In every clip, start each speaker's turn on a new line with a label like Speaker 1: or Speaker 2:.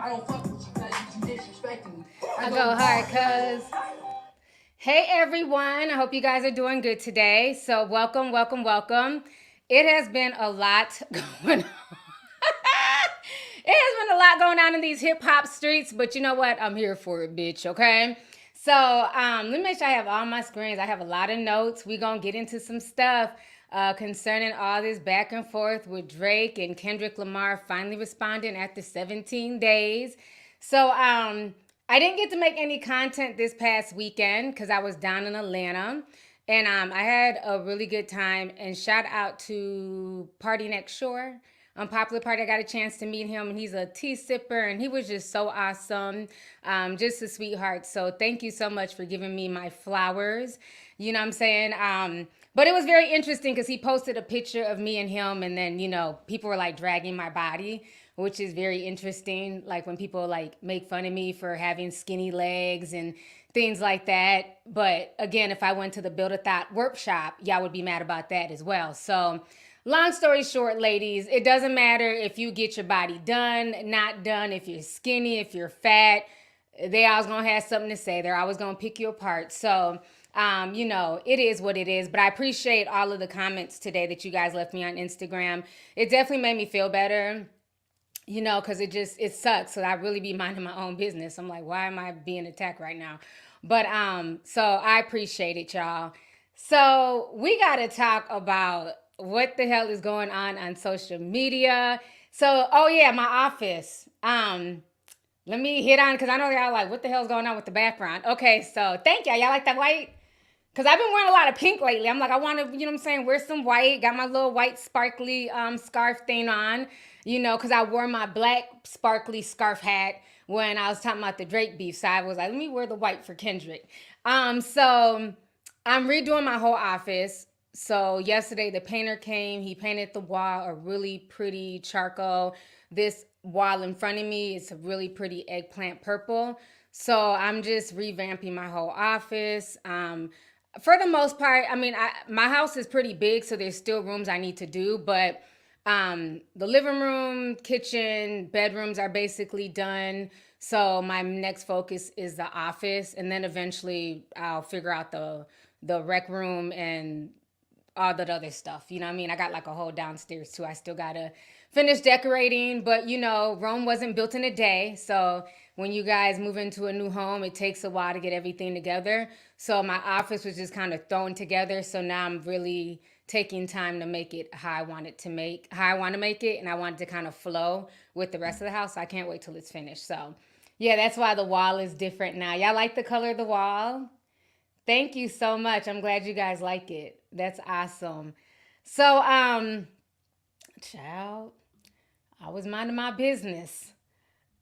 Speaker 1: I don't fuck with you cause you disrespecting me.
Speaker 2: I go hard cause. Hey everyone, I hope you guys are doing good today. So welcome, welcome, welcome. It has been a lot going on. It has been a lot going on in these hip hop streets, but you know what? I'm here for it, bitch, okay? So let me make sure I have all my screens. I have a lot of notes. We're gonna get into some stuff concerning all this back and forth with Drake and Kendrick Lamar finally responding after 17 days. So I didn't get to make any content this past weekend because I was down in Atlanta. And I had a really good time. And shout out to Party Next Shore. Popular Party, I got a chance to meet him, and he's a tea sipper, and he was just so awesome, just a sweetheart. So thank you so much for giving me my flowers. You know what I'm saying? But it was very interesting because he posted a picture of me and him, and then, you know, people were like dragging my body, which is very interesting. Like when people like make fun of me for having skinny legs and things like that. But again, if I went to the Build a Thought workshop, y'all would be mad about that as well. So long story short, ladies, it doesn't matter if you get your body done, not done, if you're skinny, if you're fat, they always gonna have something to say. They're always gonna pick you apart. So, you know, it is what it is. But I appreciate all of the comments today that you guys left me on Instagram. It definitely made me feel better, you know, because it sucks. So I really be minding my own business. I'm like, why am I being attacked right now? But so I appreciate it, y'all. So we gotta talk about what the hell is going on social media. So, oh yeah, my office. Let me hit on because I know y'all like, what the hell's going on with the background? Okay, so thank y'all. Y'all like that white? Because I've been wearing a lot of pink lately. I'm like, I want to, you know what I'm saying, wear some white. Got my little white sparkly scarf thing on, you know, because I wore my black sparkly scarf hat when I was talking about the Drake beef. So I was like, let me wear the white for Kendrick. So I'm redoing my whole office. So yesterday the painter came. He painted the wall a really pretty charcoal. This wall in front of me is a really pretty eggplant purple. So I'm just revamping my whole office. For the most part, I mean, my house is pretty big, so there's still rooms I need to do, but the living room, kitchen, bedrooms are basically done. So my next focus is the office, and then eventually I'll figure out the rec room and all that other stuff. You know what I mean? I got like a whole downstairs too. I still gotta finish decorating, but you know, Rome wasn't built in a day. So when you guys move into a new home, it takes a while to get everything together. So my office was just kind of thrown together. So now I'm really taking time to make it how I want to make it, and I want it to kind of flow with the rest of the house. So I can't wait till it's finished. So yeah, that's why the wall is different now. Y'all like the color of the wall? Thank you so much. I'm glad you guys like it. That's awesome. So, child, I was minding my business.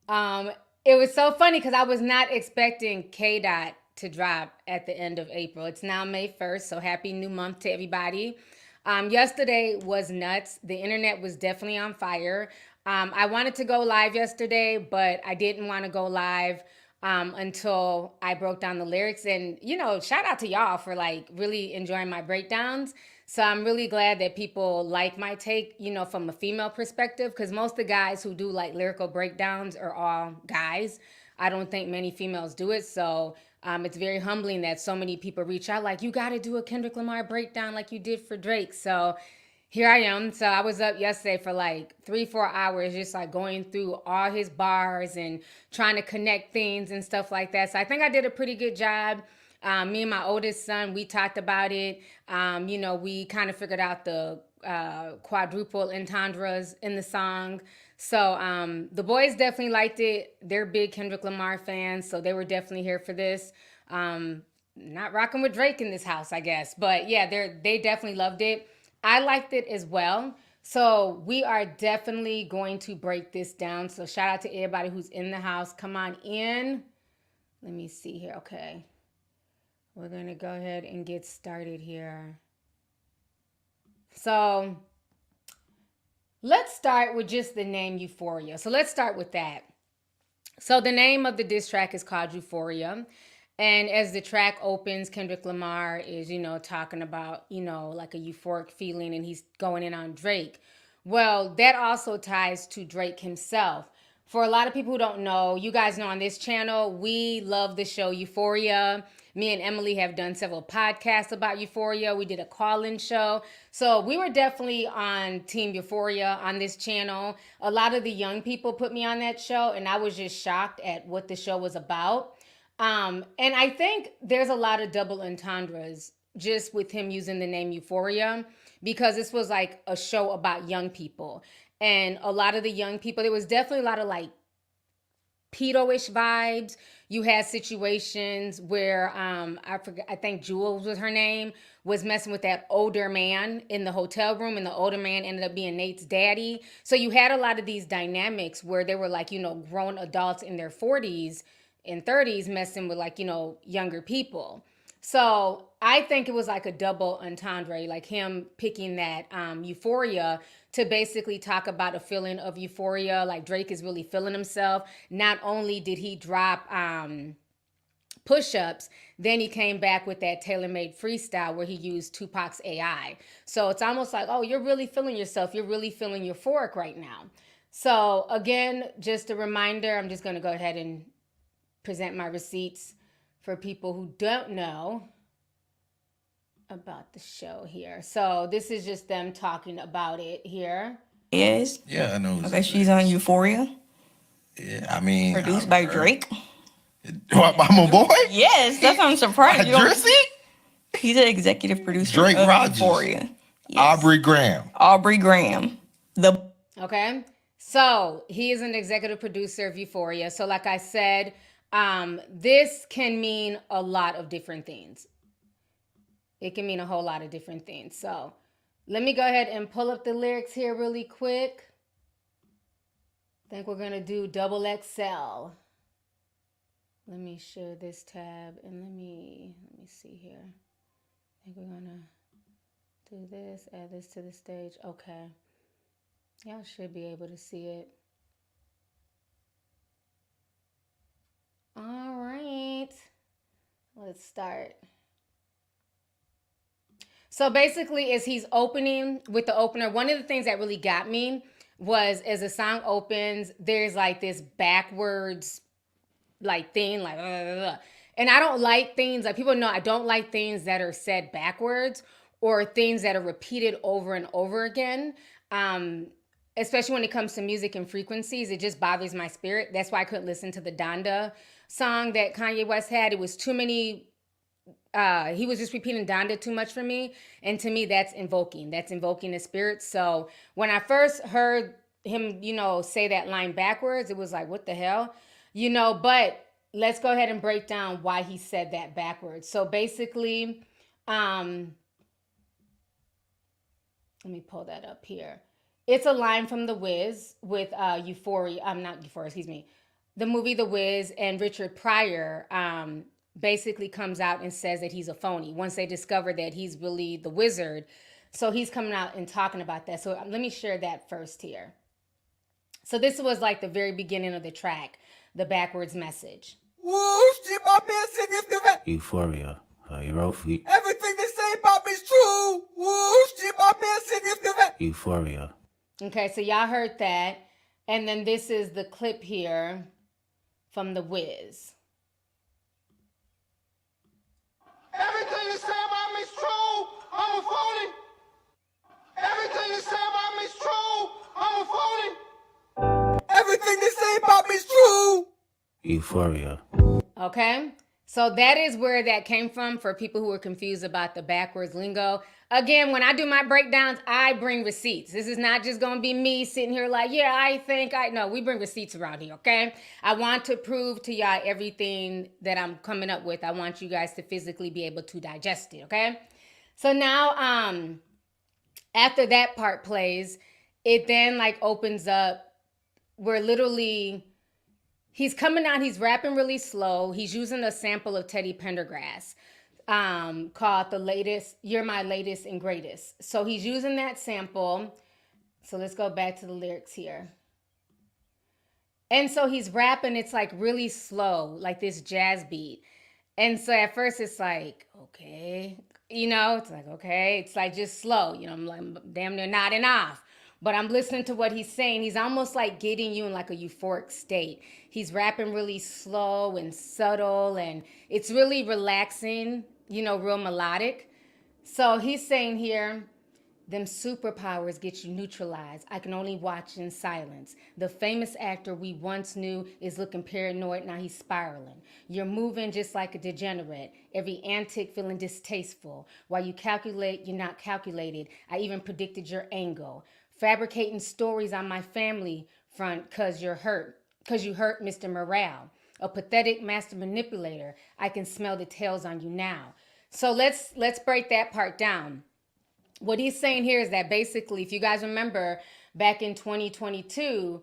Speaker 2: It was so funny because I was not expecting K Dot to drop at the end of April. It's now May 1st, so happy new month to everybody. Yesterday was nuts. The internet was definitely on fire. I wanted to go live yesterday, but I didn't want to go live until I broke down the lyrics. And, you know, shout out to y'all for like really enjoying my breakdowns. So I'm really glad that people like my take, you know, from a female perspective, because most of the guys who do like lyrical breakdowns are all guys. I don't think many females do it. So it's very humbling that so many people reach out like, you got to do a Kendrick Lamar breakdown like you did for Drake. So here I am. So I was up yesterday for like 3-4 hours, just like going through all his bars and trying to connect things and stuff like that. So I think I did a pretty good job. Me and my oldest son, we talked about it. You know, we kind of figured out the quadruple entendres in the song. So the boys definitely liked it. They're big Kendrick Lamar fans, so they were definitely here for this. Not rocking with Drake in this house, I guess. But yeah, they definitely loved it. I liked it as well. So we are definitely going to break this down. So shout out to everybody who's in the house. Come on in. Let me see here. Okay. We're going to go ahead and get started here. So let's start with just the name Euphoria. So let's start with that. So the name of the diss track is called Euphoria. And as the track opens, Kendrick Lamar is, you know, talking about, you know, like a euphoric feeling, and he's going in on Drake. Well, that also ties to Drake himself. For a lot of people who don't know, you guys know on this channel, we love the show Euphoria. Me and Emily have done several podcasts about Euphoria. We did a call-in show. So we were definitely on Team Euphoria on this channel. A lot of the young people put me on that show, and I was just shocked at what the show was about. And I think there's a lot of double entendres just with him using the name Euphoria, because this was like a show about young people. And a lot of the young people, there was definitely a lot of like pedo-ish vibes. You had situations where I forget, I think Jules was her name, was messing with that older man in the hotel room, and the older man ended up being Nate's daddy. So you had a lot of these dynamics where they were like, grown adults in their 40s and 30s messing with like, younger people. So I think it was like a double entendre, like him picking that Euphoria to basically talk about a feeling of euphoria, like Drake is really feeling himself. Not only did he drop push-ups, then he came back with that tailor-made freestyle where he used Tupac's AI. So it's almost like, oh, you're really feeling yourself. You're really feeling euphoric right now. So again, just a reminder, I'm just going to go ahead and present my receipts for people who don't know about the show here. So this is just them talking about it here.
Speaker 3: Yes.
Speaker 4: Yeah, I know.
Speaker 3: Okay, she's on Euphoria.
Speaker 4: Yeah, I mean,
Speaker 3: Produced by Drake.
Speaker 4: I'm a boy.
Speaker 3: Yes, that's why I'm surprised. You don't-
Speaker 4: Jersey.
Speaker 3: He's an executive producer
Speaker 4: Drake
Speaker 3: of
Speaker 4: Rogers.
Speaker 3: Euphoria. Yes.
Speaker 4: Aubrey Graham.
Speaker 3: Aubrey Graham.
Speaker 2: Okay. So he is an executive producer of Euphoria. So like I said, this can mean a lot of different things. It can mean a whole lot of different things. So let me go ahead and pull up the lyrics here really quick. I think we're going to do double XL. Let me share this tab and let me see here. I think we're going to do this, add this to the stage. Okay. Y'all should be able to see it. All right. Let's start. So basically, as he's opening with the opener, one of the things that really got me was as the song opens, there's like this backwards like thing, like, and I don't like things, like people know I don't like things that are said backwards or things that are repeated over and over again. Especially when it comes to music and frequencies, it just bothers my spirit. That's why I couldn't listen to the Donda song that Kanye West had. It was too many. He was just repeating Donda too much for me. And to me, that's invoking the spirit. So when I first heard him, say that line backwards, it was like, what the hell? But let's go ahead and break down why he said that backwards. So basically, let me pull that up here. It's a line from The Wiz with Euphoria. Not Euphoria, excuse me. The movie The Wiz, and Richard Pryor basically comes out and says that he's a phony once they discover that he's really the wizard. So he's coming out and talking about that. So let me share that first here. So this was like the very beginning of the track, the backwards message.
Speaker 5: Euphoria. Everything
Speaker 6: they say about me is true.
Speaker 5: Euphoria.
Speaker 2: Okay, so y'all heard that. And then this is the clip here from The Wiz.
Speaker 6: Everything they say about me is true. I'm a phony. Everything they say about me is true. I'm a phony. Everything they say about me is true.
Speaker 5: Euphoria.
Speaker 2: Okay, so that is where that came from for people who are confused about the backwards lingo. Again, when I do my breakdowns, I bring receipts. This is not just going to be me sitting here like, yeah, no, we bring receipts around here, okay? I want to prove to y'all everything that I'm coming up with. I want you guys to physically be able to digest it, okay? So now, after that part plays, it then like opens up where literally he's coming out, he's rapping really slow. He's using a sample of Teddy Pendergrass. Called You're My Latest and Greatest. So he's using that sample. So let's go back to the lyrics here. And so he's rapping, it's like really slow, like this jazz beat. And so at first it's like, okay, it's like, okay, it's like just slow, I'm like damn near nodding off. but I'm listening to what he's saying. He's almost like getting you in like a euphoric state. He's rapping really slow and subtle, and it's really relaxing, real melodic. So he's saying here, them superpowers get you neutralized. I can only watch in silence. The famous actor we once knew is looking paranoid. Now he's spiraling. You're moving just like a degenerate. Every antic feeling distasteful. While you calculate, you're not calculated. I even predicted your angle. Fabricating stories on my family front because you're hurt. Because you hurt Mr. Morale. A pathetic master manipulator. I can smell the tails on you now. So let's break that part down. What he's saying here is that basically, if you guys remember, back in 2022,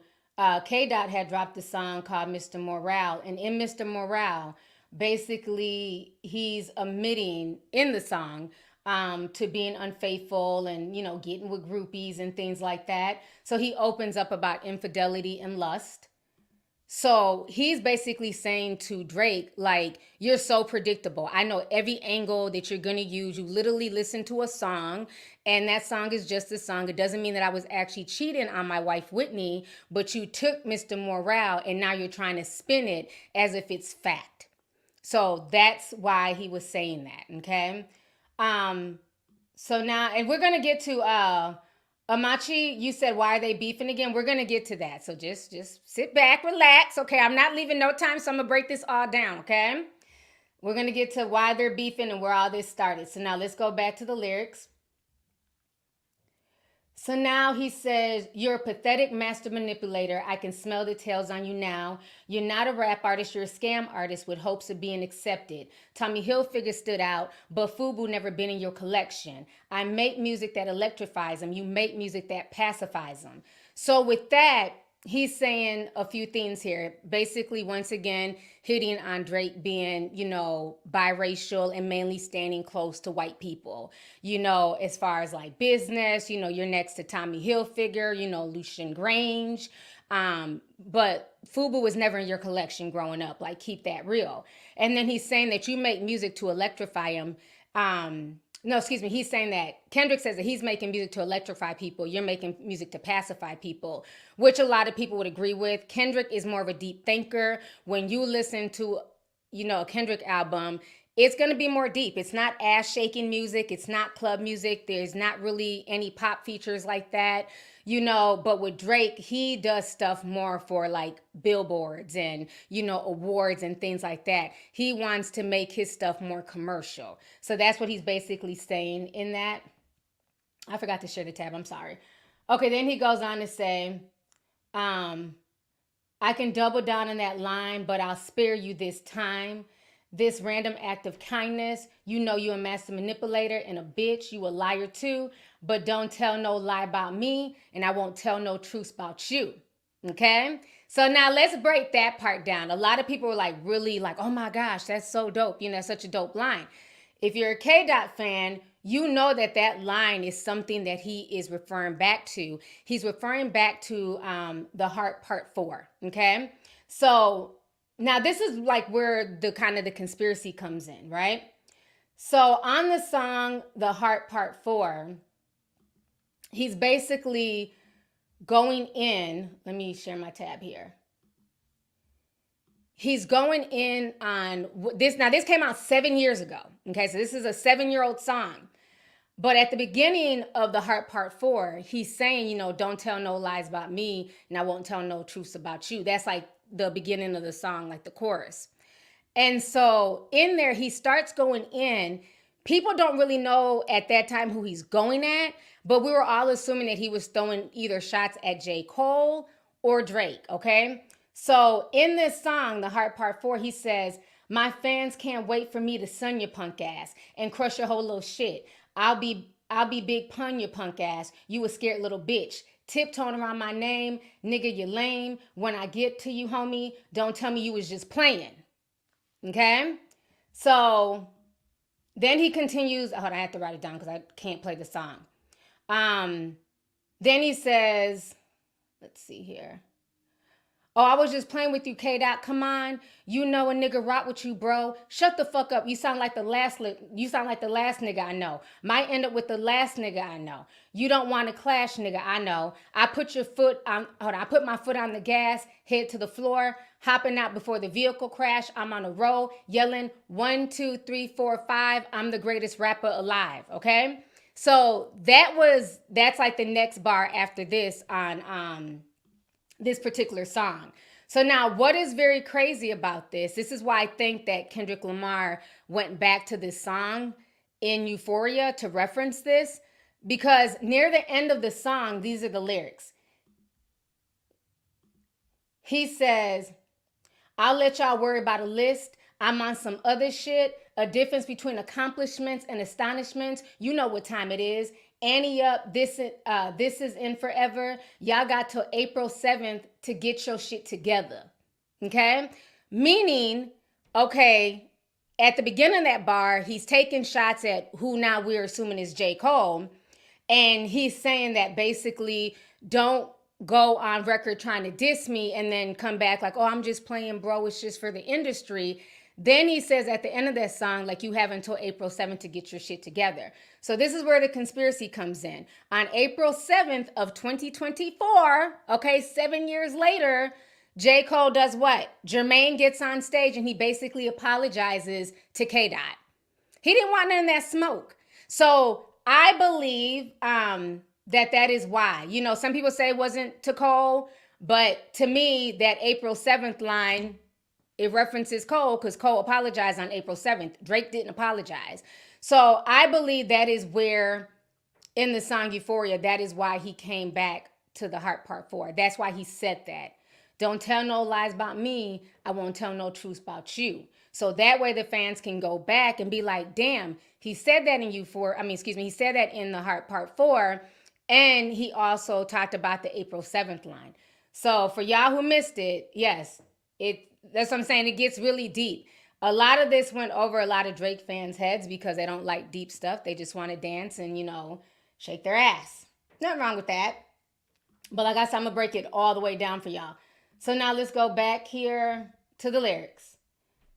Speaker 2: K-Dot had dropped a song called Mr. Morale. And in Mr. Morale, basically, he's admitting in the song to being unfaithful and, getting with groupies and things like that. So he opens up about infidelity and lust. So he's basically saying to Drake, like, you're so predictable. I know every angle that you're going to use. You literally listen to a song, and that song is just a song. It doesn't mean that I was actually cheating on my wife, Whitney, but you took Mr. Morale, and now you're trying to spin it as if it's fact. So that's why he was saying that, okay? So now, and we're going to get to... Amachi, you said, why are they beefing again? We're going to get to that. So just sit back, relax. Okay, I'm not leaving no time, so I'm going to break this all down, okay? We're going to get to why they're beefing and where all this started. So now let's go back to the lyrics. So now he says, you're a pathetic master manipulator. I can smell the tails on you now. You're not a rap artist. You're a scam artist with hopes of being accepted. Tommy Hilfiger stood out, but FUBU never been in your collection. I make music that electrifies them. You make music that pacifies them. So with that, he's saying a few things here. Basically, once again, hitting on Drake being, biracial and mainly standing close to white people. As far as like business, you're next to Tommy Hilfiger, Lucian Grange. But FUBU was never in your collection growing up. Like, keep that real. And then he's saying that you make music to electrify him. No, excuse me. He's saying that Kendrick says that he's making music to electrify people. You're making music to pacify people, which a lot of people would agree with. Kendrick is more of a deep thinker. When you listen to, a Kendrick album, it's going to be more deep. It's not ass shaking music. It's not club music. There's not really any pop features like that, but with Drake, he does stuff more for like billboards and, awards and things like that. He wants to make his stuff more commercial. So that's what he's basically saying in that. I forgot to share the tab. I'm sorry. Okay. Then he goes on to say, I can double down on that line, but I'll spare you this time. This random act of kindness, you're a master manipulator and a bitch. You a liar too, but don't tell no lie about me, and I won't tell no truth about you. Okay? So now let's break that part down. A lot of people were like, really like, oh my gosh, that's so dope. That's such a dope line. If you're a K-Dot fan, you know that line is something that he is referring back to. He's referring back to the Heart Part 4. Okay? So now this is like where the kind of the conspiracy comes in, right? So on the song, The Heart Part 4, he's basically going in, let me share my tab here. He's going in on this. Now this came out 7 years ago. Okay, so this is a 7-year-old song. But at the beginning of The Heart Part 4, he's saying, don't tell no lies about me, and I won't tell no truths about you. That's like the beginning of the song, like the chorus. And so in there, he starts going in. People don't really know at that time who he's going at, but we were all assuming that he was throwing either shots at J. Cole or Drake, okay? So in this song, The Heart Part 4, he says, my fans can't wait for me to sun your punk ass and crush your whole little shit. I'll be Big Pun, your punk ass. You a scared little bitch. Tiptoeing around my name, nigga, you lame. When I get to you, homie, don't tell me you was just playing. Okay? So then he continues. Hold on, I have to write it down because I can't play the song. Then he says, let's see here. Oh, I was just playing with you, K Dot. Come on, you know a nigga rock with you, bro. Shut the fuck up. You sound like the last. You sound like the last nigga I know. Might end up with the last nigga I know. You don't want to clash, nigga. I know. I put your foot on. Hold on. I put my foot on the gas. Head to the floor. Hopping out before the vehicle crash. I'm on a roll, yelling 1, 2, 3, 4, 5. I'm the greatest rapper alive. Okay. So that's like the next bar after this on this particular song. So now what is very crazy about this? This is why I think that Kendrick Lamar went back to this song in Euphoria to reference this, because near the end of the song, these are the lyrics. He says, I'll let y'all worry about a list. I'm on some other shit. A difference between accomplishments and astonishments. You know what time it is. Annie up. This is in forever. Y'all got till April 7th to get your shit together. Okay? Meaning, okay, at the beginning of that bar, he's taking shots at who now we're assuming is J. Cole. And he's saying that basically don't go on record trying to diss me and then come back like, oh, I'm just playing, bro. It's just for the industry. Then he says at the end of that song, like, you have until April 7th to get your shit together. So this is where the conspiracy comes in. On April 7th of 2024, okay, 7 years later, J. Cole does what? Jermaine gets on stage and he basically apologizes to K. Dot. He didn't want none of that smoke. So I believe that is why. You know, some people say it wasn't to Cole, but to me, that April 7th line, it references Cole because Cole apologized on April 7th. Drake didn't apologize. So I believe that is where, in the song Euphoria, that is why he came back to the Heart Part 4. That's why he said that. Don't tell no lies about me. I won't tell no truths about you. So that way the fans can go back and be like, damn, he said that in Euphoria. He said that in the Heart Part 4. And he also talked about the April 7th line. So for y'all who missed it, yes, that's what I'm saying. It gets really deep. A lot of this went over a lot of Drake fans' heads because they don't like deep stuff. They just want to dance and, you know, shake their ass. Nothing wrong with that. But like I said, I'm going to break it all the way down for y'all. So now let's go back here to the lyrics.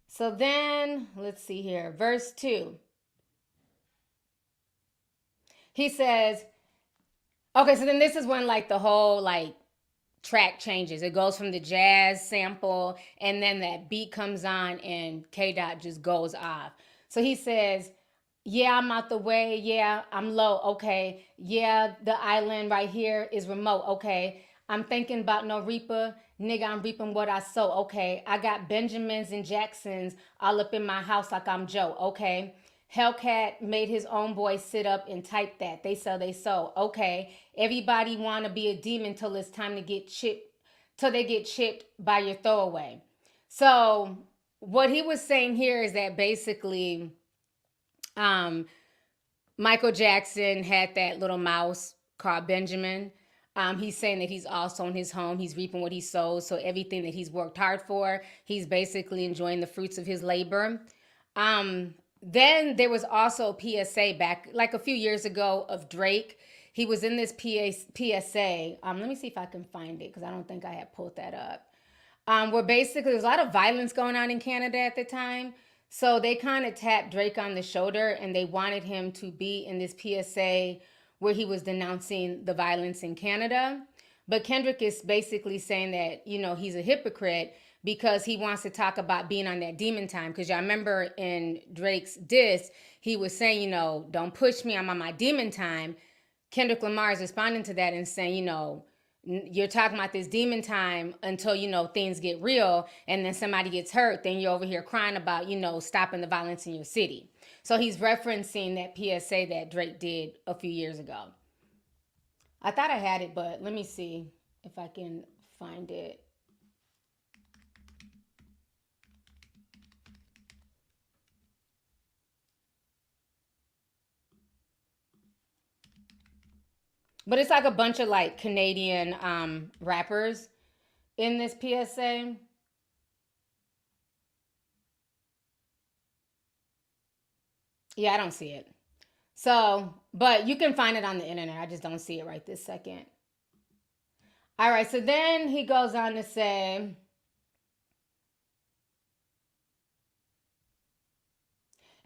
Speaker 2: So then, let's see here. Verse 2. He says, okay, so then this is when like the whole like track changes. It goes from the jazz sample and then that beat comes on and K. Dot just goes off. So he says, yeah, I'm out the way. Yeah, I'm low. Okay. Yeah, the island right here is remote. Okay. I'm thinking about no reaper. Nigga, I'm reaping what I sow. Okay. I got Benjamins and Jacksons all up in my house like I'm Joe. Okay. Hellcat made his own boy sit up and type that. They sell, they sow. Okay. Everybody want to be a demon till it's time to get chipped, till they get chipped by your throwaway. So what he was saying here is that basically Michael Jackson had that little mouse called Benjamin. He's saying that he's also in his home. He's reaping what he sows. So everything that he's worked hard for, he's basically enjoying the fruits of his labor. Then there was also a PSA back like a few years ago of Drake. He was in this PSA. Let me see if I can find it because I don't think I had pulled that up. Where basically there's a lot of violence going on in Canada at the time. So they kind of tapped Drake on the shoulder and they wanted him to be in this PSA where he was denouncing the violence in Canada. But Kendrick is basically saying that, you know, he's a hypocrite because he wants to talk about being on that demon time. Because y'all remember in Drake's diss, he was saying, you know, don't push me, I'm on my demon time. Kendrick Lamar is responding to that and saying, you know, you're talking about this demon time until, you know, things get real and then somebody gets hurt. Then you're over here crying about, you know, stopping the violence in your city. So he's referencing that PSA that Drake did a few years ago. I thought I had it, but let me see if I can find it. But it's like a bunch of like Canadian rappers in this PSA. Yeah, I don't see it. So, but you can find it on the internet. I just don't see it right this second. All right, so then he goes on to say,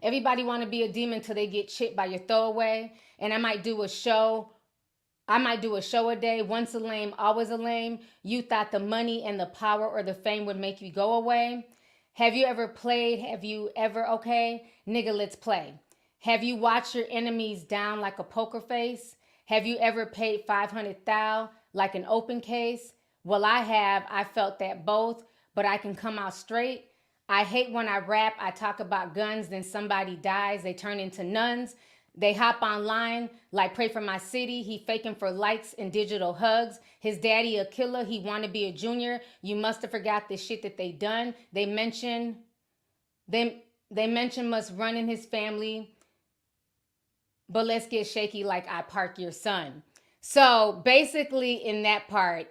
Speaker 2: everybody want to be a demon till they get chipped by your throwaway. And I might do a show a day. Once a lame, always a lame. You thought the money and the power or the fame would make you go away. Have you ever played? Have you ever, okay? Nigga, let's play. Have you watched your enemies down like a poker face? Have you ever paid 500,000 like an open case? Well, I have. I felt that both, but I can come out straight. I hate when I rap, I talk about guns, then somebody dies, they turn into nuns. They hop online, like pray for my city. He faking for likes and digital hugs. His daddy a killer, he want to be a junior. You must have forgot the shit that they done. They mention must run in his family, but let's get shaky like I park your son. So basically in that part,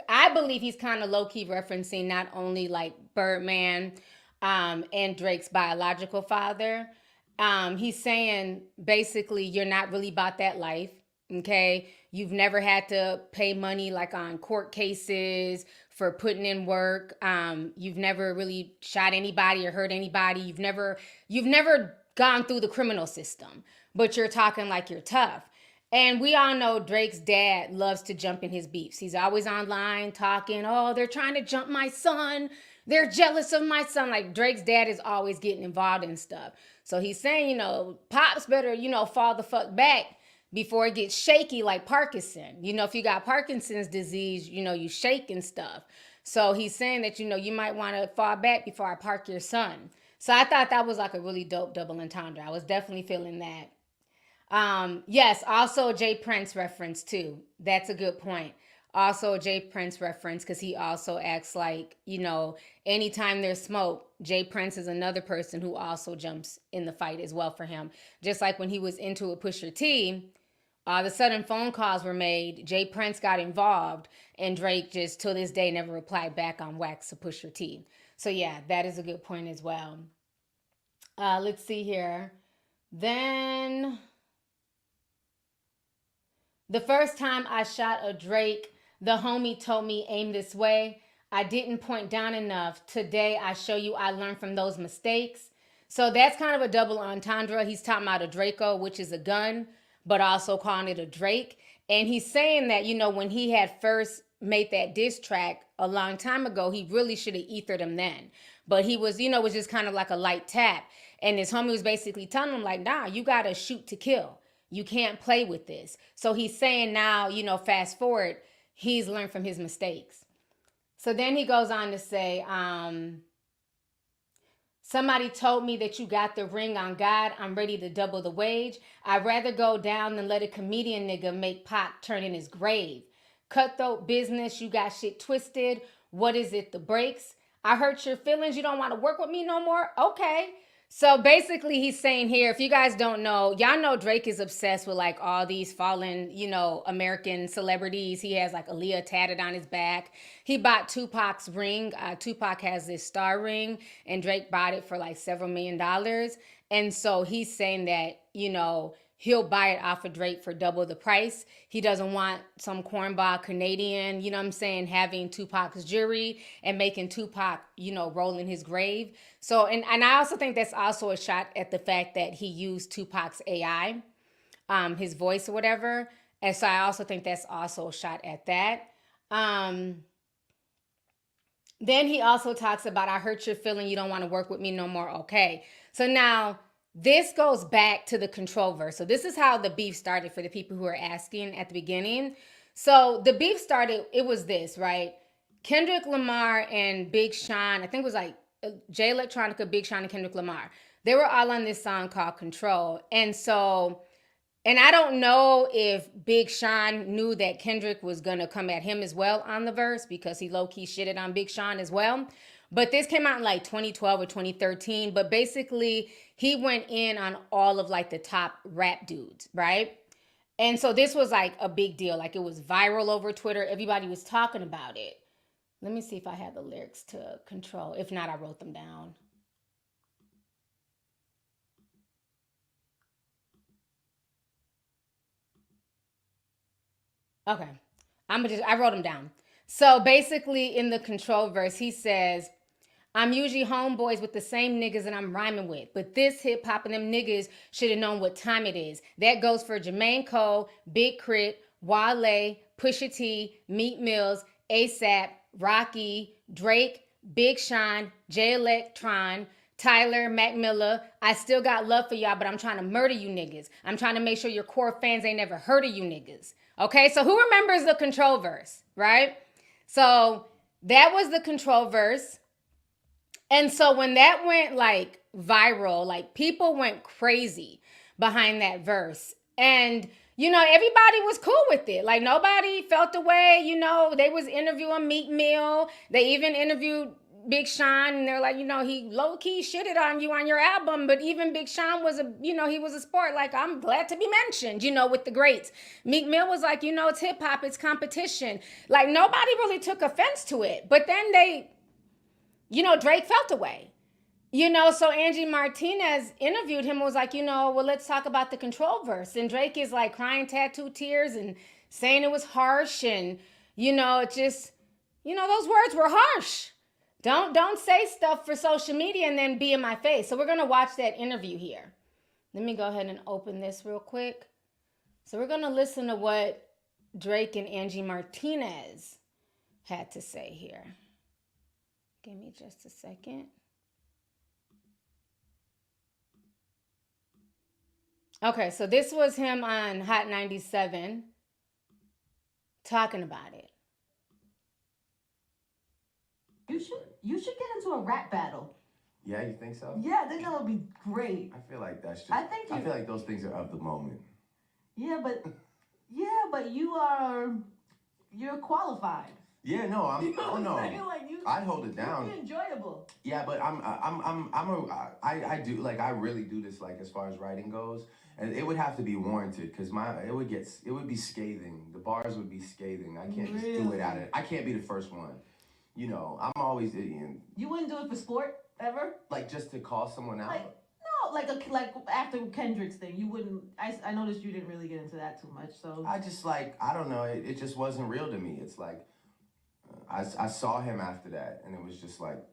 Speaker 2: I believe he's kind of low-key referencing not only like Birdman and Drake's biological father. He's saying basically you're not really about that life, okay? You've never had to pay money like on court cases for putting in work. You've never really shot anybody or hurt anybody. You've never gone through the criminal system, but you're talking like you're tough. And we all know Drake's dad loves to jump in his beefs. He's always online talking, oh, they're trying to jump my son. They're jealous of my son. Like Drake's dad is always getting involved in stuff. So he's saying, Pops better, fall the fuck back before it gets shaky like Parkinson. If you got Parkinson's disease, you shake and stuff. So he's saying that, you might want to fall back before I park your son. So I thought that was like a really dope double entendre. I was definitely feeling that. Yes, also a Jay Prince reference too. That's a good point. Also a Jay Prince reference because he also acts like, anytime there's smoke, Jay Prince is another person who also jumps in the fight as well for him. Just like when he was into a Pusha T, all of a sudden phone calls were made, Jay Prince got involved, and Drake just till this day never replied back on wax to Pusha T. So yeah, that is a good point as well. Let's see here. Then the first time I shot a Drake, the homie told me aim this way. I didn't point down enough. Today I show you I learned from those mistakes. So that's kind of a double entendre. He's talking about a Draco, which is a gun, but also calling it a Drake. And he's saying that, when he had first made that diss track a long time ago, he really should have ethered him then. But he was, was just kind of like a light tap. And his homie was basically telling him like, nah, you got to shoot to kill. You can't play with this. So he's saying now, fast forward, he's learned from his mistakes. So then he goes on to say, somebody told me that you got the ring on God. I'm ready to double the wage. I'd rather go down than let a comedian nigga make Pac turn in his grave. Cutthroat business, you got shit twisted. What is it, the breaks? I hurt your feelings. You don't want to work with me no more? Okay. So basically he's saying here, if you guys don't know, y'all know Drake is obsessed with like all these fallen, American celebrities. He has like Aaliyah tatted on his back. He bought Tupac's ring. Tupac has this star ring and Drake bought it for like several $1 million. And so he's saying that, he'll buy it off of Drake for double the price. He doesn't want some cornball Canadian, having Tupac's jewelry and making Tupac, roll in his grave. So, and I also think that's also a shot at the fact that he used Tupac's AI, his voice or whatever. And so I also think that's also a shot at that. Then he also talks about, I hurt your feeling, you don't want to work with me no more. Okay. So now, this goes back to the control verse. So this is how the beef started for the people who are asking at the beginning. So the beef started, it was this, right? Kendrick Lamar and Big Sean, I think it was like Jay Electronica, Big Sean, and Kendrick Lamar. They were all on this song called Control. And so, and I don't know if Big Sean knew that Kendrick was going to come at him as well on the verse because he low-key shitted on Big Sean as well. But this came out in like 2012 or 2013. But basically, he went in on all of like the top rap dudes, right? And so this was like a big deal. Like it was viral over Twitter. Everybody was talking about it. Let me see if I have the lyrics to Control. If not, I wrote them down. Okay. I wrote them down. So basically in the control verse, he says, I'm usually homeboys with the same niggas that I'm rhyming with. But this hip hop and them niggas should have known what time it is. That goes for Jermaine Cole, Big Crit, Wale, Pusha T, Meat Mills, ASAP, Rocky, Drake, Big Sean, J Electron, Tyler, Mac Miller. I still got love for y'all, but I'm trying to murder you niggas. I'm trying to make sure your core fans ain't never heard of you niggas. Okay, so who remembers the control verse, right? So that was the control verse. And so when that went like viral, like people went crazy behind that verse. And, you know, everybody was cool with it. Like nobody felt the way, you know, they was interviewing Meat Mill. They even interviewed Big Sean and they're like, you know, he low key shitted on you on your album. But even Big Sean was he was a sport. Like, I'm glad to be mentioned, you know, with the greats. Meek Mill was like, you know, it's hip hop, it's competition. Like nobody really took offense to it. But then Drake felt away. You know, so Angie Martinez interviewed him and was like, you know, well, let's talk about the control verse. And Drake is like crying tattoo tears and saying it was harsh. And, you know, it just, you know, those words were harsh. Don't say stuff for social media and then be in my face. So we're going to watch that interview here. Let me go ahead and open this real quick. So we're going to listen to what Drake and Angie Martinez had to say here. Give me just a second. Okay, so this was him on Hot 97 talking about it.
Speaker 1: You should get into a rap battle.
Speaker 7: Yeah, you think so?
Speaker 1: Yeah, I think that would be great.
Speaker 7: I feel like that's just.
Speaker 1: I feel
Speaker 7: like those things are of the moment.
Speaker 1: Yeah, but you're qualified.
Speaker 7: Yeah, no, I'm.
Speaker 1: You know
Speaker 7: Oh no,
Speaker 1: what I'm saying? Like
Speaker 7: I'd hold it down.
Speaker 1: It'd be enjoyable.
Speaker 7: Yeah, but I do like I really do this like as far as writing goes, and it would have to be warranted because it would be scathing. The bars would be scathing. I can't just do it out of. I can't be the first one. You know, I'm always Ian.
Speaker 1: You wouldn't do it for sport ever?
Speaker 7: Like just to call someone out.
Speaker 1: Like after Kendrick's thing, you wouldn't. I noticed you didn't really get into that too much. So
Speaker 7: I just like I don't know. It just wasn't real to me. It's like I saw him after that, and it was just like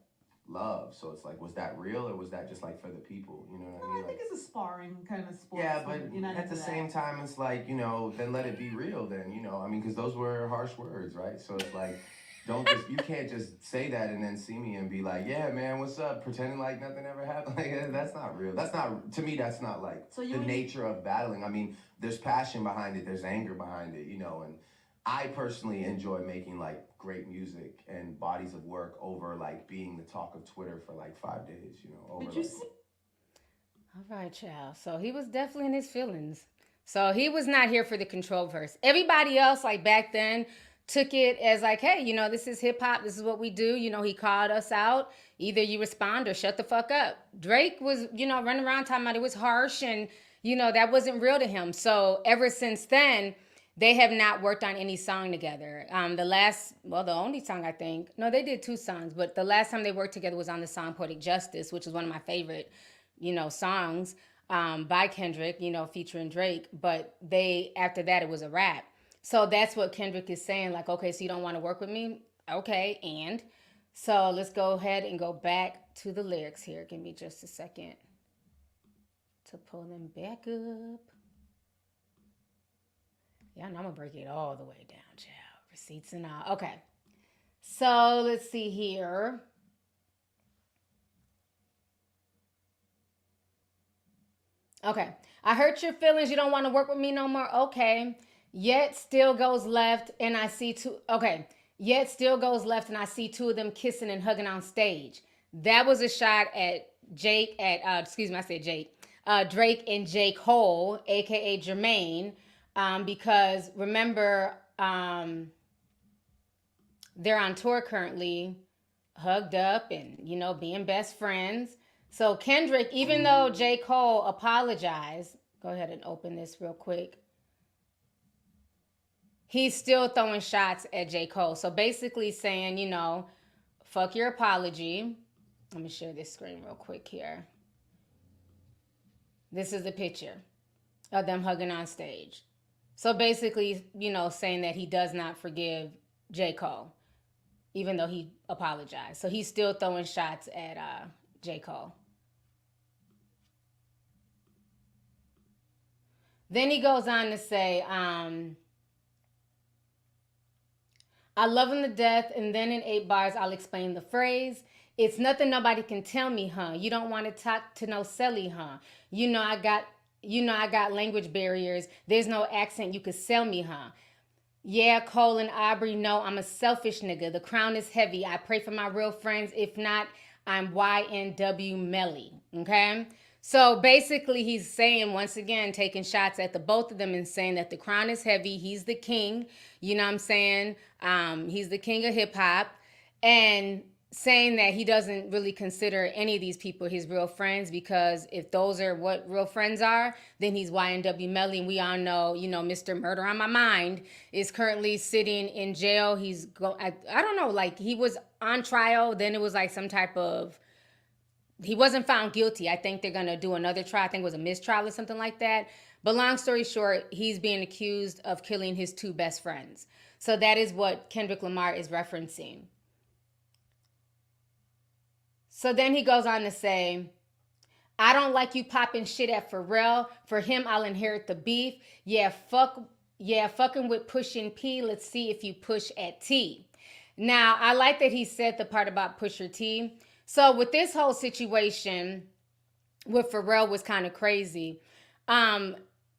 Speaker 7: love. So it's like, was that real or was that just like for the people? You know what I mean?
Speaker 1: I think it's a sparring kind of sport.
Speaker 7: Yeah,
Speaker 1: so
Speaker 7: but
Speaker 1: you're not
Speaker 7: at the
Speaker 1: into
Speaker 7: same
Speaker 1: that.
Speaker 7: time, it's like, you know, then let it be real. Then, you know, I mean, because those were harsh words, right? So it's like. You can't just say that and then see me and be like, yeah, man, what's up? Pretending like nothing ever happened. Like, that's not real. To me, that's not like the nature of battling. I mean, there's passion behind it. There's anger behind it, you know, and I personally enjoy making like great music and bodies of work over like being the talk of Twitter for like 5 days, you know. Over,
Speaker 2: All right, child. So he was definitely in his feelings. So he was not here for the control verse. Everybody else, like back then, took it as like, hey, you know, this is hip hop. This is what we do. You know, he called us out. Either you respond or shut the fuck up. Drake was, you know, running around talking about it was harsh and, you know, that wasn't real to him. So ever since then, they have not worked on any song together. The only song I think, no, they did 2 songs, but the last time they worked together was on the song Poetic Justice, which is one of my favorite, you know, songs by Kendrick, you know, featuring Drake. But after that, it was a rap. So that's what Kendrick is saying, like, okay, so you don't want to work with me? Okay, and so let's go ahead and go back to the lyrics here. Give me just a second to pull them back up. Yeah, and I'm going to break it all the way down, child. Receipts and all. Okay, so let's see here. Okay, I hurt your feelings. You don't want to work with me no more? Okay. Yet still goes left and I see 2. Okay. Yet still goes left and I see 2 of them kissing and hugging on stage. That was a shot at Drake and J. Cole, aka Jermaine, because remember, they're on tour currently, hugged up and, you know, being best friends. So Kendrick, even though J. Cole apologized, go ahead and open this real quick. He's still throwing shots at J. Cole. So basically saying, you know, fuck your apology. Let me share this screen real quick here. This is the picture of them hugging on stage. So basically, saying that he does not forgive J. Cole, even though he apologized. So he's still throwing shots at J. Cole. Then he goes on to say, I love him to death, and then in 8 bars, I'll explain the phrase. It's nothing nobody can tell me, huh? You don't want to talk to no celly, huh? I got language barriers. There's no accent you could sell me, huh? Yeah, Cole and Aubrey know I'm a selfish nigga. The crown is heavy. I pray for my real friends. If not, I'm YNW Melly. Okay? So basically, he's saying, once again, taking shots at the both of them and saying that the crown is heavy. He's the king. You know what I'm saying? He's the king of hip hop. And saying that he doesn't really consider any of these people his real friends, because if those are what real friends are, then he's YNW Melly. And we all know, Mr. Murder on My Mind is currently sitting in jail. I don't know, like he was on trial. Then it was like some type of, he wasn't found guilty. I think they're going to do another trial. I think it was a mistrial or something like that. But long story short, he's being accused of killing his 2 best friends. So that is what Kendrick Lamar is referencing. So then he goes on to say, I don't like you popping shit at Pharrell. For him, I'll inherit the beef. Fucking with pushing P. Let's see if you push at T. Now, I like that he said the part about Pusher T. So with this whole situation with Pharrell was kind of crazy. I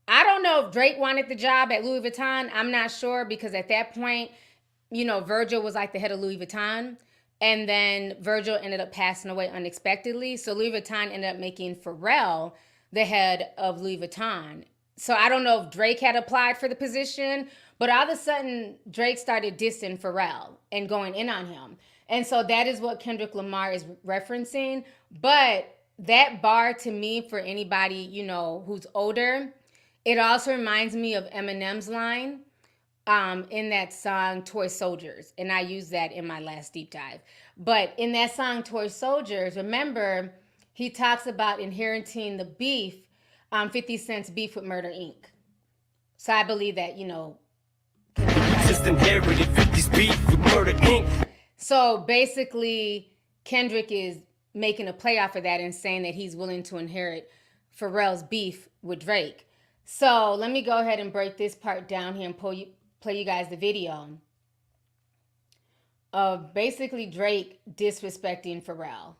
Speaker 2: don't know if Drake wanted the job at Louis Vuitton. I'm not sure, because at that point, Virgil was like the head of Louis Vuitton. And then Virgil ended up passing away unexpectedly. So Louis Vuitton ended up making Pharrell the head of Louis Vuitton. So I don't know if Drake had applied for the position, but all of a sudden Drake started dissing Pharrell and going in on him. And so that is what Kendrick Lamar is referencing. But that bar, to me, for anybody, who's older, it also reminds me of Eminem's line in that song Toy Soldiers, and I used that in my last deep dive. But in that song Toy Soldiers, remember, he talks about inheriting the beef, 50 Cent's beef with Murder Inc. So I believe that,
Speaker 8: just inherited 50's beef with Murder Inc.
Speaker 2: So basically, Kendrick is making a play off of that and saying that he's willing to inherit Pharrell's beef with Drake. So let me go ahead and break this part down here and play you guys the video of basically Drake disrespecting Pharrell.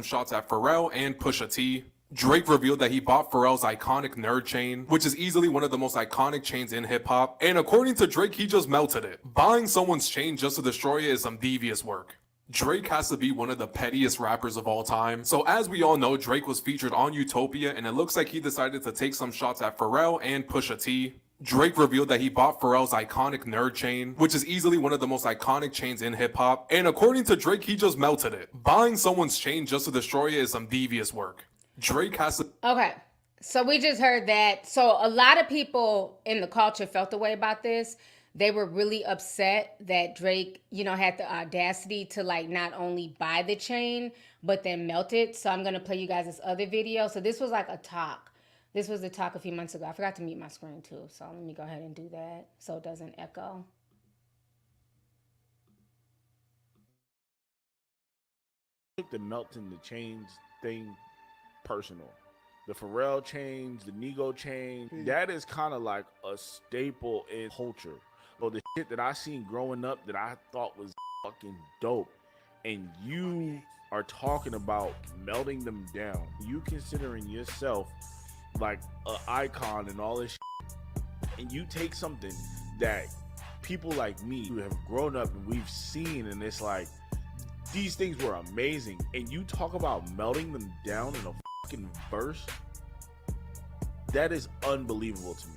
Speaker 9: Shots at Pharrell and Pusha T. Drake revealed that he bought Pharrell's iconic nerd chain, which is easily one of the most iconic chains in hip-hop, and according to Drake, he just melted it. Buying someone's chain just to destroy it is some devious work. Drake has to be one of the pettiest rappers of all time. So as we all know, Drake was featured on Utopia, and it looks like he decided to take some shots at Pharrell and Pusha T. Drake revealed that he bought Pharrell's iconic nerd chain, which is easily one of the most iconic chains in hip-hop, and according to Drake, he just melted it. Buying someone's chain just to destroy it is some devious work. Drake has to...
Speaker 2: Okay, so we just heard that. So a lot of people in the culture felt the way about this. They were really upset that Drake, had the audacity to not only buy the chain, but then melt it. So I'm going to play you guys this other video. So this was like a talk. This was the talk a few months ago. I forgot to mute my screen too. So let me go ahead and do that so it doesn't echo.
Speaker 10: Took the melting the chains thing personal. The Pharrell chains, the Nego chain, that is kind of like a staple in culture. So the shit that I seen growing up that I thought was fucking dope, and you are talking about melting them down. You considering yourself like an icon and all this shit, and you take something that people like me who have grown up and we've seen, and it's like these things were amazing, and you talk about melting them down in a fucking verse. That is unbelievable to me.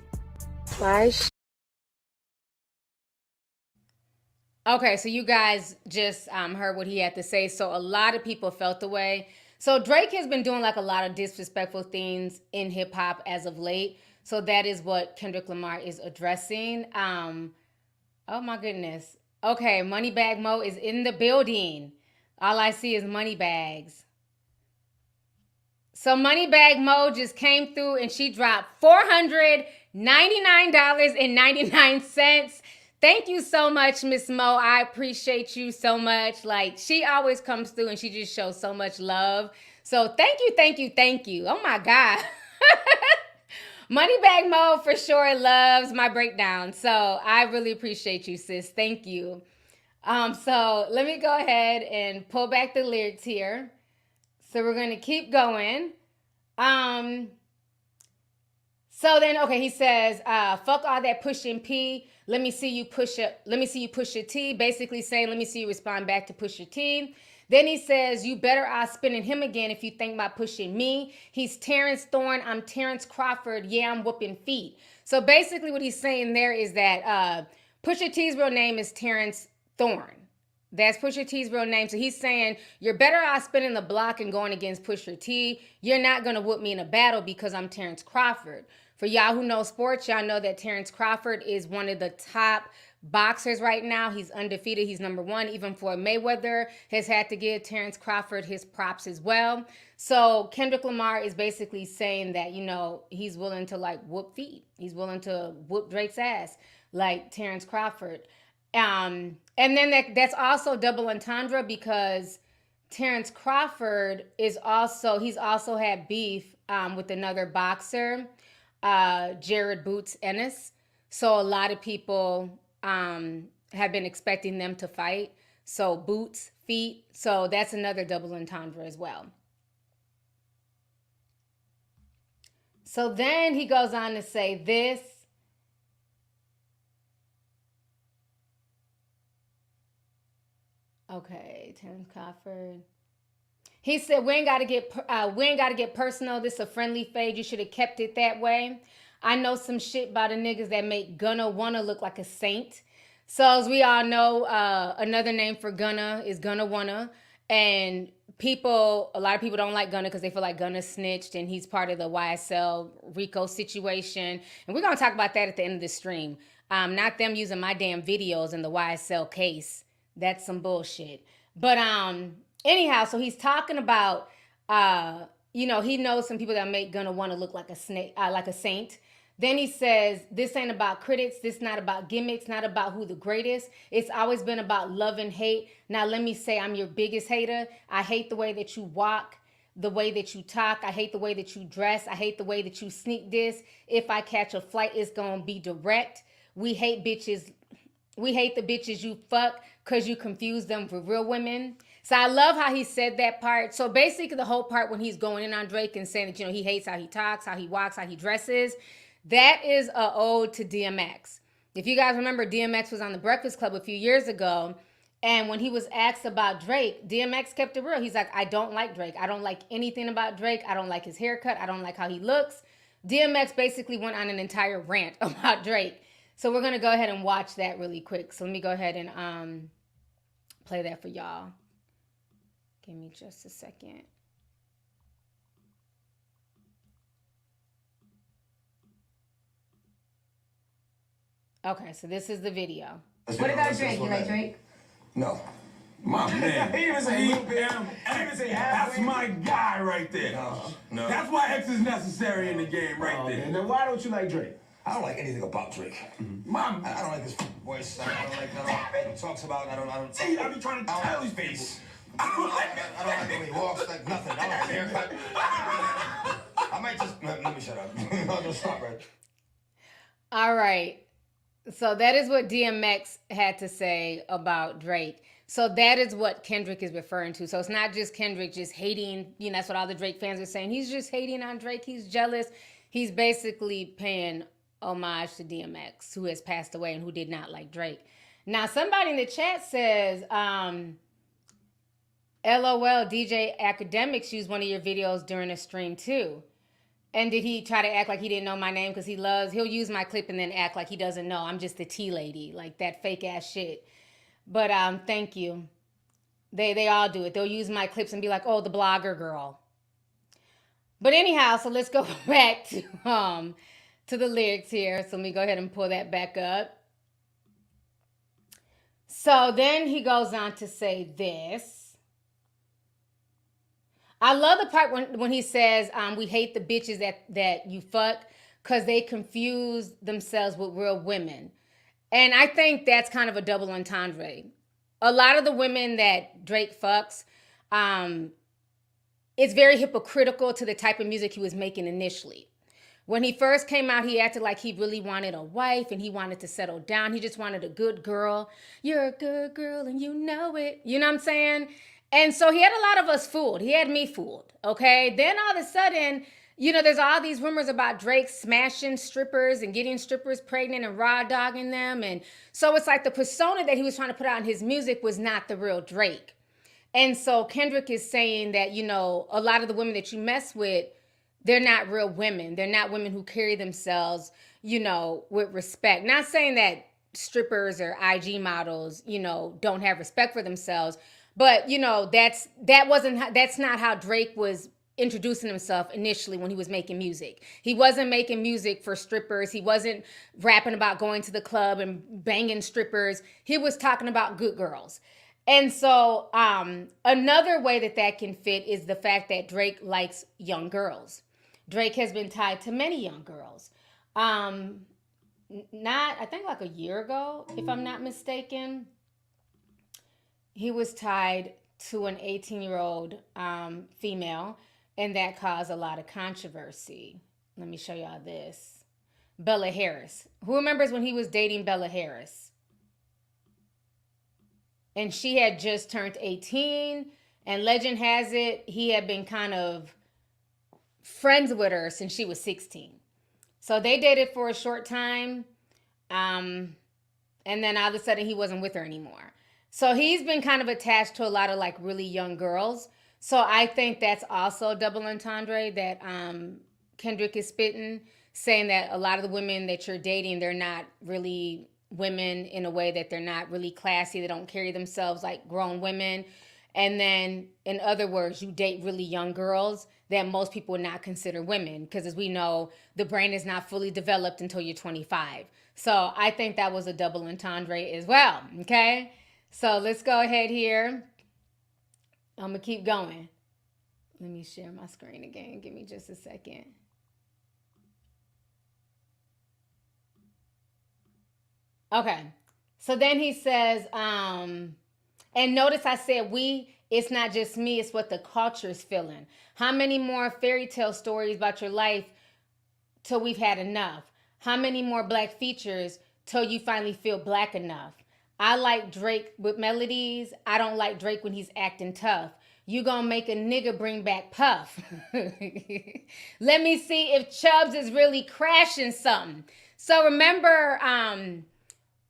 Speaker 2: Okay, so you guys just heard what he had to say. So a lot of people felt the way. So Drake has been doing a lot of disrespectful things in hip hop as of late. So that is what Kendrick Lamar is addressing. Oh my goodness. Okay, Moneybag Mo is in the building. All I see is money bags. So Moneybag Mo just came through and she dropped $499.99. Thank you so much, Miss Mo. I appreciate you so much. Like, she always comes through and she just shows so much love. So thank you, thank you, thank you. Oh my God. Moneybag Mo for sure loves my breakdown. So I really appreciate you, sis. Thank you. So let me go ahead and pull back the lyrics here. So we're going to keep going. So then, okay, he says, fuck all that pushing P. Let me see you push up. Let me see you push your T. Basically saying, let me see you respond back to push your T. Then he says, you better off spinning him again if you think about pushing me. He's Terrence Thorne. I'm Terrence Crawford. Yeah, I'm whooping feet. So basically what he's saying there is that Pusha T's real name is Terrence Thorne. That's Pusha T's real name. So he's saying, you're better off spinning the block and going against Pusha T. You're not going to whoop me in a battle because I'm Terrence Crawford. For y'all who know sports, y'all know that Terrence Crawford is one of the top boxers right now. He's undefeated. He's number one. Even Floyd Mayweather has had to give Terrence Crawford his props as well. So Kendrick Lamar is basically saying that, you know, he's willing to like whoop feet. He's willing to whoop Drake's ass like Terrence Crawford. And then that's also double entendre because Terrence Crawford is also, he's also had beef with another boxer, Jared Boots Ennis. So a lot of people have been expecting them to fight. So boots, feet. So that's another double entendre as well. So then he goes on to say this. Okay, Terrence Crawford. He said, we ain't gotta get personal. This is a friendly fade. You should have kept it that way. I know some shit about the niggas that make Gunna wanna look like a saint. So as we all know, another name for Gunna is Gunna Wanna. And a lot of people don't like Gunna because they feel like Gunna snitched and he's part of the YSL Rico situation. And we're gonna talk about that at the end of the stream. Not them using my damn videos in the YSL case. That's some bullshit. But anyhow, so he's talking about, you know, he knows some people that make Gunna want to look like a snake, like a saint. Then he says, this ain't about critics. This not about gimmicks, not about who the greatest. It's always been about love and hate. Now let me say I'm your biggest hater. I hate the way that you walk, the way that you talk. I hate the way that you dress. I hate the way that you sneak this. If I catch a flight, it's going to be direct. We hate bitches. We hate the bitches you fuck because you confuse them for real women. So I love how he said that part. So basically the whole part when he's going in on Drake and saying that, you know, he hates how he talks, how he walks, how he dresses, that is a ode to DMX. If you guys remember, DMX was on the Breakfast Club a few years ago. And when he was asked about Drake, DMX kept it real. He's like, I don't like Drake. I don't like anything about Drake. I don't like his haircut. I don't like how he looks. DMX basically went on an entire rant about Drake. So we're going to go ahead and watch that really quick. So let me go ahead and play that for y'all. Give me just a second. Okay, so this is the video.
Speaker 1: What about Drake? You like Drake?
Speaker 6: No.
Speaker 8: My man. He even say, that's my guy right there.
Speaker 6: No.
Speaker 8: That's why X is necessary in the game right there.
Speaker 6: And then why don't you like Drake? I don't like anything about Drake.
Speaker 8: Mom,
Speaker 6: I don't like his voice. I don't like what he talks about. I don't.
Speaker 8: see, I be trying to tell these people.
Speaker 6: I don't like the way he walks. Like nothing. I don't like his haircut. I might just let me shut up. I'll just stop right.
Speaker 2: All right. So that is what DMX had to say about Drake. So that is what Kendrick is referring to. So it's not just Kendrick just hating, you know, that's what all the Drake fans are saying. He's just hating on Drake. He's jealous. He's basically paying homage to DMX, who has passed away and who did not like Drake. Now, somebody in the chat says, LOL, DJ Academics used one of your videos during a stream too. And did he try to act like he didn't know my name? Because he'll use my clip and then act like he doesn't know. I'm just the tea lady, like that fake ass shit. But thank you. They all do it. They'll use my clips and be like, oh, the blogger girl. But anyhow, so let's go back to the lyrics here. So let me go ahead and pull that back up. So then he goes on to say this. I love the part when he says, we hate the bitches that you fuck because they confuse themselves with real women. And I think that's kind of a double entendre. A lot of the women that Drake fucks, it's very hypocritical to the type of music he was making initially. When he first came out, he acted like he really wanted a wife and he wanted to settle down. He just wanted a good girl. You're a good girl and you know it. You know what I'm saying? And so he had a lot of us fooled. He had me fooled, okay? Then all of a sudden, you know, there's all these rumors about Drake smashing strippers and getting strippers pregnant and raw dogging them. And so it's like the persona that he was trying to put out in his music was not the real Drake. And so Kendrick is saying that, you know, a lot of the women that you mess with, they're not real women. They're not women who carry themselves, you know, with respect. Not saying that strippers or IG models, you know, don't have respect for themselves, but you know, that's not how Drake was introducing himself initially when he was making music. He wasn't making music for strippers. He wasn't rapping about going to the club and banging strippers. He was talking about good girls. And so another way that can fit is the fact that Drake likes young girls. Drake has been tied to many young girls. I think like a year ago, if I'm not mistaken, he was tied to an 18-year-old female, and that caused a lot of controversy. Let me show y'all this. Bella Harris. Who remembers when he was dating Bella Harris? And she had just turned 18, and legend has it, he had been kind of friends with her since she was 16. So they dated for a short time, and then all of a sudden he wasn't with her anymore. So he's been kind of attached to a lot of like really young girls. So I think that's also double entendre that Kendrick is spitting, saying that a lot of the women that you're dating, they're not really women in a way that they're not really classy. They don't carry themselves like grown women. And then in other words, you date really young girls that most people would not consider women, because as we know, the brain is not fully developed until you're 25. So I think that was a double entendre as well. Okay. So let's go ahead here. I'm going to keep going. Let me share my screen again. Give me just a second. Okay. So then he says, and notice I said it's not just me, it's what the culture's feeling. How many more fairy tale stories about your life till we've had enough? How many more black features till you finally feel black enough? I like Drake with melodies. I don't like Drake when he's acting tough. You gonna make a nigga bring back Puff. Let me see if Chubbs is really crashing something. So remember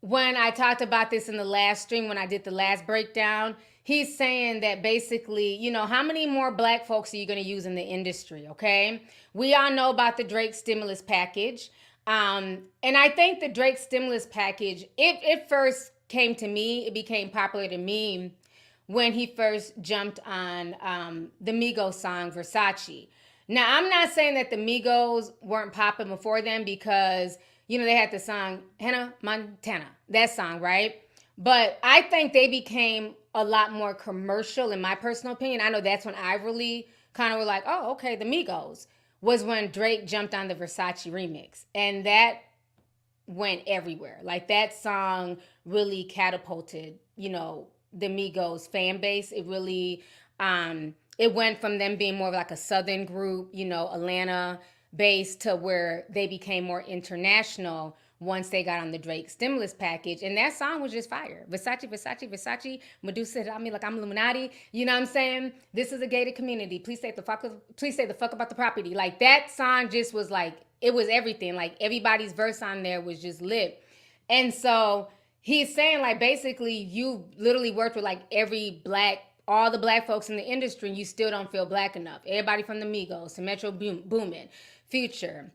Speaker 2: when I talked about this in the last stream, when I did the last breakdown, he's saying that basically, you know, how many more black folks are you going to use in the industry, okay? We all know about the Drake stimulus package. And I think the Drake stimulus package, it first came to me, it became popular to me when he first jumped on the Migos song, Versace. Now, I'm not saying that the Migos weren't popping before them because, you know, they had the song Hannah Montana, that song, right? But I think they became a lot more commercial, in my personal opinion. I know that's when I really kind of were like, oh, okay, the Migos, was when Drake jumped on the Versace remix. And that went everywhere. Like that song really catapulted, you know, the Migos fan base. It really, it went from them being more of like a Southern group, you know, Atlanta based, to where they became more international once they got on the Drake stimulus package. And that song was just fire. Versace, Versace, Versace. Medusa hit on me like I'm Illuminati. You know what I'm saying? This is a gated community. Please say the fuck about the property. Like that song just was like, it was everything. Like everybody's verse on there was just lit. And so he's saying like, basically you literally worked with like all the black folks in the industry, and you still don't feel black enough. Everybody from the Migos to Metro Boomin, Future,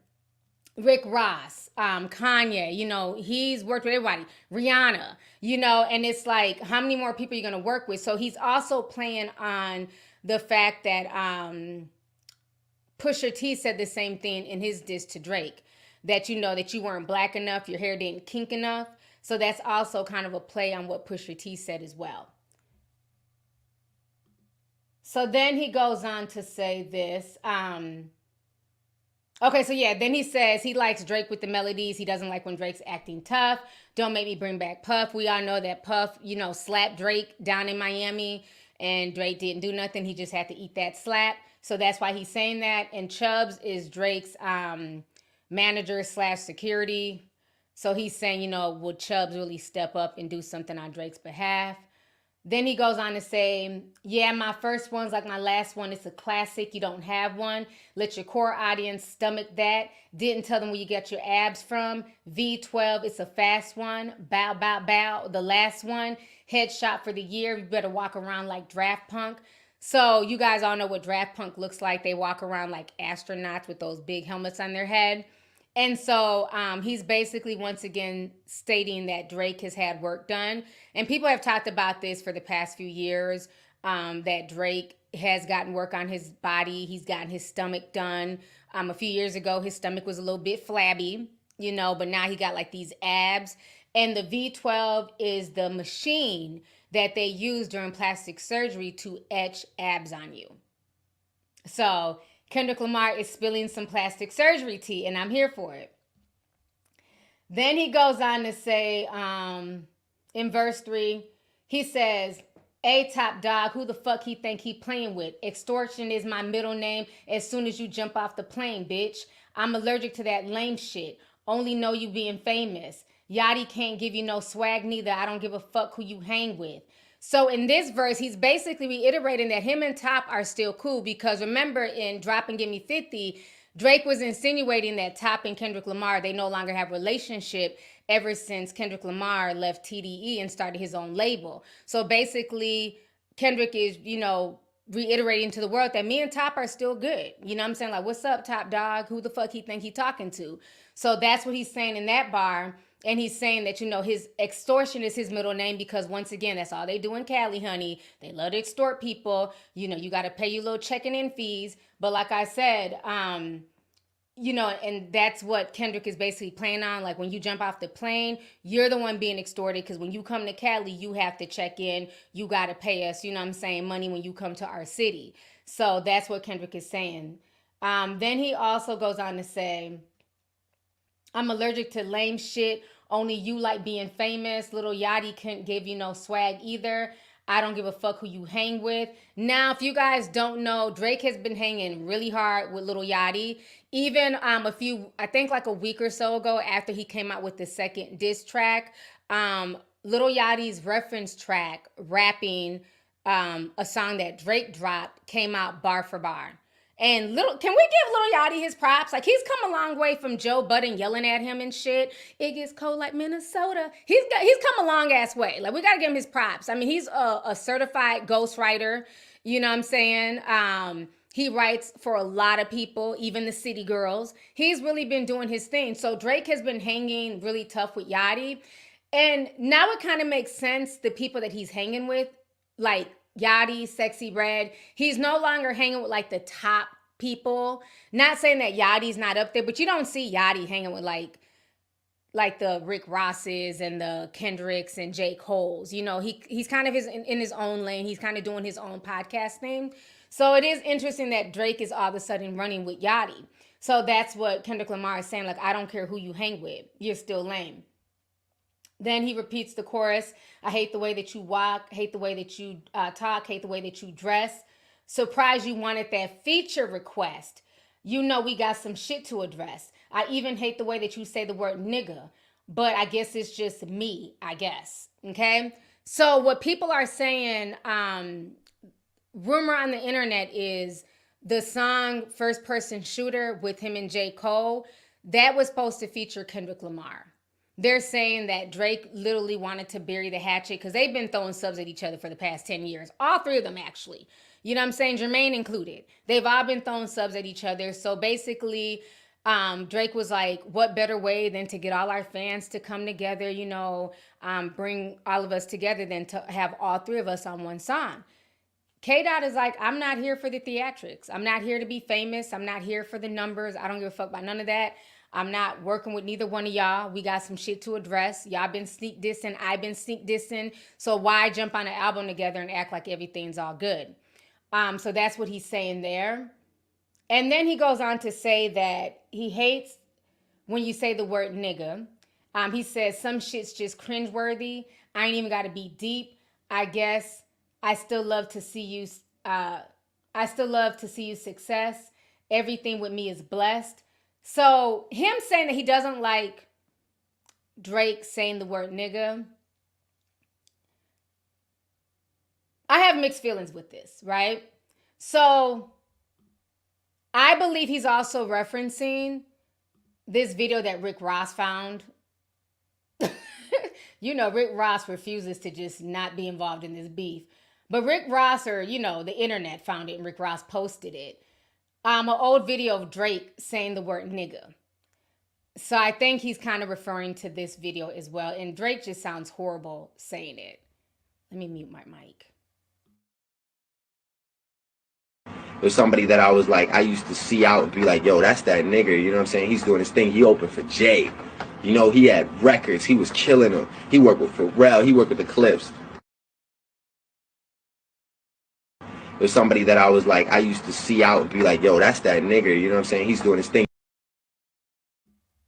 Speaker 2: Rick Ross, Kanye, you know, he's worked with everybody, Rihanna, you know, and it's like, how many more people are you going to work with? So he's also playing on the fact that Pusha T said the same thing in his diss to Drake, that, you know, that you weren't black enough, your hair didn't kink enough. So that's also kind of a play on what Pusha T said as well. So then he goes on to say this. Okay, so yeah, then he says he likes Drake with the melodies. He doesn't like when Drake's acting tough. Don't make me bring back Puff. We all know that Puff, slapped Drake down in Miami, and Drake didn't do nothing. He just had to eat that slap. So that's why he's saying that. And Chubbs is Drake's manager / security. So he's saying, will Chubbs really step up and do something on Drake's behalf? Then he goes on to say, yeah, my first one's like my last one. It's a classic. You don't have one. Let your core audience stomach that. Didn't tell them where you get your abs from. V12, it's a fast one. Bow, bow, bow. The last one, headshot for the year. You better walk around like Draft Punk. So you guys all know what Draft Punk looks like. They walk around like astronauts with those big helmets on their head. And so he's basically once again stating that Drake has had work done. And people have talked about this for the past few years, that Drake has gotten work on his body. He's gotten his stomach done. A few years ago, his stomach was a little bit flabby, but now he got like these abs. And the V12 is the machine that they use during plastic surgery to etch abs on you. So Kendrick Lamar is spilling some plastic surgery tea, and I'm here for it. Then he goes on to say, in verse 3, he says, "A top dog, who the fuck he think he playing with? Extortion is my middle name as soon as you jump off the plane, bitch. I'm allergic to that lame shit. Only know you being famous. Yachty can't give you no swag neither. I don't give a fuck who you hang with." So in this verse, he's basically reiterating that him and Top are still cool, because remember in Drop and Give Me 50, Drake was insinuating that Top and Kendrick Lamar, they no longer have a relationship ever since Kendrick Lamar left TDE and started his own label. So basically, Kendrick is, reiterating to the world that me and Top are still good. You know what I'm saying? Like, what's up, Top Dog? Who the fuck he think he talking to? So that's what he's saying in that bar. And he's saying that, his extortion is his middle name because, once again, that's all they do in Cali, honey. They love to extort people. You got to pay your little checking in fees. But like I said, and that's what Kendrick is basically playing on. Like, when you jump off the plane, you're the one being extorted, because when you come to Cali, you have to check in. You got to pay us, money when you come to our city. So that's what Kendrick is saying. Then he also goes on to say, "I'm allergic to lame shit. Only you like being famous. Little Yachty couldn't give you no swag either. I don't give a fuck who you hang with." Now, if you guys don't know, Drake has been hanging really hard with Little Yachty. Even I think like a week or so ago, after he came out with the second diss track, Little Yachty's reference track, rapping a song that Drake dropped, came out bar for bar. And can we give Lil Yachty his props? Like, he's come a long way from Joe Budden yelling at him and shit. It gets cold like Minnesota. He's come a long ass way. Like, we gotta give him his props. I mean, he's a certified ghostwriter. You know what I'm saying? He writes for a lot of people, even the city girls. He's really been doing his thing. So Drake has been hanging really tough with Yachty. And now it kind of makes sense, the people that he's hanging with, like Yachty, Sexy Red. He's no longer hanging with like the top people. Not saying that Yachty's not up there, but you don't see Yachty hanging with like the Rick Rosses and the Kendricks and J. Cole's. He's kind of in his own lane. He's kind of doing his own podcast thing. So it is interesting that Drake is all of a sudden running with Yachty. So that's what Kendrick Lamar is saying. Like, I don't care who you hang with. You're still lame. Then he repeats the chorus. "I hate the way that you walk, hate the way that you talk, hate the way that you dress. Surprised you wanted that feature request. We got some shit to address. I even hate the way that you say the word nigga, but I guess it's just me, I guess." Okay? So what people are saying, rumor on the internet is the song First Person Shooter with him and J. Cole, that was supposed to feature Kendrick Lamar. They're saying that Drake literally wanted to bury the hatchet because they've been throwing subs at each other for the past 10 years. All three of them, actually. You know what I'm saying? Jermaine included. They've all been throwing subs at each other. So basically, Drake was like, what better way than to get all our fans to come together, bring all of us together than to have all three of us on one song. K-Dot is like, I'm not here for the theatrics. I'm not here to be famous. I'm not here for the numbers. I don't give a fuck about none of that. I'm not working with neither one of y'all. We got some shit to address. Y'all been sneak dissing. I've been sneak dissing. So why jump on an album together and act like everything's all good? So that's what he's saying there. And then he goes on to say that he hates when you say the word nigga. He says some shit's just cringeworthy. I ain't even got to be deep. I guess I still love to see you. I still love to see you success. Everything with me is blessed. So him saying that he doesn't like Drake saying the word nigga, I have mixed feelings with this, right? So I believe he's also referencing this video that Rick Ross found. You know, Rick Ross refuses to just not be involved in this beef. But Rick Ross, or, you know, the internet found it and Rick Ross posted it. An old video of Drake saying the word nigga. So I think he's kind of referring to this video as well. And Drake just sounds horrible saying it. Let me mute my mic.
Speaker 11: There's somebody that I was like, I used to see out and be like, yo, that's that nigga, you know what I'm saying? He's doing his thing. He opened for Jay. You know, he had records. He was killing them. He worked with Pharrell. He worked with the Clips. There's somebody that I was like, I used to see out and be like, yo, that's that nigga, you know what I'm saying? He's doing his thing.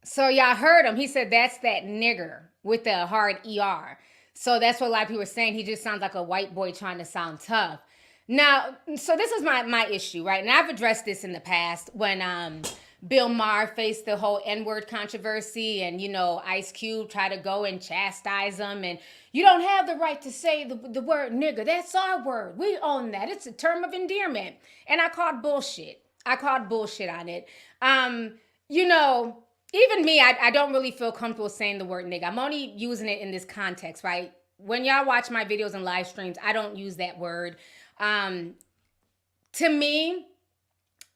Speaker 2: So y'all heard him. He said, that's that nigger with the hard ER. So that's what a lot of people are saying. He just sounds like a white boy trying to sound tough. Now, so this is my issue, right? And I've addressed this in the past when Bill Maher faced the whole N-word controversy and, you know, Ice Cube tried to go and chastise him and you don't have the right to say the word nigga. That's our word. We own that. It's a term of endearment. And I called bullshit. I called bullshit on it. You know, even me, I don't really feel comfortable saying the word nigga. I'm only using it in this context, right? When y'all watch my videos and live streams, I don't use that word. To me,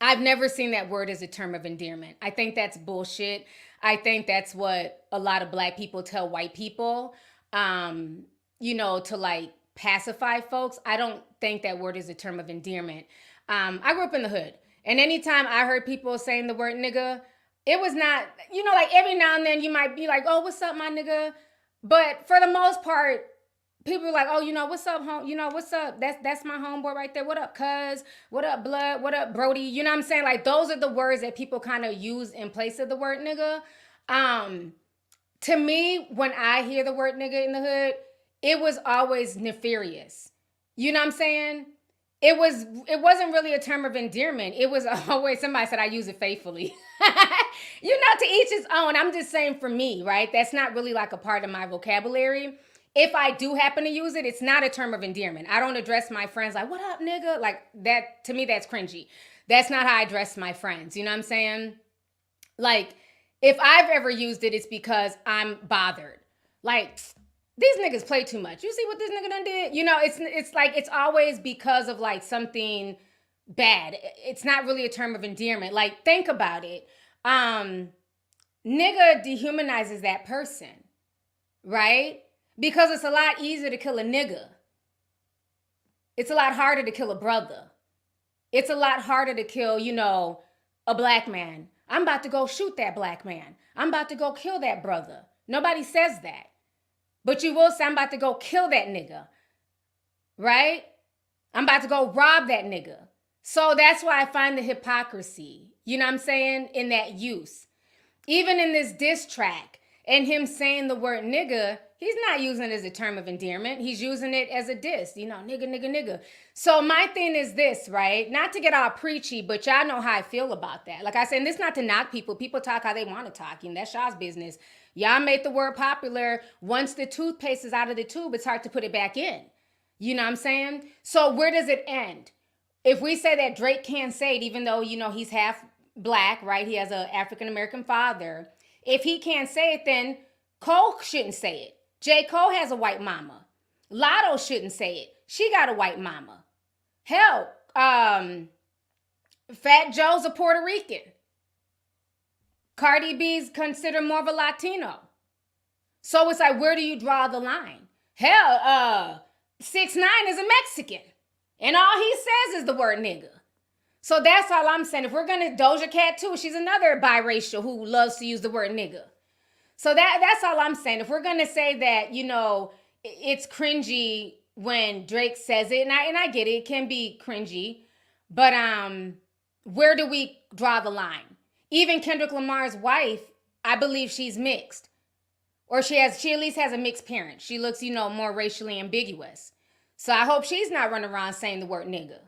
Speaker 2: I've never seen that word as a term of endearment. I think that's bullshit. I think that's what a lot of black people tell white people, you know, to like pacify folks. I don't think that word is a term of endearment. I grew up in the hood, and anytime I heard people saying the word nigga, it was not, you know, like every now and then you might be like, oh, what's up, my nigga? But for the most part, people are like, oh, you know, what's up, home? You know, what's up? That's my homeboy right there. What up, cuz? What up, blood? What up, Brody? You know what I'm saying? Like, those are the words that people kind of use in place of the word nigga. To me, when I hear the word nigga in the hood, it was always nefarious. You know what I'm saying? It wasn't really a term of endearment. It was always, somebody said I use it faithfully. You know, to each his own. I'm just saying for me, right? That's not really like a part of my vocabulary. If I do happen to use it, it's not a term of endearment. I don't address my friends like, what up, nigga? Like that, to me, that's cringy. That's not how I address my friends. You know what I'm saying? Like, if I've ever used it, it's because I'm bothered. Like, these niggas play too much. You see what this nigga done did? You know, it's like, it's always because of like something bad. It's not really a term of endearment. Like, think about it. Nigga dehumanizes that person, right? Because it's a lot easier to kill a nigga. It's a lot harder to kill a brother. It's a lot harder to kill, you know, a black man. I'm about to go shoot that black man. I'm about to go kill that brother. Nobody says that. But you will say, I'm about to go kill that nigga. Right? I'm about to go rob that nigga. So that's why I find the hypocrisy, you know what I'm saying, in that use. Even in this diss track and him saying the word nigga, he's not using it as a term of endearment. He's using it as a diss, you know, nigga, nigga, nigga. So my thing is this, right? Not to get all preachy, but y'all know how I feel about that. Like I said, and this is not to knock people. People talk how they want to talk. You know, that's y'all's business. Y'all made the word popular. Once the toothpaste is out of the tube, it's hard to put it back in. You know what I'm saying? So where does it end? If we say that Drake can't say it, even though, you know, he's half black, right? He has an African-American father. If he can't say it, then Cole shouldn't say it. J. Cole has a white mama. Lotto shouldn't say it. She got a white mama. Hell, Fat Joe's a Puerto Rican. Cardi B's considered more of a Latino. So it's like, where do you draw the line? Hell, 6ix9ine is a Mexican. And all he says is the word nigga. So that's all I'm saying. If we're going to, Doja Cat too, she's another biracial who loves to use the word nigga. So that's all I'm saying. If we're going to say that, you know, it's cringy when Drake says it, and I get it, it can be cringy, but where do we draw the line? Even Kendrick Lamar's wife, I believe she's mixed, or she at least has a mixed parent. She looks, more racially ambiguous. So I hope she's not running around saying the word nigga.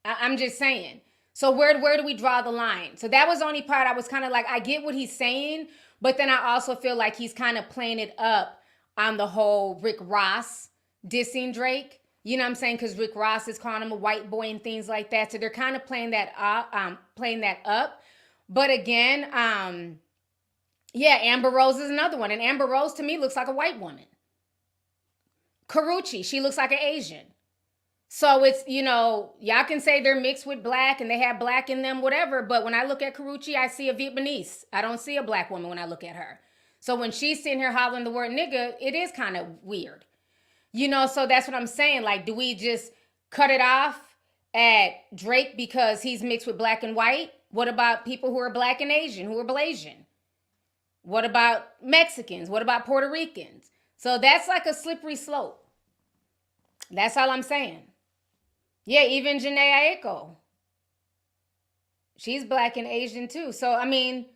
Speaker 2: I'm just saying. So where do we draw the line? So that was the only part I was kind of like, I get what he's saying, but then I also feel like he's kind of playing it up on the whole Rick Ross dissing Drake. You know what I'm saying? Because Rick Ross is calling him a white boy and things like that. So they're kind of playing that up. But again, Amber Rose is another one. And Amber Rose to me looks like a white woman. Karrueche, she looks like an Asian. So it's, y'all can say they're mixed with black and they have black in them, whatever. But when I look at Karrueche, I see a Vietnamese. I don't see a black woman when I look at her. So when she's sitting here hollering the word nigga, it is kind of weird. So that's what I'm saying. Like, do we just cut it off at Drake because he's mixed with black and white? What about people who are black and Asian, who are Blasian? What about Mexicans? What about Puerto Ricans? So that's like a slippery slope. That's all I'm saying. Yeah, even Janae Aiko. She's black and Asian too. So, I mean,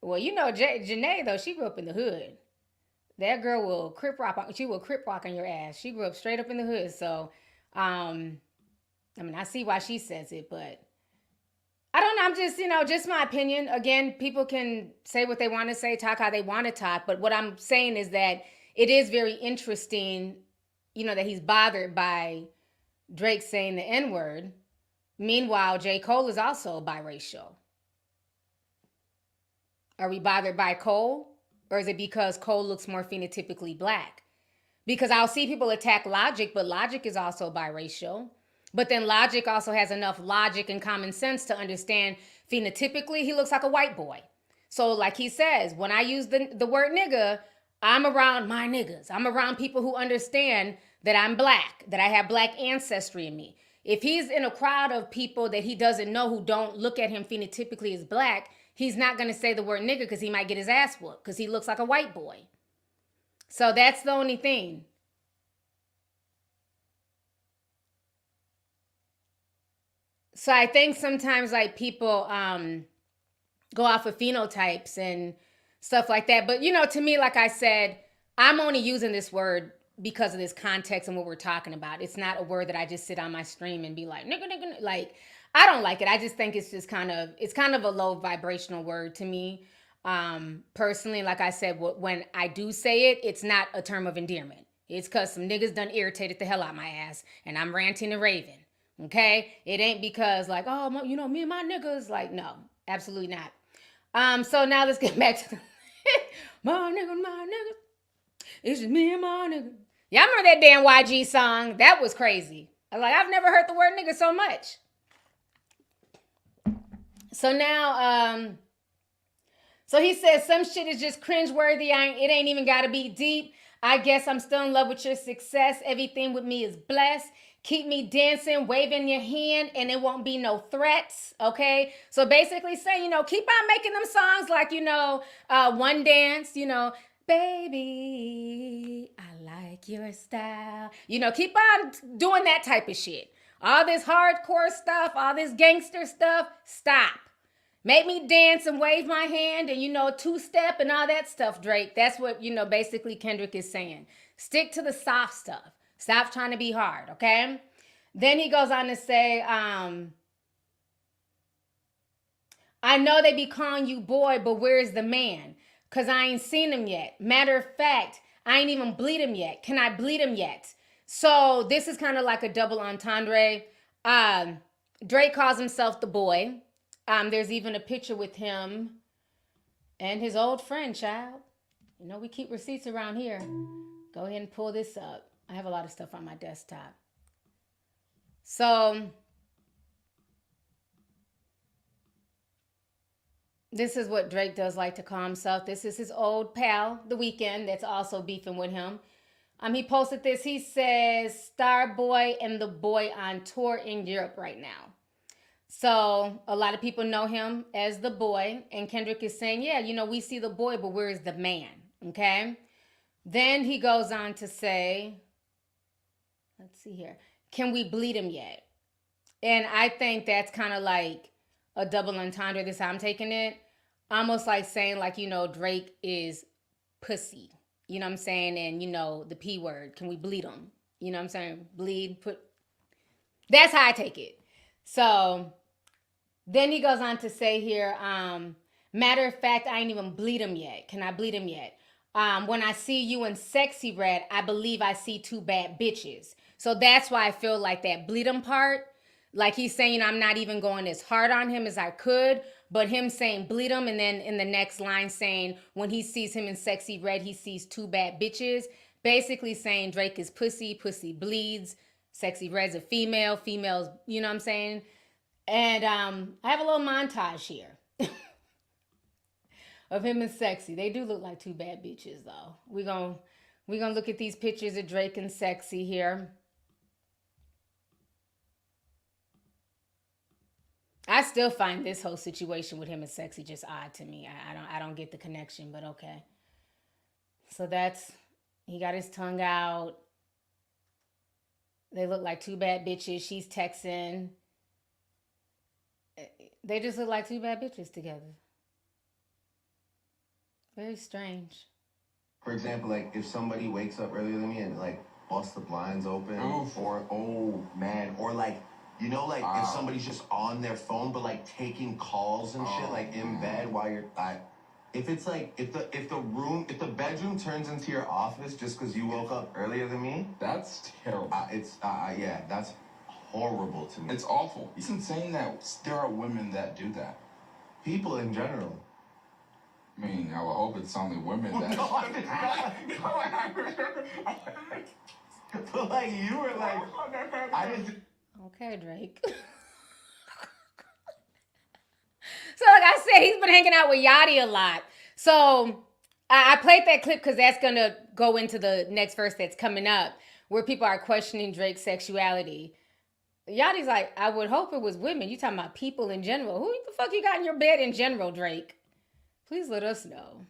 Speaker 2: well, Janae, though, she grew up in the hood. That girl will crip rock on your ass. She grew up straight up in the hood. So, I see why she says it, but I don't know. I'm just, just my opinion. Again, people can say what they want to say, talk how they want to talk. But what I'm saying is that it is very interesting, that he's bothered by Drake saying the N-word. Meanwhile, J. Cole is also biracial. Are we bothered by Cole? Or is it because Cole looks more phenotypically black? Because I'll see people attack Logic, but Logic is also biracial. But then Logic also has enough logic and common sense to understand phenotypically he looks like a white boy. So like he says, when I use the word nigga, I'm around my niggas. I'm around people who understand that I'm black, that I have black ancestry in me. If he's in a crowd of people that he doesn't know who don't look at him phenotypically as black, he's not going to say the word nigga because he might get his ass whooped because he looks like a white boy. So that's the only thing. So I think sometimes like people go off of phenotypes and stuff like that. But, to me, like I said, I'm only using this word because of this context and what we're talking about. It's not a word that I just sit on my stream and be like, nigga, nigga, like, I don't like it. I just think it's just kind of a low vibrational word to me. Personally, like I said, when I do say it, it's not a term of endearment. It's because some niggas done irritated the hell out my ass and I'm ranting and raving. Okay? It ain't because like, oh, me and my niggas. Like, no, absolutely not. So now let's get back to my nigga. It's just me and my nigga. Y'all remember that damn YG song? That was crazy. I was like, I've never heard the word nigga so much. So now, so he says some shit is just cringeworthy. It ain't even got to be deep. I guess I'm still in love with your success. Everything with me is blessed. Keep me dancing, waving your hand, and it won't be no threats, okay? So basically saying, keep on making them songs like, One Dance, baby, I like your style. Keep on doing that type of shit. All this hardcore stuff, all this gangster stuff, stop. Make me dance and wave my hand and, two-step and all that stuff, Drake. That's what, basically Kendrick is saying. Stick to the soft stuff. Stop trying to be hard, okay? Then he goes on to say, I know they be calling you boy, but where's the man? Because I ain't seen him yet. Matter of fact, I ain't even bleed him yet. Can I bleed him yet? So this is kind of like a double entendre. Drake calls himself the boy. There's even a picture with him and his old friend, child. We keep receipts around here. Go ahead and pull this up. I have a lot of stuff on my desktop. So this is what Drake does like to call himself. This is his old pal, The Weeknd, that's also beefing with him. He posted this. He says, Starboy and the boy on tour in Europe right now. So a lot of people know him as the boy. And Kendrick is saying, yeah, we see the boy, but where is the man? Okay. Then he goes on to say, let's see here. Can we bleed him yet? And I think that's kind of like a double entendre. This is how I'm taking it. Almost like saying like, Drake is pussy. You know what I'm saying? And, the P word. Can we bleed him? You know what I'm saying? Bleed, put. That's how I take it. So then he goes on to say here, matter of fact, I ain't even bleed him yet. Can I bleed him yet? When I see you in Sexy Red, I believe I see two bad bitches. So that's why I feel like that bleed him part, like he's saying, I'm not even going as hard on him as I could, but him saying bleed him, and then in the next line saying when he sees him in Sexy Red, he sees two bad bitches, basically saying Drake is pussy, pussy bleeds, Sexy Red's a female, females, you know what I'm saying? And I have a little montage here of him and Sexy. They do look like two bad bitches, though. We're gonna look at these pictures of Drake and Sexy here. I still find this whole situation with him and Sexy just odd to me. I don't get the connection, but okay. So he got his tongue out. They look like two bad bitches. She's texting. They just look like two bad bitches together. Very strange.
Speaker 7: For example, like if somebody wakes up earlier than me and like busts the blinds open, or like if somebody's just on their phone but like taking calls and shit like in bed while you're if it's like if the bedroom turns into your office just because you woke up earlier than me,
Speaker 12: That's terrible.
Speaker 7: that's horrible to me.
Speaker 12: It's awful. It's insane that there are women that do that.
Speaker 7: People in general.
Speaker 12: I mean, I would hope it's only women that.
Speaker 7: But like you were like, I didn't.
Speaker 2: Okay, Drake. So like I said, he's been hanging out with Yachty a lot. So I played that clip because that's going to go into the next verse that's coming up, where people are questioning Drake's sexuality. Yachty's like, I would hope it was women. You talking about people in general. Who the fuck you got in your bed in general, Drake? Please let us know.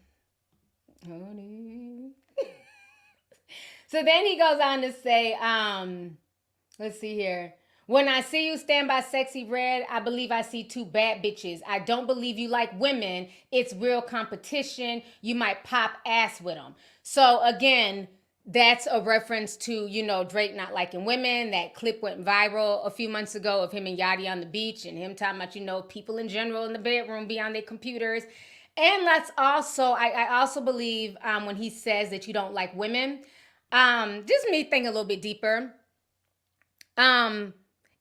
Speaker 2: Honey. So then he goes on to say, let's see here. When I see you stand by Sexy Red, I believe I see two bad bitches. I don't believe you like women. It's real competition. You might pop ass with them. So again, that's a reference to, Drake not liking women. That clip went viral a few months ago of him and Yachty on the beach and him talking about, people in general in the bedroom be on their computers. And let's also, I also believe when he says that you don't like women, just me thinking a little bit deeper,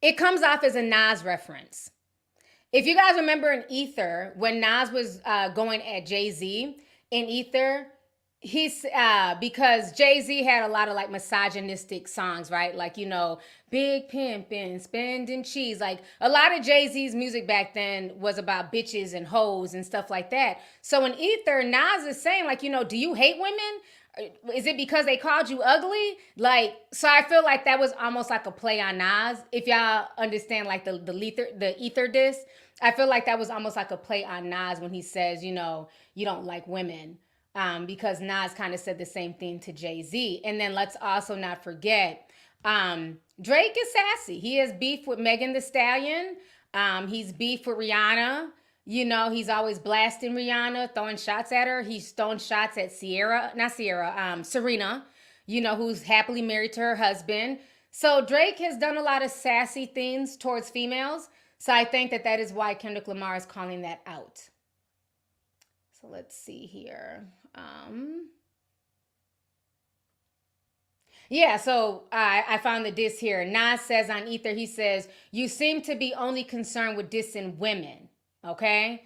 Speaker 2: it comes off as a Nas reference. If you guys remember in Ether, when Nas was going at Jay-Z in Ether, he's because Jay-Z had a lot of like misogynistic songs, right? Like, big pimpin', spending cheese. Like a lot of Jay-Z's music back then was about bitches and hoes and stuff like that. So in Ether, Nas is saying like, do you hate women? Is it because they called you ugly? Like, so I feel like that was almost like a play on Nas. If y'all understand like the Ether diss, I feel like that was almost like a play on Nas when he says, you don't like women. Because Nas kind of said the same thing to Jay-Z. And then let's also not forget, Drake is sassy. He has beef with Megan Thee Stallion. He's beef with Rihanna. He's always blasting Rihanna, throwing shots at her. He's throwing shots at Serena, who's happily married to her husband. So Drake has done a lot of sassy things towards females. So I think that is why Kendrick Lamar is calling that out. So let's see here. So I found the diss here. Nas says on Ether, he says, you seem to be only concerned with dissing women. Okay?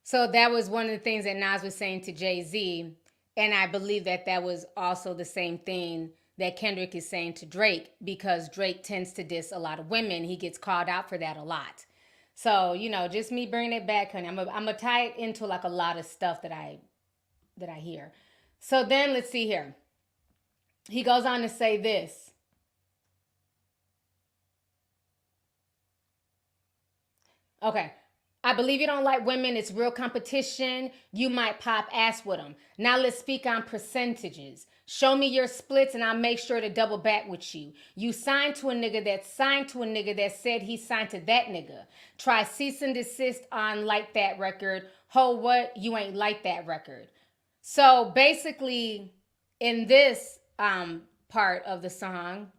Speaker 2: So that was one of the things that Nas was saying to Jay-Z. And I believe that was also the same thing that Kendrick is saying to Drake, because Drake tends to diss a lot of women. He gets called out for that a lot. So, just me bringing it back, honey. I'm gonna tie it into like a lot of stuff that I hear. So then let's see here. He goes on to say this. Okay. I believe you don't like women. It's real competition. You might pop ass with them. Now let's speak on percentages. Show me your splits and I'll make sure to double back with you. You signed to a nigga that signed to a nigga that said he signed to that nigga. Try cease and desist on Like That record. Ho, what? You ain't like that record. So basically, in this part of the song,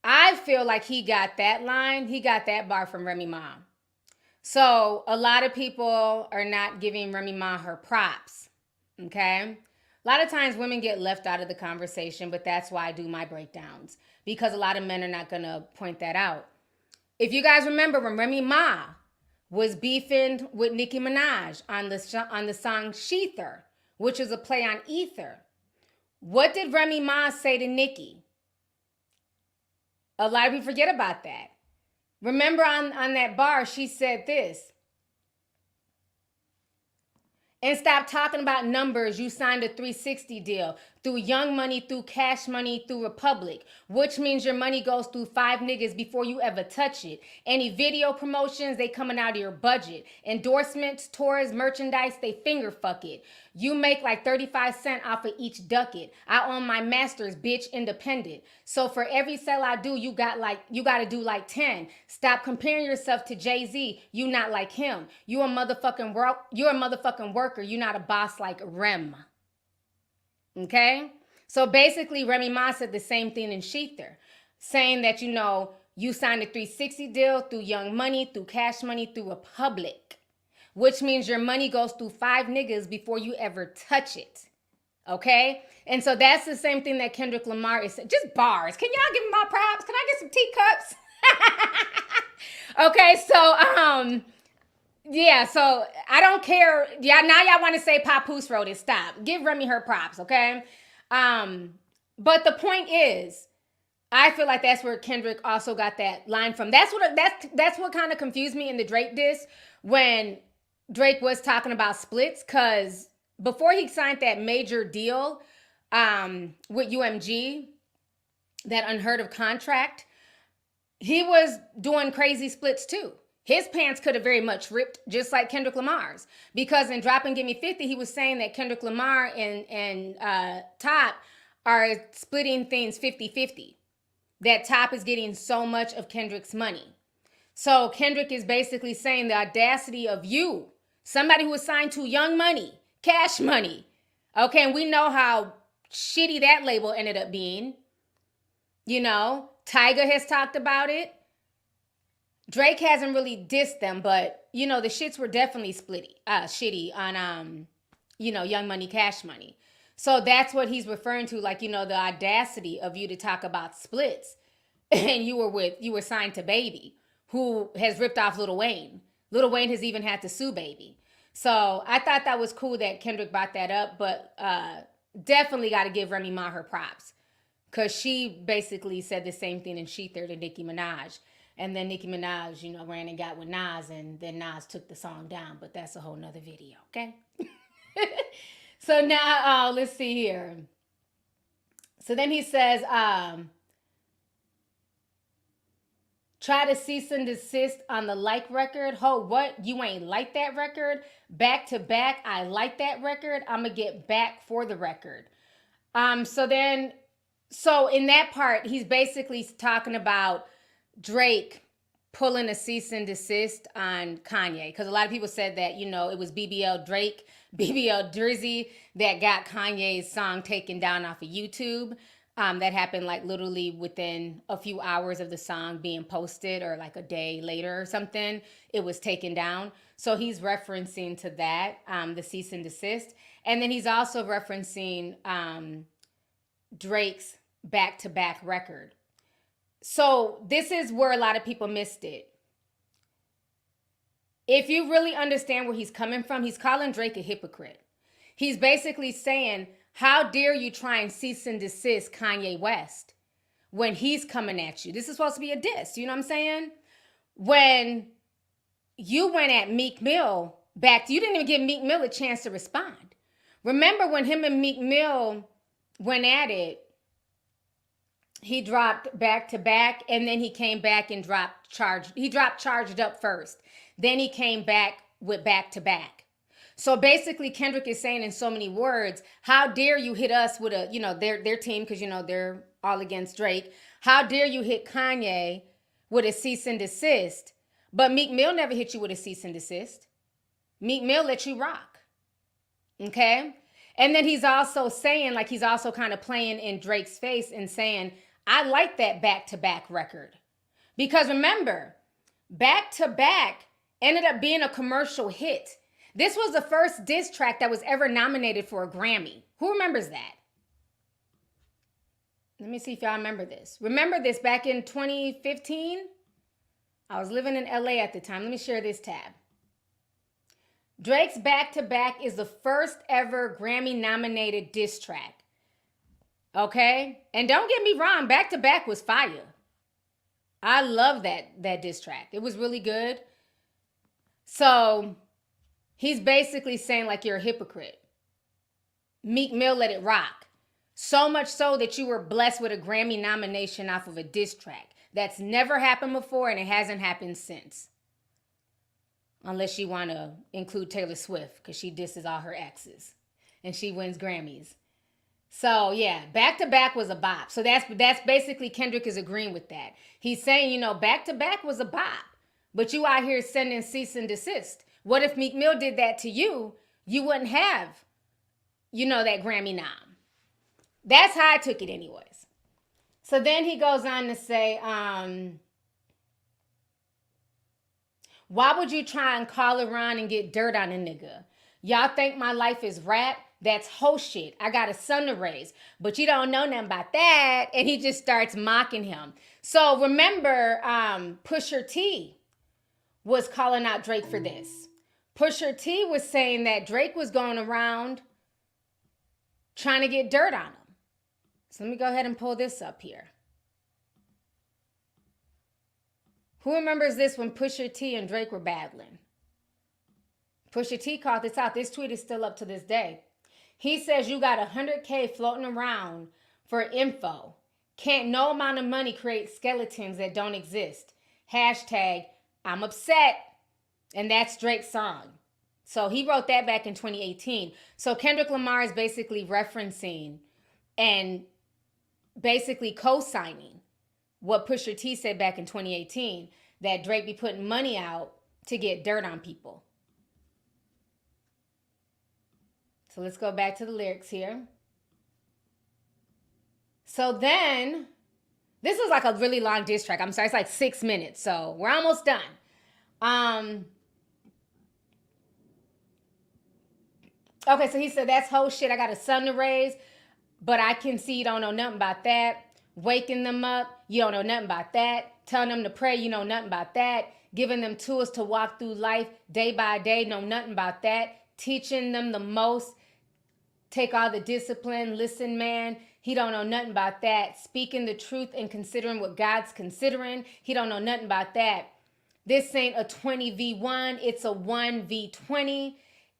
Speaker 2: I feel like he got that line, he got that bar from Remy Ma. So a lot of people are not giving Remy Ma her props, okay? A lot of times women get left out of the conversation, but that's why I do my breakdowns, because a lot of men are not going to point that out. If you guys remember when Remy Ma was beefing with Nicki Minaj on the song Sheether, which is a play on ether, what did Remy Ma say to Nicki? A lot of people forget about that. Remember on that bar, she said this. And stop talking about numbers. You signed a 360 deal through Young Money, through Cash Money, through Republic, which means your money goes through 5 niggas before you ever touch it. Any video promotions, they coming out of your budget. Endorsements, tours, merchandise, they finger fuck it. You make like 35 cents off of each ducat. I own my masters, bitch, independent. So for every sale I do, you got to do like 10. Stop comparing yourself to Jay-Z. You not like him. You're a motherfucking worker. You're not a boss like Rem. Okay? So basically, Remy Ma said the same thing in Sheether, saying that, you signed a 360 deal through Young Money, through Cash Money, through Republic, which means your money goes through 5 niggas before you ever touch it. Okay? And so that's the same thing that Kendrick Lamar is saying. Just bars. Can y'all give me my props? Can I get some teacups? Okay, so, yeah, so I don't care. Yeah, now y'all want to say Papoose wrote it. Stop. Give Remy her props, okay? But the point is, I feel like that's where Kendrick also got that line from. That's what kind of confused me in the Drake diss when Drake was talking about splits, because before he signed that major deal with UMG, that unheard of contract, he was doing crazy splits too. His pants could have very much ripped, just like Kendrick Lamar's. Because in Drop and Give Me 50, he was saying that Kendrick Lamar and Top are splitting things 50-50. That Top is getting so much of Kendrick's money. So Kendrick is basically saying the audacity of you, somebody who was signed to Young Money, Cash Money. Okay, and we know how shitty that label ended up being. Tyga has talked about it. Drake hasn't really dissed them, but, the shits were definitely shitty on, Young Money, Cash Money. So that's what he's referring to, like, the audacity of you to talk about splits. And you were signed to Baby, who has ripped off Lil Wayne. Lil Wayne has even had to sue Baby. So I thought that was cool that Kendrick brought that up, but definitely got to give Remy Ma her props. Because she basically said the same thing in Sheether to Nicki Minaj. And then Nicki Minaj, ran and got with Nas, and then Nas took the song down. But that's a whole nother video, okay? So now, let's see here. So then he says, try to cease and desist on the Like record. Ho, what? You ain't like that record? Back to back, I like that record. I'm going to get back for the record. So in that part, he's basically talking about Drake pulling a cease and desist on Kanye, because a lot of people said that, it was BBL Drizzy that got Kanye's song taken down off of YouTube. That happened like literally within a few hours of the song being posted, or like a day later or something, it was taken down. So he's referencing to that, the cease and desist. And then he's also referencing Drake's back-to-back record. So this is where a lot of people missed it. If you really understand where he's coming from, he's calling Drake a hypocrite. He's basically saying, how dare you try and cease and desist Kanye West when he's coming at you? This is supposed to be a diss, you know what I'm saying? When you went at Meek Mill you didn't even give Meek Mill a chance to respond. Remember when him and Meek Mill went at it, he dropped back to back, and then he came back and dropped Charged. He dropped Charged Up first. Then he came back with back to back. So basically, Kendrick is saying in so many words, how dare you hit us with a, their team, because, they're all against Drake. How dare you hit Kanye with a cease and desist? But Meek Mill never hit you with a cease and desist. Meek Mill let you rock. Okay? And then he's also saying, like, he's also kind of playing in Drake's face and saying, I like that back-to-back record. Because remember, back-to-back ended up being a commercial hit. This was the first diss track that was ever nominated for a Grammy. Who remembers that? Let me see if y'all remember this. Remember this back in 2015? I was living in LA at the time. Let me share this tab. Drake's back-to-back is the first ever Grammy-nominated diss track. Okay? And don't get me wrong, back-to-back was fire. I love that diss track. It was really good. So he's basically saying, like, you're a hypocrite. Meek Mill let it rock. So much so that you were blessed with a Grammy nomination off of a diss track. That's never happened before, and it hasn't happened since. Unless you want to include Taylor Swift, because she disses all her exes. And she wins Grammys. So, yeah, back-to-back was a bop. So that's basically Kendrick is agreeing with that. He's saying, back-to-back was a bop. But you out here sending cease and desist. What if Meek Mill did that to you? You wouldn't have, that Grammy nom. That's how I took it anyways. So then he goes on to say, why would you try and call around and get dirt on a nigga? Y'all think my life is rap? That's whole shit. I got a son to raise, but you don't know nothing about that. And he just starts mocking him. So remember, Pusha T was calling out Drake for this. Pusha T was saying that Drake was going around trying to get dirt on him. So let me go ahead and pull this up here. Who remembers this when Pusha T and Drake were battling? Pusha T called this out. This tweet is still up to this day. He says you got 100K floating around for info. Can't no amount of money create skeletons that don't exist. Hashtag I'm upset. And that's Drake's song. So he wrote that back in 2018. So Kendrick Lamar is basically referencing and basically co-signing what Pusha T said back in 2018, that Drake be putting money out to get dirt on people. So let's go back to the lyrics here. So then, this is like a really long diss track. I'm sorry, it's like 6 minutes. So we're almost done. Okay, so he said, that's whole shit. I got a son to raise, but I can see you don't know nothing about that. Waking them up, you don't know nothing about that. Telling them to pray, you know nothing about that. Giving them tools to walk through life day by day, know nothing about that. Teaching them the most, take all the discipline, listen, man. He don't know nothing about that. Speaking the truth and considering what God's considering, he don't know nothing about that. This ain't a 20v1, it's a 1v20.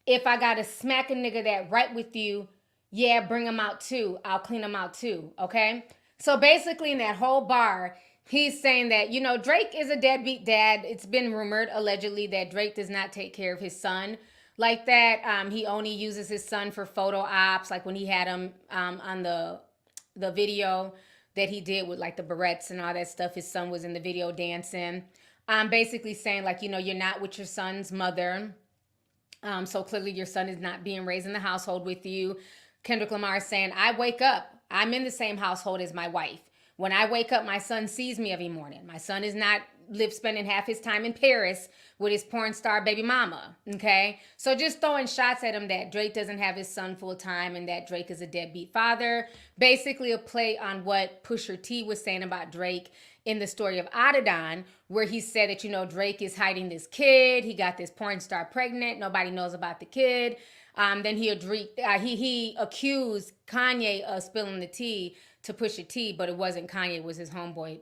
Speaker 2: If I gotta smack a nigga that right with you, yeah, bring him out too. I'll clean him out too, okay? So basically in that whole bar, he's saying that, Drake is a deadbeat dad. It's been rumored, allegedly, that Drake does not take care of his son like that. He only uses his son for photo ops, like when he had him on the video that he did with like the barrettes and all that stuff. His son was in the video dancing. Basically saying like, you're not with your son's mother. So clearly your son is not being raised in the household with you. Kendrick Lamar is saying, I wake up. I'm in the same household as my wife. When I wake up, my son sees me every morning. My son is not spending half his time in Paris with his porn star baby mama, okay? So just throwing shots at him that Drake doesn't have his son full time and that Drake is a deadbeat father. Basically a play on what Pusha T was saying about Drake in the story of Adidon, where he said that, Drake is hiding this kid. He got this porn star pregnant. Nobody knows about the kid. Then he accused Kanye of spilling the tea to Pusha T, but it wasn't Kanye, it was his homeboy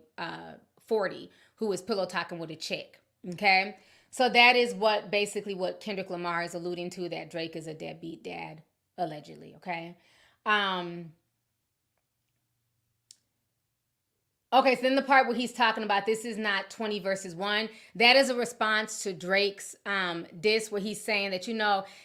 Speaker 2: 40, who was pillow talking with a chick, okay? So that is what Kendrick Lamar is alluding to, that Drake is a deadbeat dad, allegedly, okay? Okay, so then the part where he's talking about this is not 20 versus 1, that is a response to Drake's diss where he's saying that,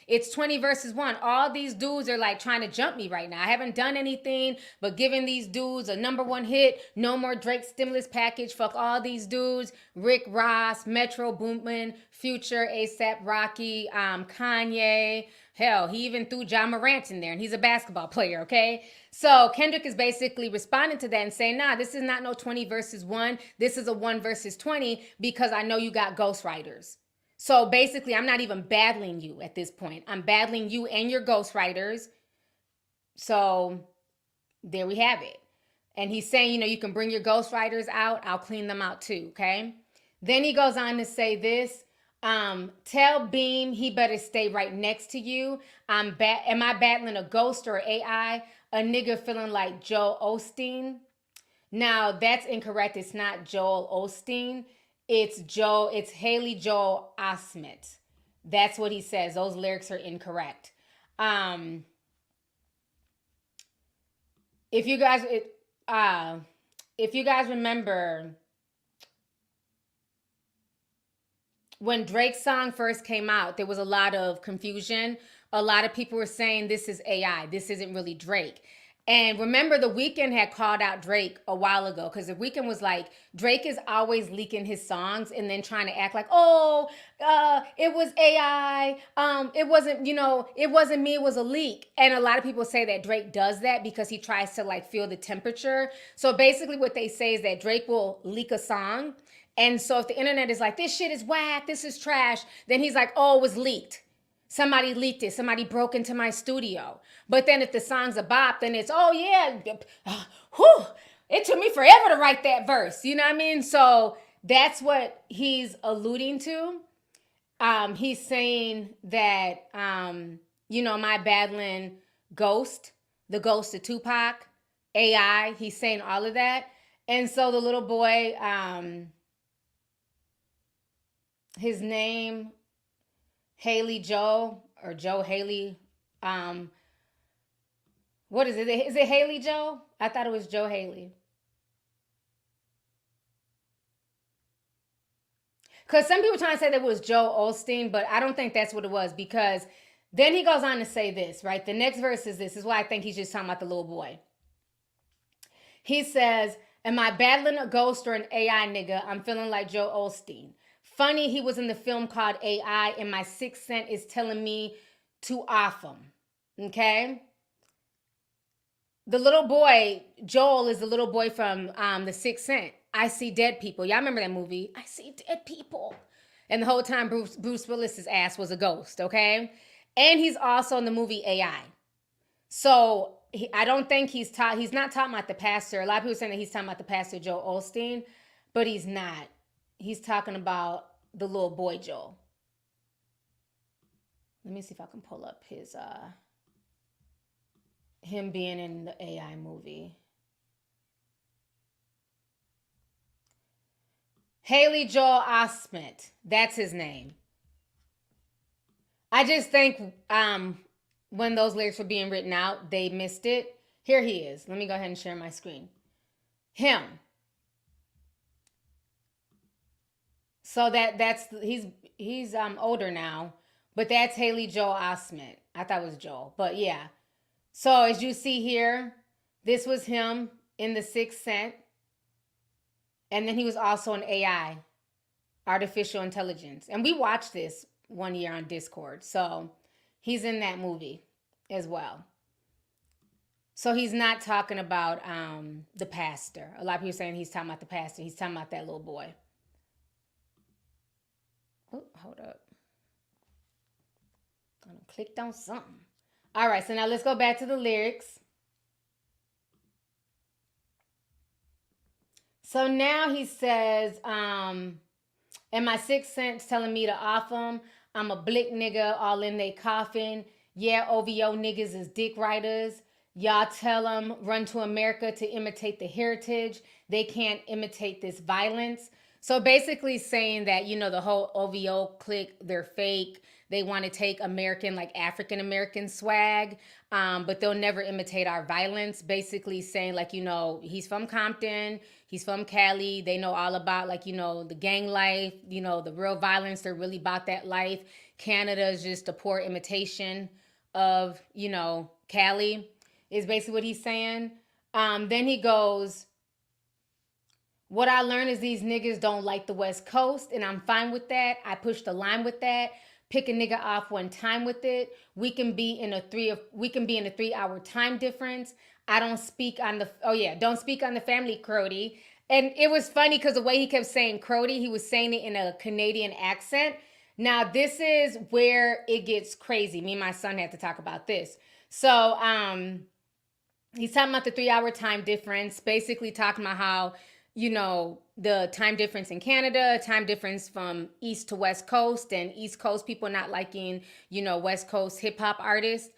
Speaker 2: it's 20 versus 1. All these dudes are like trying to jump me right now. I haven't done anything but giving these dudes a #1 hit. No more Drake stimulus package. Fuck all these dudes. Rick Ross, Metro Boomin, Future, ASAP Rocky, Kanye. Hell, he even threw John Morant in there, and he's a basketball player, okay? So Kendrick is basically responding to that and saying, nah, this is not no 20 versus 1. This is a 1 versus 20 because I know you got ghostwriters. So basically, I'm not even battling you at this point. I'm battling you and your ghostwriters. So there we have it. And he's saying, you can bring your ghostwriters out. I'll clean them out too, okay? Then he goes on to say this. Tell Beam he better stay right next to you. Am I battling a ghost or AI? A nigga feeling like Joel Osteen? Now that's incorrect. It's not Joel Osteen. It's Haley Joel Osment. That's what he says. Those lyrics are incorrect. If you guys remember when Drake's song first came out, there was a lot of confusion. A lot of people were saying this is AI. This isn't really Drake. And remember, The Weeknd had called out Drake a while ago because The Weeknd was like, Drake is always leaking his songs and then trying to act like, it was AI. It wasn't me, it was a leak. And a lot of people say that Drake does that because he tries to like feel the temperature. So basically what they say is that Drake will leak a song. And so if the internet is like, this shit is whack, this is trash, then he's like, oh, it was leaked. Somebody leaked it. Somebody broke into my studio. But then if the song's a bop, then it's, oh yeah, it took me forever to write that verse. You know what I mean? So that's what he's alluding to. He's saying that, my battling Ghost, the ghost of Tupac, AI, he's saying all of that. And so the little boy, his name, Haley Joe or Joe Haley. What is it? Is it Haley Joe? I thought it was Joe Haley. Because some people trying to say that it was Joe Osteen, but I don't think that's what it was because then he goes on to say this, right? The next verse is this. This is why I think he's just talking about the little boy. He says, am I battling a ghost or an AI nigga? I'm feeling like Joe Osteen. Funny, he was in the film called AI, and my sixth sense is telling me to off him. Okay? The little boy, Joel, is the little boy from The Sixth Sense. I see dead people. Y'all remember that movie? I see dead people. And the whole time, Bruce Willis's ass was a ghost, okay? And he's also in the movie AI. So I don't think he's not talking about the pastor. A lot of people saying that he's talking about the pastor, Joel Osteen, but he's not. He's talking about the little boy Joel. Let me see if I can pull up his him being in the AI movie. Haley Joel Osment. That's his name. I just think when those lyrics were being written out, they missed it. Here he is. Let me go ahead and share my screen. Him. So he's older now, but that's Haley Joel Osment. I thought it was Joel, but yeah. So as you see here, this was him in The Sixth Sense. And then he was also in AI, Artificial Intelligence. And we watched this one year on Discord. So he's in that movie as well. So he's not talking about the pastor. A lot of people are saying he's talking about the pastor. He's talking about that little boy. Oh, hold up. I clicked on something. All right, so now let's go back to the lyrics. So now he says, and my sixth sense telling me to off him. I'm a blick nigga all in they coffin. Yeah, OVO niggas is dick riders. Y'all tell them run to America to imitate the heritage. They can't imitate this violence. So basically saying that, the whole OVO clique, they're fake. They want to take American, like African American swag, but they'll never imitate our violence. Basically saying like, he's from Compton, he's from Cali. They know all about like, the gang life, the real violence. They're really about that life. Canada is just a poor imitation of, Cali is basically what he's saying. Then he goes, what I learned is these niggas don't like the West Coast, and I'm fine with that. I push the line with that. Pick a nigga off one time with it. We can be in a 3-hour time difference. I don't speak on don't speak on the family, Crody. And it was funny because the way he kept saying Crody, he was saying it in a Canadian accent. Now this is where it gets crazy. Me and my son had to talk about this. So he's talking about the 3-hour time difference, basically talking about how the time difference in Canada, time difference from East to West Coast, and East Coast people not liking, West Coast hip hop artists.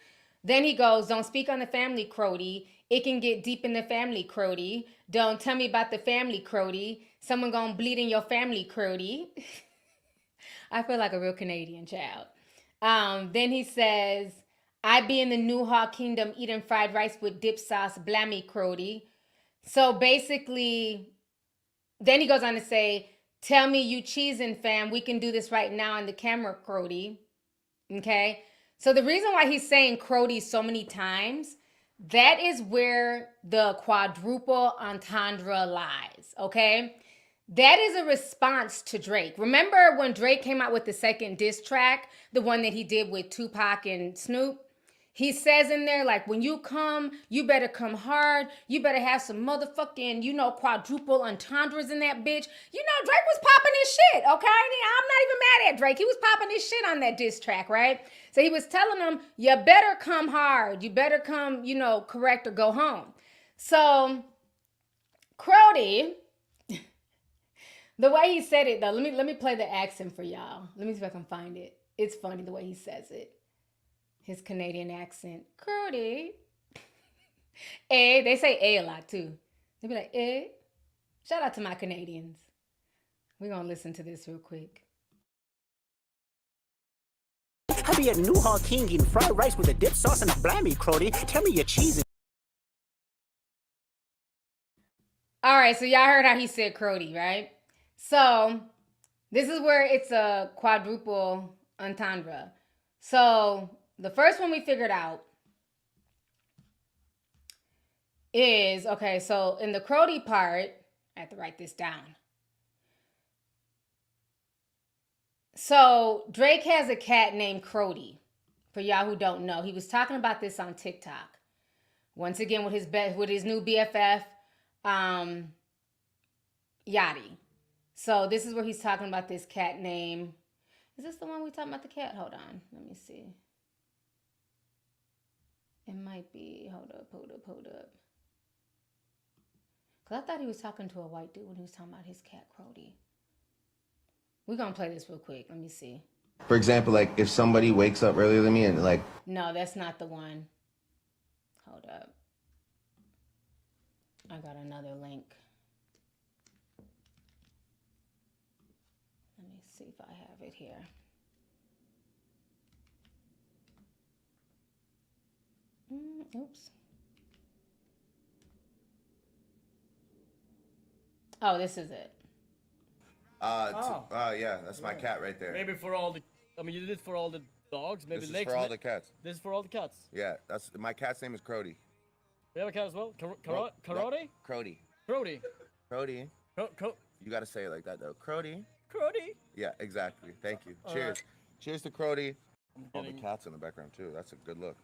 Speaker 2: Then he goes, don't speak on the family, Crody. It can get deep in the family, Crody. Don't tell me about the family, Crody. Someone gonna bleed in your family, Crody. I feel like a real Canadian child. Then he says, I be in the New Hawk Kingdom eating fried rice with dip sauce, blammy, Crody. So basically, then he goes on to say, tell me you cheesing, fam. We can do this right now on the camera, Crody. Okay? So the reason why he's saying Crody so many times, that is where the quadruple entendre lies. Okay? That is a response to Drake. Remember when Drake came out with the second diss track, the one that he did with Tupac and Snoop? He says in there, like, when you come, you better come hard. You better have some motherfucking, quadruple entendres in that bitch. Drake was popping his shit, okay? I'm not even mad at Drake. He was popping his shit on that diss track, right? So he was telling them, you better come hard. You better come, correct or go home. So, Crody, the way he said it, though, let me play the accent for y'all. Let me see if I can find it. It's funny the way he says it. His Canadian accent. Crody. They say a lot too. They be like, Shout out to my Canadians. We're going to listen to this real quick.
Speaker 13: I be a New Hawk King eating fried rice with a dip sauce and a blammy, Crody. Tell me your cheese.
Speaker 2: All right, so y'all heard how he said Crody, right? So this is where it's a quadruple entendre. So the first one we figured out is, okay, so in the Crody part, I have to write this down. So Drake has a cat named Crody. For y'all who don't know, he was talking about this on TikTok. Once again with his new BFF, Yachty. So this is where he's talking about this cat name. Is this the one we talking about the cat? Hold on, let me see. It might be. Hold up. Because I thought he was talking to a white dude when he was talking about his cat, Crody. We're going to play this real quick. Let me see.
Speaker 11: For example, like if somebody wakes up earlier than me and like...
Speaker 2: No, that's not the one. Hold up. I got another link. Let me see if I have it here. Oops. Oh, this is it.
Speaker 11: Yeah, that's my cat right there.
Speaker 14: Maybe for all the, you did it for all the dogs. Maybe
Speaker 11: This is
Speaker 14: next,
Speaker 11: for all the cats.
Speaker 14: This is for all the cats.
Speaker 11: Yeah, that's my cat's name is Crody.
Speaker 14: We have a cat as well. Crody.
Speaker 11: Crody.
Speaker 14: Crody.
Speaker 11: Crody. You gotta say it like that though. Crody.
Speaker 14: Crody.
Speaker 11: Yeah, exactly. Thank you.
Speaker 14: All
Speaker 11: Cheers.
Speaker 14: right.
Speaker 11: Cheers to Crody. All the cats in the background too. That's a good look.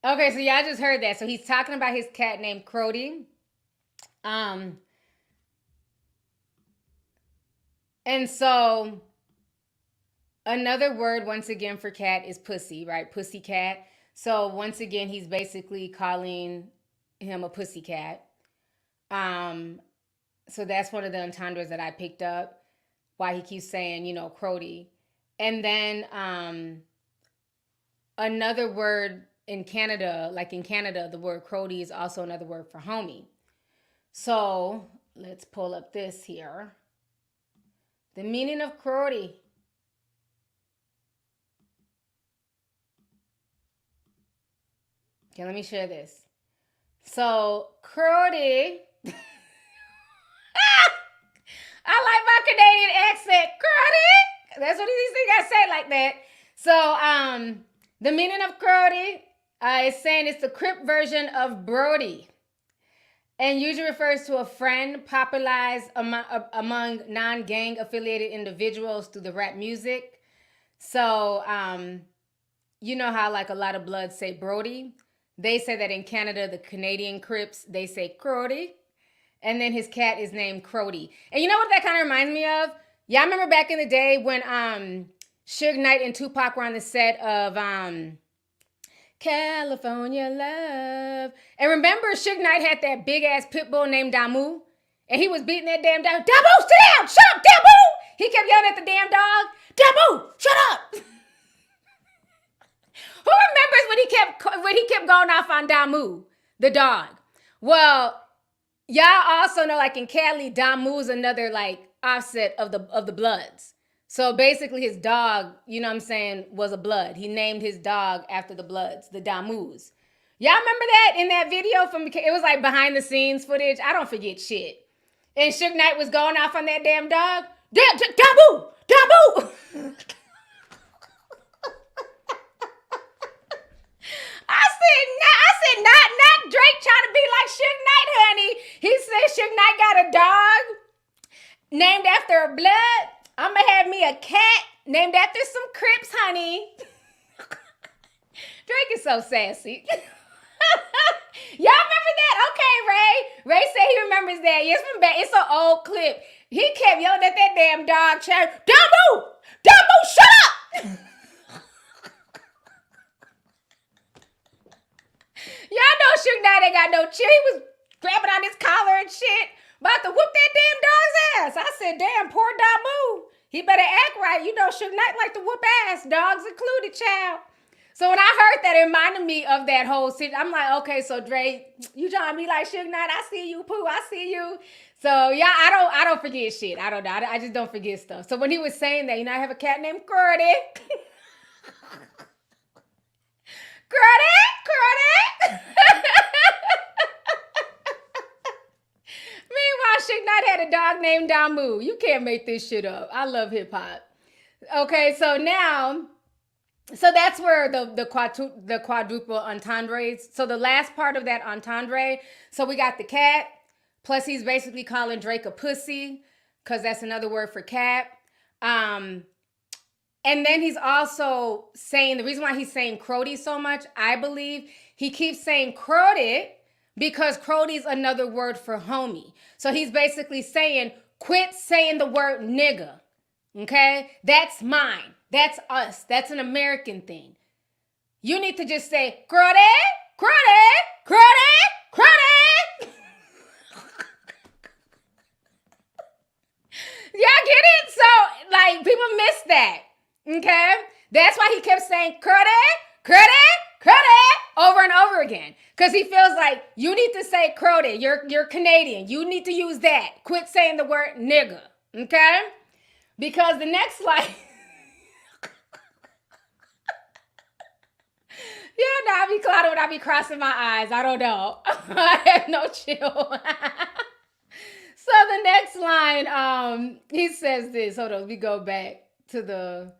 Speaker 2: Okay, so y'all just heard that. So he's talking about his cat named Crody. And so another word once again for cat is pussy, right? Pussycat. So once again, he's basically calling him a pussycat. So that's one of the entendres that I picked up, why he keeps saying, Crody. And then another word in Canada, the word Crody is also another word for homie. So let's pull up this here. The meaning of crudity. Okay, let me share this. So crudity. I like my Canadian accent. Crudity. That's what these things I say like that. So the meaning of crudity is saying it's the Crip version of Brody. And usually refers to a friend popularized among non-gang affiliated individuals through the rap music. So, you know how like a lot of Bloods say Brody? They say that in Canada, the Canadian Crips, they say Crody. And then his cat is named Crody. And you know what that kind of reminds me of? Y'all remember back in the day when Suge Knight and Tupac were on the set of California Love. And remember, Suge Knight had that big-ass pit bull named Damu? And he was beating that damn dog. Damu, sit down! Shut up, Damu! He kept yelling at the damn dog. Damu, shut up! Who remembers when he kept going off on Damu, the dog? Well, y'all also know, like in Cali, Damu's another like offset of the Bloods. So basically his dog, you know what I'm saying, was a Blood. He named his dog after the Bloods, the Damus. Y'all remember that in that video it was like behind the scenes footage? I don't forget shit. And Suge Knight was going off on that damn dog. Damu! Damu! I said, not Drake trying to be like Suge Knight, honey. He said Suge Knight got a dog named after a Blood. I'm going to have me a cat named after some Crips, honey. Drake is so sassy. Y'all remember that? Okay, Ray. Ray said he remembers that. It's from back. It's an old clip. He kept yelling at that damn dog. Damu! Damu, shut up! Y'all know Suge Knight ain't got no chill. He was grabbing on his collar and shit, about to whoop that damn dog's ass. I said, damn, poor Damu. He better act right. You know Suge Knight like to whoop ass, dogs included, child. So when I heard that, it reminded me of that whole scene. I'm like, okay, so Drake, you trying to be like Suge Knight? I see you, Pooh. I see you. So yeah, I don't forget shit. I don't know. I just don't forget stuff. So when he was saying that, you know, I have a cat named Cruddy. Cruddy. Meanwhile, Suge Knight had a dog named Damu. You can't make this shit up. I love hip hop. Okay, so now, so that's where the quadruple entendres. So the last part of that entendre. So we got the cat. Plus he's basically calling Drake a pussy, because that's another word for cat. And then he's also saying, the reason why he's saying Crody so much, I believe he keeps saying Crody because Crody's another word for homie. So he's basically saying, quit saying the word nigga. Okay? That's mine. That's us. That's an American thing. You need to just say Crody, Crody, Crody, Crody. Y'all get it? So, like, people miss that. Okay? That's why he kept saying Cruddy, Cruddy, Cruddy over and over again. Because he feels like you need to say Cruddy. You're Canadian. You need to use that. Quit saying the word nigga. Okay? Because the next line. Yeah, no, I be clouded when I be crossing my eyes. I don't know. I have no chill. So the next line, he says this. Hold on, we go back to the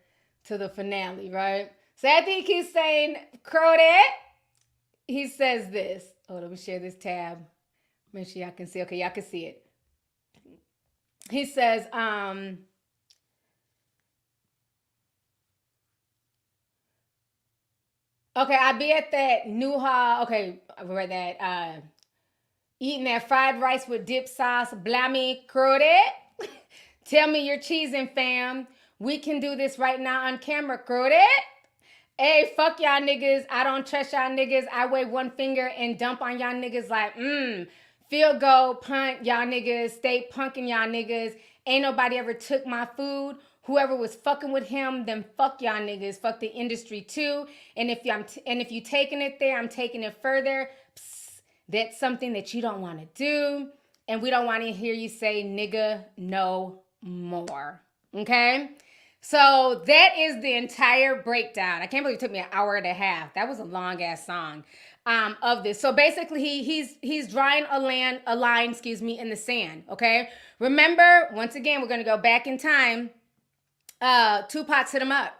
Speaker 2: finale, right? So after he keeps saying Crody, he says this. Hold on, let me share this tab. Make sure y'all can see. Okay, y'all can see it. He says, okay, I be at that new hall. Okay, I read that. Eating that fried rice with dip sauce, blammy Crody. Tell me you're cheesing, fam. We can do this right now on camera, Crody. Hey, fuck y'all niggas. I don't trust y'all niggas. I wave one finger and dump on y'all niggas like, field goal, punt, y'all niggas. Stay punking y'all niggas. Ain't nobody ever took my food. Whoever was fucking with him, then fuck y'all niggas. Fuck the industry too. And if you taking it there, I'm taking it further. Psst, that's something that you don't want to do. and we don't want to hear you say nigga no more. Okay? So that is the entire breakdown. I can't believe it took me an hour and a half. That was a long ass song of this. So basically he's drawing a line, in the sand. Okay? Remember, once again, we're gonna go back in time. Tupac's hit him up.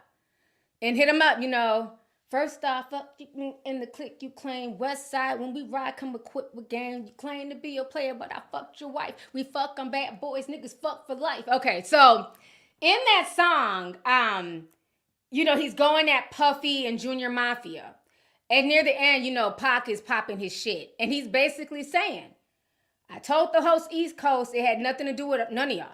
Speaker 2: And hit him up, you know. First off, fuck you in the clique, you claim West Side. When we ride, come equipped with game. You claim to be a player, but I fucked your wife. We fuck on bad boys, niggas fuck for life. Okay, so in that song, you know, he's going at Puffy and Junior Mafia. And near the end, you know, Pac is popping his shit. And he's basically saying, I told the host East Coast it had nothing to do with none of y'all.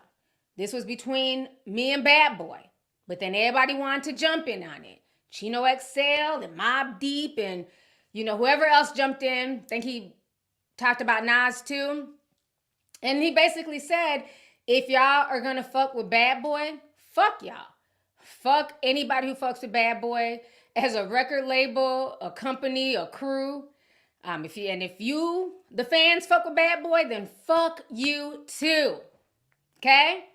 Speaker 2: This was between me and Bad Boy. But then everybody wanted to jump in on it. Chino XL and Mobb Deep and, you know, whoever else jumped in. I think he talked about Nas too. And he basically said, if y'all are going to fuck with Bad Boy, fuck y'all. Fuck anybody who fucks with Bad Boy as a record label, a company, a crew. If you, the fans, fuck with Bad Boy, then fuck you too. Okay?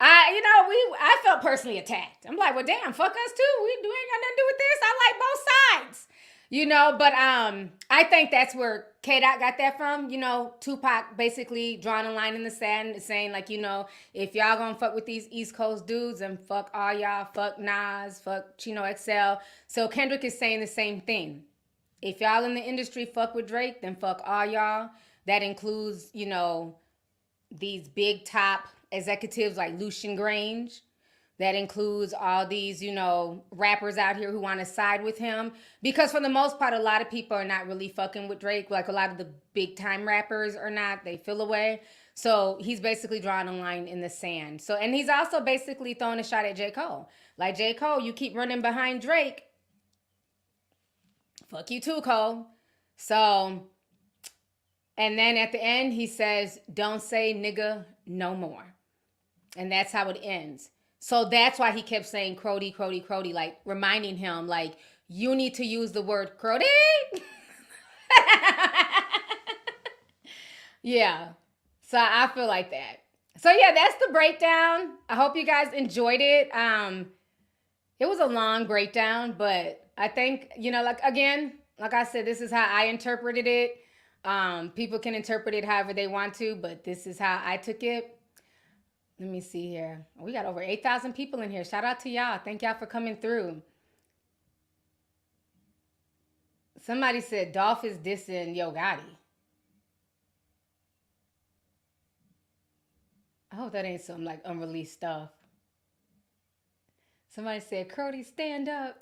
Speaker 2: I felt personally attacked. I'm like, well, damn, fuck us too. We ain't got nothing to do with this. I like both sides. You know, but I think that's where K-Dot got that from. You know, Tupac basically drawing a line in the sand saying, like, you know, if y'all gonna fuck with these East Coast dudes, then fuck all y'all, fuck Nas, fuck Chino XL. So Kendrick is saying the same thing. If y'all in the industry fuck with Drake, then fuck all y'all. That includes, you know, these big top executives like Lucian Grange. That includes all these, you know, rappers out here who want to side with him. Because for the most part, a lot of people are not really fucking with Drake. Like a lot of the big time rappers are not. They feel away. So he's basically drawing a line in the sand. So, and he's also basically throwing a shot at J. Cole. Like, J. Cole, you keep running behind Drake. Fuck you too, Cole. So, and then at the end, he says, don't say nigga no more. And that's how it ends. So that's why he kept saying Crody, Crody, Crody, like reminding him, like, you need to use the word Crody. Yeah. So I feel like that. So yeah, that's the breakdown. I hope you guys enjoyed it. It was a long breakdown, but I think, you know, like, again, like I said, this is how I interpreted it. People can interpret it however they want to, but this is how I took it. Let me see here. We got over 8,000 people in here. Shout out to y'all. Thank y'all for coming through. Somebody said Dolph is dissing Yo Gotti. I hope that ain't some like unreleased stuff. Somebody said, Crody, stand up.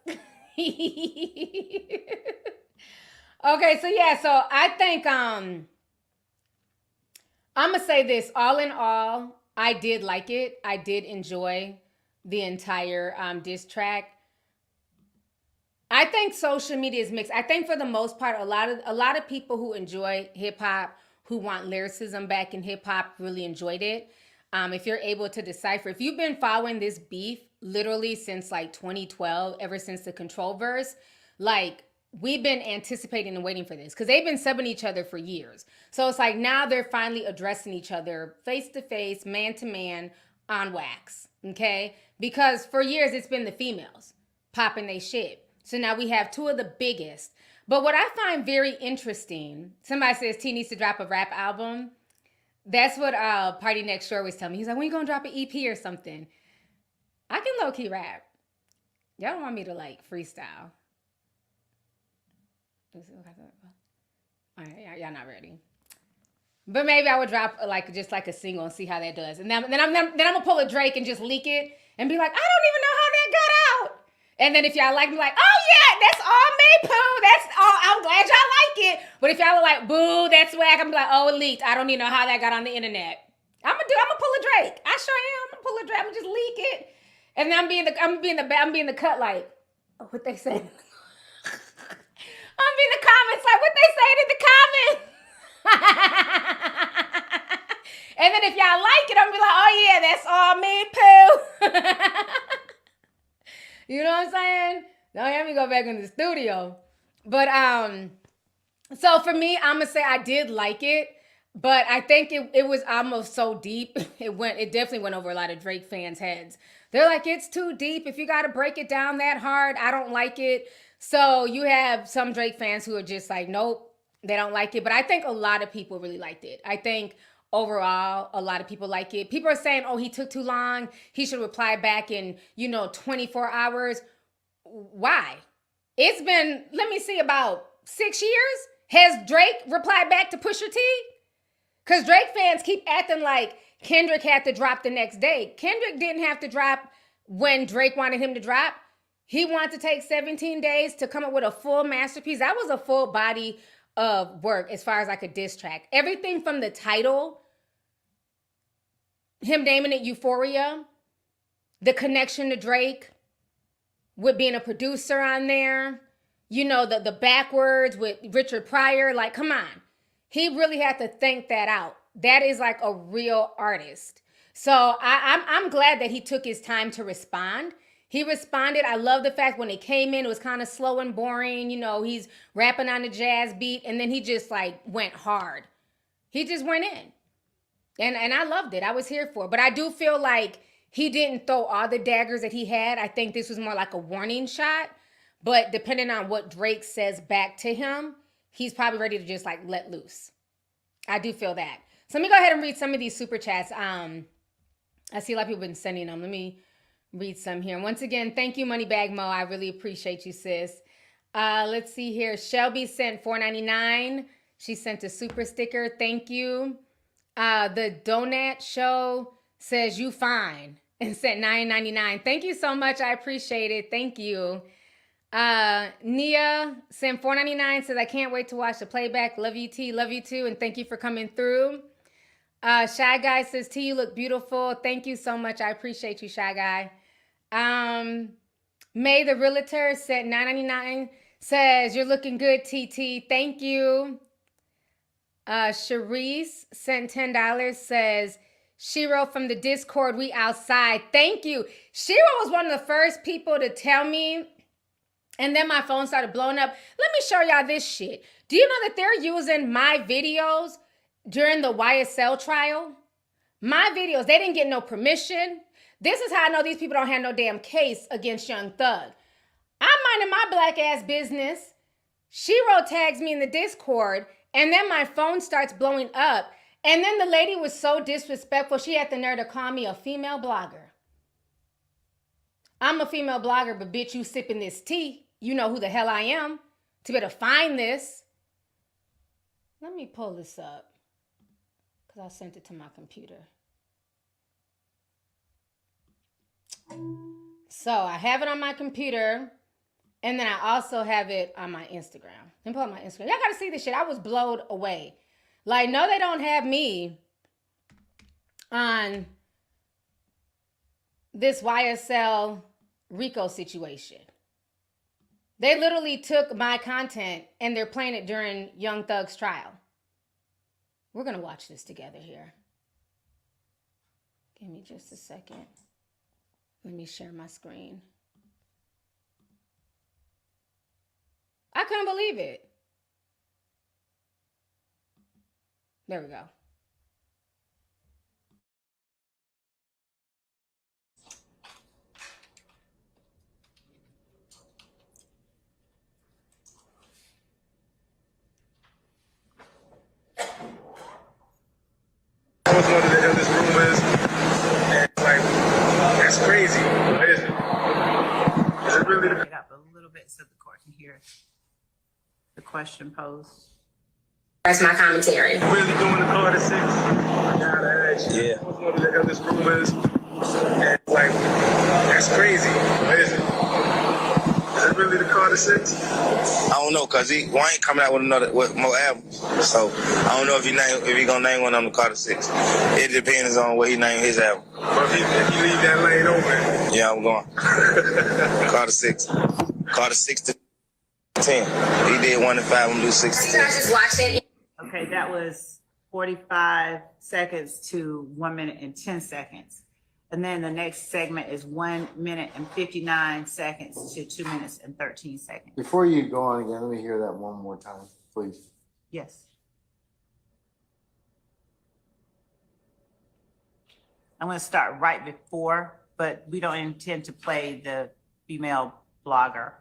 Speaker 2: Okay, so yeah, so I think I'm gonna say this, all in all, I did like it. I did enjoy the entire diss track. I think social media is mixed. I think for the most part, a lot of people who enjoy hip hop, who want lyricism back in hip hop, really enjoyed it. If you're able to decipher, if you've been following this beef literally since like 2012, ever since the Control verse, like, we've been anticipating and waiting for this because they've been subbing each other for years. So it's like now they're finally addressing each other face to face, man to man on wax. Okay? Because for years it's been the females popping they shit. So now we have two of the biggest. But what I find very interesting, somebody says T needs to drop a rap album. That's what Party Next Door was telling me. He's like, when you gonna drop an EP or something? I can low-key rap. Y'all don't want me to like freestyle. All right, y'all not ready. But maybe I would drop like just like a single and see how that does. And then I'm gonna pull a Drake and just leak it and be like, I don't even know how that got out. And then if y'all like me, like, oh yeah, that's all me, poo. That's all. I'm glad y'all like it. But if y'all are like, boo, that's whack, I'm like, oh, it leaked. I don't even know how that got on the internet. I'm gonna pull a Drake. I sure am. I'm gonna pull a Drake. I'm gonna just leak it. And then I'm being the cut like, oh, what they say. I'm in the comments like what they saying in the comments. And then if y'all like it, I'm be like, oh yeah, that's all me, poo. You know what I'm saying? Don't have me go back in the studio. But so for me, I'm gonna say I did like it, But I think it was almost so deep. It definitely went over a lot of Drake fans' heads. They're like, it's too deep. If you got to break it down that hard, I don't like it. So you have some Drake fans who are just like, nope, they don't like it. But I think a lot of people really liked it. I think overall, a lot of people like it. People are saying, oh, he took too long. He should reply back in, 24 hours. Why? It's been, let me see, about 6 years. Has Drake replied back to Pusha T? Because Drake fans keep acting like Kendrick had to drop the next day. Kendrick didn't have to drop when Drake wanted him to drop. He wanted to take 17 days to come up with a full masterpiece. That was a full body of work as far as like a diss track. Everything from the title, him naming it Euphoria, the connection to Drake with being a producer on there, the backwards with Richard Pryor. Like, come on. He really had to think that out. That is like a real artist. So I'm glad that he took his time to respond. He responded. I love the fact when it came in, it was kind of slow and boring. He's rapping on the jazz beat, and then he just like went hard. He just went in. And I loved it. I was here for it. But I do feel like he didn't throw all the daggers that he had. I think this was more like a warning shot. But depending on what Drake says back to him, he's probably ready to just like let loose. I do feel that. So let me go ahead and read some of these super chats. I see a lot of people have been sending them. Let me read some here. Once again, thank you, Moneybag Mo. I really appreciate you, sis. Let's see here. Shelby sent $4.99. She sent a super sticker. Thank you. The Donut Show says you fine and sent $9.99. Thank you so much. I appreciate it. Thank you. Nia sent $4.99, says I can't wait to watch the playback. Love you, T. Love you too, and thank you for coming through. Shy Guy says, T, you look beautiful. Thank you so much. I appreciate you, Shy Guy. May the Realtor sent $9.99, says you're looking good, TT. Thank you. Sharice sent $10, says Shiro from the Discord, we outside. Thank you. Shiro was one of the first people to tell me. And then my phone started blowing up. Let me show y'all this shit. Do you know that they're using my videos during the YSL trial? My videos, they didn't get no permission. This is how I know these people don't have no damn case against Young Thug. I'm minding my black ass business. Shiro tags me in the Discord, and then my phone starts blowing up. And then the lady was so disrespectful, she had the nerve to call me a female blogger. I'm a female blogger, but bitch, you sipping this tea. You know who the hell I am to be able to find this. Let me pull this up because I sent it to my computer. So I have it on my computer, and then I also have it on my Instagram. Let me pull up my Instagram. Y'all got to see this shit. I was blown away. Like, no, they don't have me on this YSL Rico situation. They literally took my content and they're playing it during Young Thug's trial. We're going to watch this together here. Give me just a second. Let me share my screen. I couldn't believe it. There we go.
Speaker 15: I was wondering what the hell this room is. And like, that's crazy. Is it really?
Speaker 16: It up a little bit so the court can hear the question posed.
Speaker 15: That's my commentary. Really doing the Carter 6? I gotta ask you. I was wondering what the hell this room is. And like, that's crazy. Is it really the Carter 6?
Speaker 17: I don't know, cause Wayne coming out with more albums. So I don't know if he gonna name one of them the Carter 6. It depends on what he name his album.
Speaker 15: But if you leave that lane open.
Speaker 17: Yeah, I'm going. Carter 6. Carter 6 to 10. He did 1 to 5. I'm gonna do 6 to 10.
Speaker 16: Just watch it. Okay, that was 45 seconds to 1 minute and 10 seconds. And then the next segment is 1 minute and 59 seconds to 2 minutes and 13 seconds.
Speaker 18: Before you go on again, let me hear that one more time, please.
Speaker 16: Yes. I'm going to start right before, but we don't intend to play the female blogger.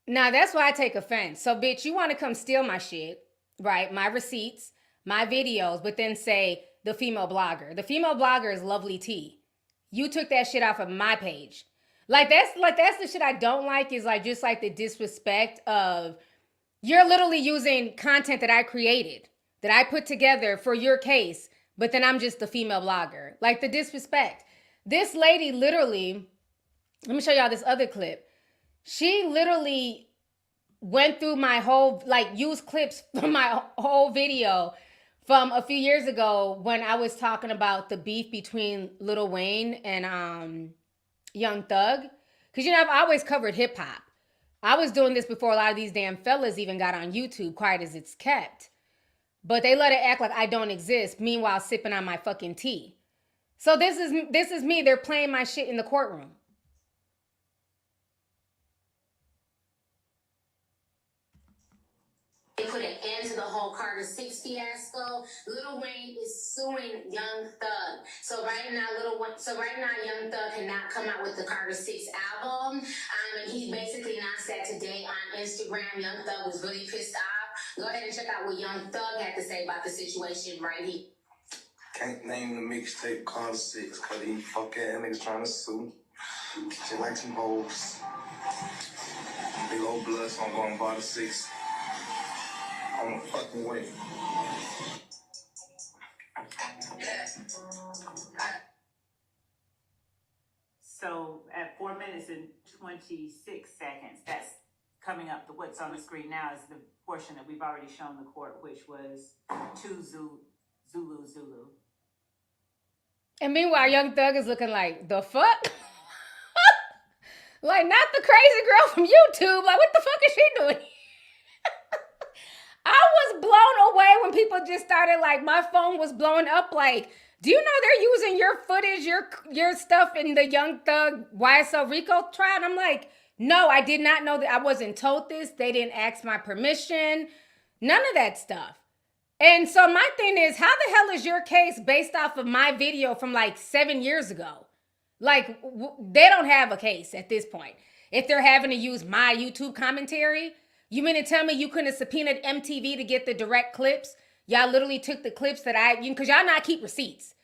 Speaker 2: Now that's why I take offense. So, bitch, you want to come steal my shit, right? My receipts, my videos, but then say the female blogger. The female blogger is Lovelyti. You took that shit off of my page. Like that's the shit I don't like, is like just like the disrespect of, you're literally using content that I created, that I put together for your case, but then I'm just the female blogger. Like the disrespect. This lady literally, let me show y'all this other clip. She literally went through my whole, like used clips from my whole video from a few years ago when I was talking about the beef between Lil Wayne and Young Thug. Because, you know, I've always covered hip hop. I was doing this before a lot of these damn fellas even got on YouTube, quiet as it's kept. But they let it act like I don't exist, meanwhile sipping on my fucking tea. So this is me. They're playing my shit in the courtroom.
Speaker 18: They put an end to the whole Carter 6 fiasco. Lil Wayne is suing Young Thug. So right now, Young Thug cannot come out with the Carter 6 album. And he basically announced that today on Instagram. Young Thug was really pissed off. Go ahead and check out what Young Thug had to say about the situation right here.
Speaker 17: Can't name the mixtape Carter 6 because these fuck ass niggas trying to sue. Shit like some hoes. Big old blood, so I'm going Carter 6. On the fucking way.
Speaker 16: So at 4 minutes and 26 seconds, that's coming up. What's on the screen now is the portion that we've already shown the court, which was 2 Zulu.
Speaker 2: And meanwhile, Young Thug is looking like, the fuck? Like, not the crazy girl from YouTube. Like, what the fuck is she doing? I was blown away when people just started, like, my phone was blowing up. Like, do you know they're using your footage, your stuff in the Young Thug YSL Rico trial? And I'm like, no, I did not know that. I wasn't told this. They didn't ask my permission. None of that stuff. And so my thing is, how the hell is your case based off of my video from like 7 years ago? Like, they don't have a case at this point. If they're having to use my YouTube commentary, you mean to tell me you couldn't have subpoenaed MTV to get the direct clips? Y'all literally took the clips that because y'all not keep receipts.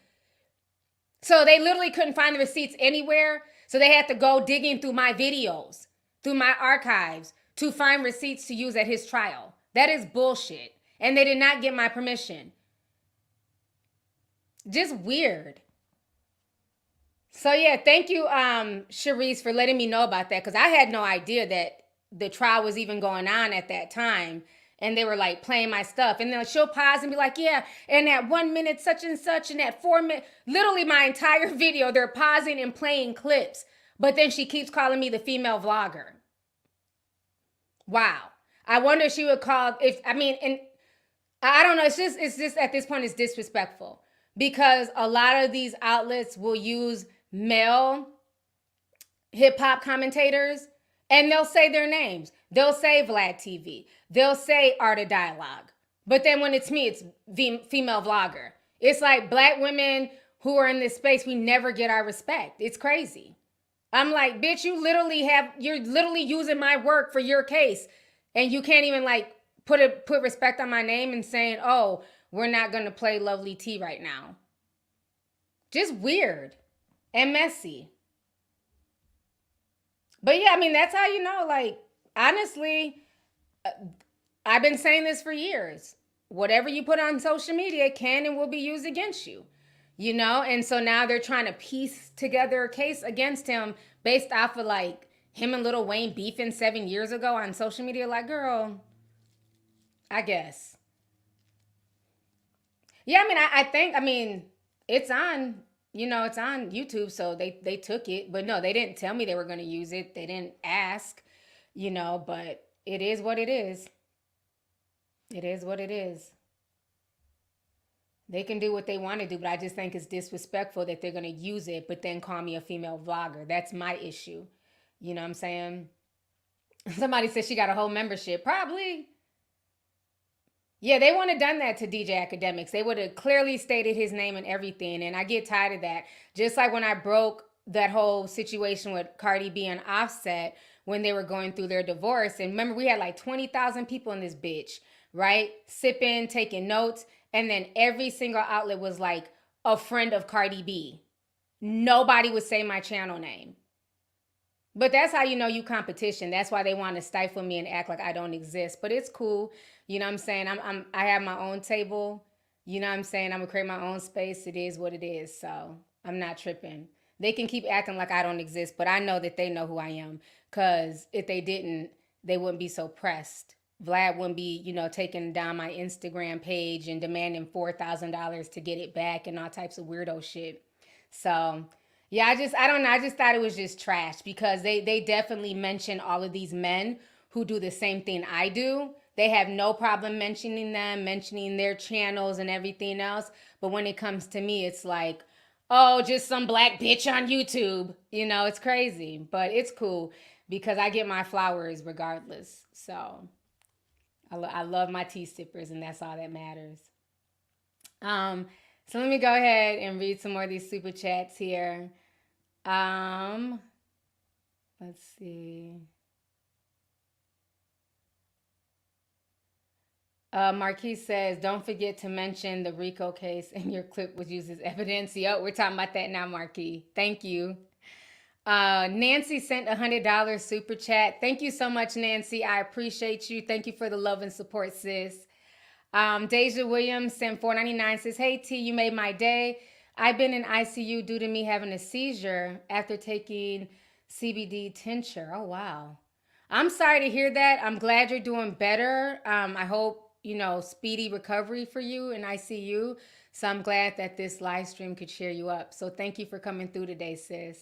Speaker 2: So they literally couldn't find the receipts anywhere. So they had to go digging through my videos, through my archives to find receipts to use at his trial. That is bullshit. And they did not get my permission. Just weird. So yeah, thank you, Sharice, for letting me know about that, because I had no idea that the trial was even going on at that time. And they were like playing my stuff. And then she'll pause and be like, yeah, and at 1 minute such and such, and at 4 minutes, literally my entire video, they're pausing and playing clips. But then she keeps calling me the female vlogger. Wow. I wonder if she would call, and I don't know, it's just at this point it's disrespectful. Because a lot of these outlets will use male hip-hop commentators, and they'll say their names. They'll say Vlad TV. They'll say Art of Dialogue. But then when it's me, it's female vlogger. It's like black women who are in this space, we never get our respect. It's crazy. I'm like, bitch, you're literally using my work for your case. And you can't even like put respect on my name and saying, oh, we're not going to play Lovelyti right now. Just weird and messy. But yeah, I mean, that's how you know, like, honestly, I've been saying this for years. Whatever you put on social media can and will be used against you, you know? And so now they're trying to piece together a case against him based off of like him and Lil Wayne beefing 7 years ago on social media. Like, girl, I guess. Yeah, I think it's on, it's on YouTube, so they took it. But no, they didn't tell me they were going to use it. They didn't ask, but it is what it is. It is what it is. They can do what they want to do, but I just think it's disrespectful that they're going to use it, but then call me a female vlogger. That's my issue. You know what I'm saying? Somebody said she got a whole membership. Probably. Yeah, they wouldn't have done that to DJ Academics. They would have clearly stated his name and everything. And I get tired of that. Just like when I broke that whole situation with Cardi B and Offset when they were going through their divorce. And remember, we had like 20,000 people in this bitch, right? Sipping, taking notes. And then every single outlet was like a friend of Cardi B. Nobody would say my channel name. But that's how you know you competition. That's why they want to stifle me and act like I don't exist. But it's cool. You know what I'm saying? I have my own table. You know what I'm saying? I'm gonna create my own space. It is what it is. So I'm not tripping. They can keep acting like I don't exist, but I know that they know who I am. Cause if they didn't, they wouldn't be so pressed. Vlad wouldn't be, you know, taking down my Instagram page and demanding $4,000 to get it back and all types of weirdo shit. So yeah, I don't know. I just thought it was just trash because they definitely mention all of these men who do the same thing I do. They have no problem mentioning them, mentioning their channels and everything else. But when it comes to me, it's like, oh, just some black bitch on YouTube. You know, it's crazy, but it's cool because I get my flowers regardless. So I love my tea sippers, and that's all that matters. So let me go ahead and read some more of these super chats here. Let's see. Marquise says, don't forget to mention the Rico case in your clip was used as evidence. Yep, we're talking about that now, Marquis. Thank you. Nancy sent $100 super chat. Thank you so much, Nancy. I appreciate you. Thank you for the love and support, sis. Deja Williams sent $4.99, says, hey, T, you made my day. I've been in ICU due to me having a seizure after taking CBD tincture. Oh, wow. I'm sorry to hear that. I'm glad you're doing better. I hope, you know, speedy recovery for you in ICU. So I'm glad that this live stream could cheer you up. So thank you for coming through today, sis.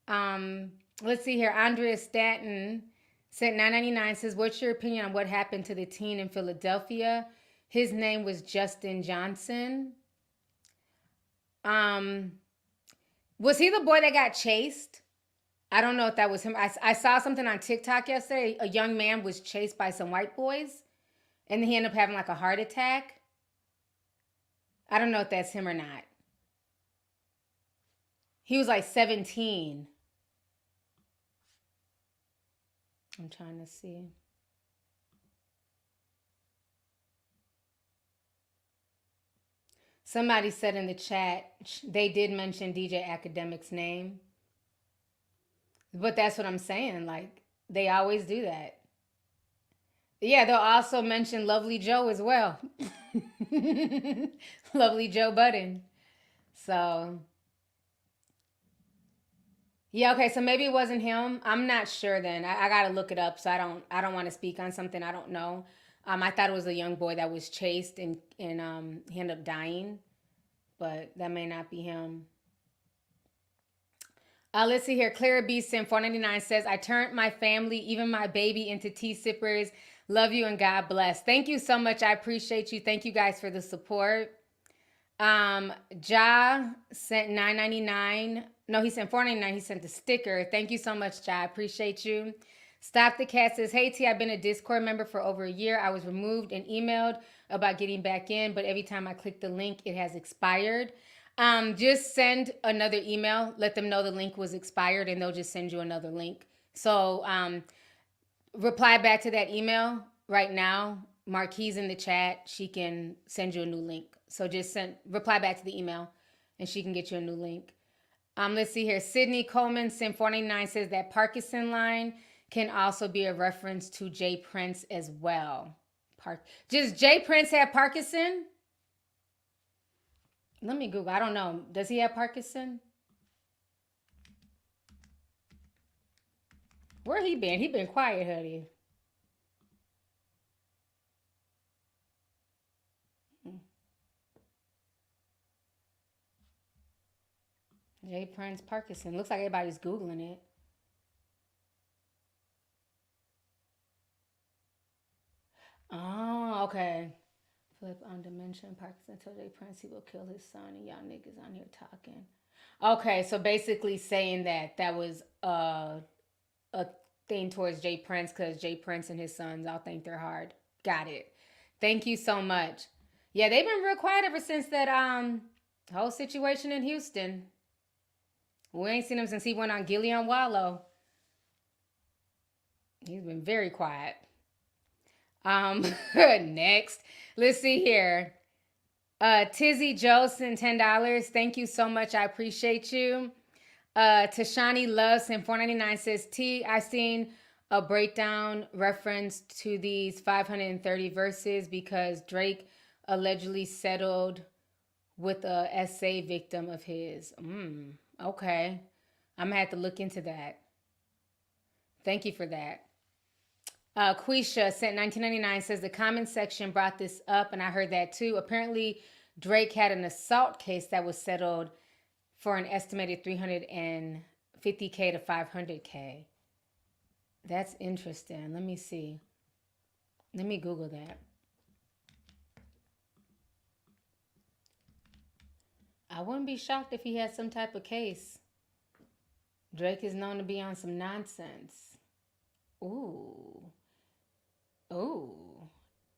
Speaker 2: Let's see here. Andrea Stanton sent $9.99, says, what's your opinion on what happened to the teen in Philadelphia? His name was Justin Johnson. Was he the boy that got chased? I don't know if that was him. I saw something on TikTok yesterday. A young man was chased by some white boys, and then he ended up having like a heart attack. I don't know if that's him or not. He was like 17. I'm trying to see. Somebody said in the chat, they did mention DJ Academic's name. But that's what I'm saying. Like, they always do that. Yeah, they'll also mention Lovely Joe as well. Lovely Joe Budden. So, yeah, okay, so maybe it wasn't him. I'm not sure then. I got to look it up, so I don't want to speak on something I don't know. I thought it was a young boy that was chased and he ended up dying, but that may not be him. Let's see here. Clara B. Sim 499 says, I turned my family, even my baby, into tea sippers. Love you and God bless. Thank you so much. I appreciate you. Thank you guys for the support. Ja sent $9.99. No, he sent $4.99. He sent the sticker. Thank you so much, Ja. I appreciate you. Stop the Cat says, hey T, I've been a Discord member for over a year. I was removed and emailed about getting back in, but every time I click the link, it has expired. Just send another email. Let them know the link was expired and they'll just send you another link. So reply back to that email right now. Marquise in the chat. She can send you a new link. So just reply back to the email and she can get you a new link. Let's see here. Sydney Coleman, Sim 499 says that Parkinson line can also be a reference to Jay Prince as well. Does Jay Prince have Parkinson? Let me Google. I don't know. Does he have Parkinson? Where he been? He been quiet, honey. Jay Prince Parkinson. Looks like everybody's Googling it. Oh, okay. Flip on Dimension. Parkinson told Jay Prince he will kill his son, and y'all niggas on here talking. Okay, so basically saying that was a thing towards Jay Prince because Jay Prince and his sons all think they're hard. Got it. Thank you so much. Yeah, they've been real quiet ever since that whole situation in Houston. We ain't seen him since he went on Gilly on Wallow. He's been very quiet. Next, let's see here. Tizzy Josen, $10. Thank you so much. I appreciate you. Tashani Loves and $4.99 says, I seen a breakdown reference to these 530 verses because Drake allegedly settled with a SA victim of his. Okay. I'm gonna have to look into that. Thank you for that. Quisha sent $19.99 says the comment section brought this up and I heard that too. Apparently Drake had an assault case that was settled for an estimated $350K to $500K. That's interesting. Let me see. Let me Google that. I wouldn't be shocked if he had some type of case. Drake is known to be on some nonsense. Ooh.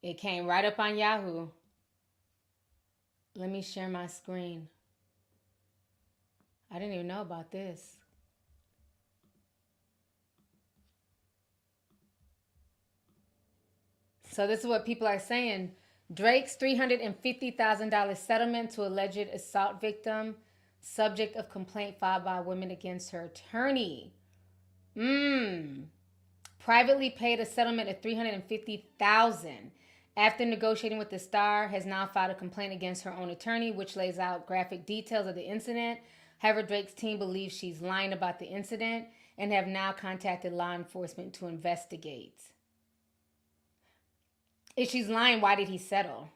Speaker 2: It came right up on Yahoo. Let me share my screen. I didn't even know about this. So this is what people are saying. Drake's $350,000 settlement to alleged assault victim, subject of complaint filed by women against her attorney. Privately paid a settlement of $350,000 after negotiating with the star, has now filed a complaint against her own attorney, which lays out graphic details of the incident. However, Drake's team believes she's lying about the incident and have now contacted law enforcement to investigate. If she's lying, why did he settle?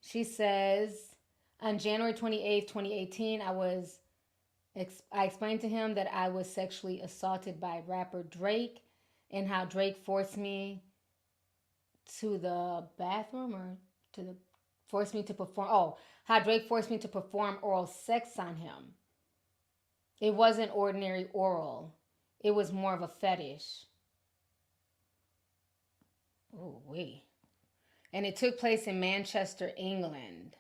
Speaker 2: She says, on January 28th, 2018, I explained to him that I was sexually assaulted by rapper Drake and how Drake forced me to the bathroom how Drake forced me to perform oral sex on him. It wasn't ordinary oral. It was more of a fetish. Oh, wait. And it took place in Manchester, England,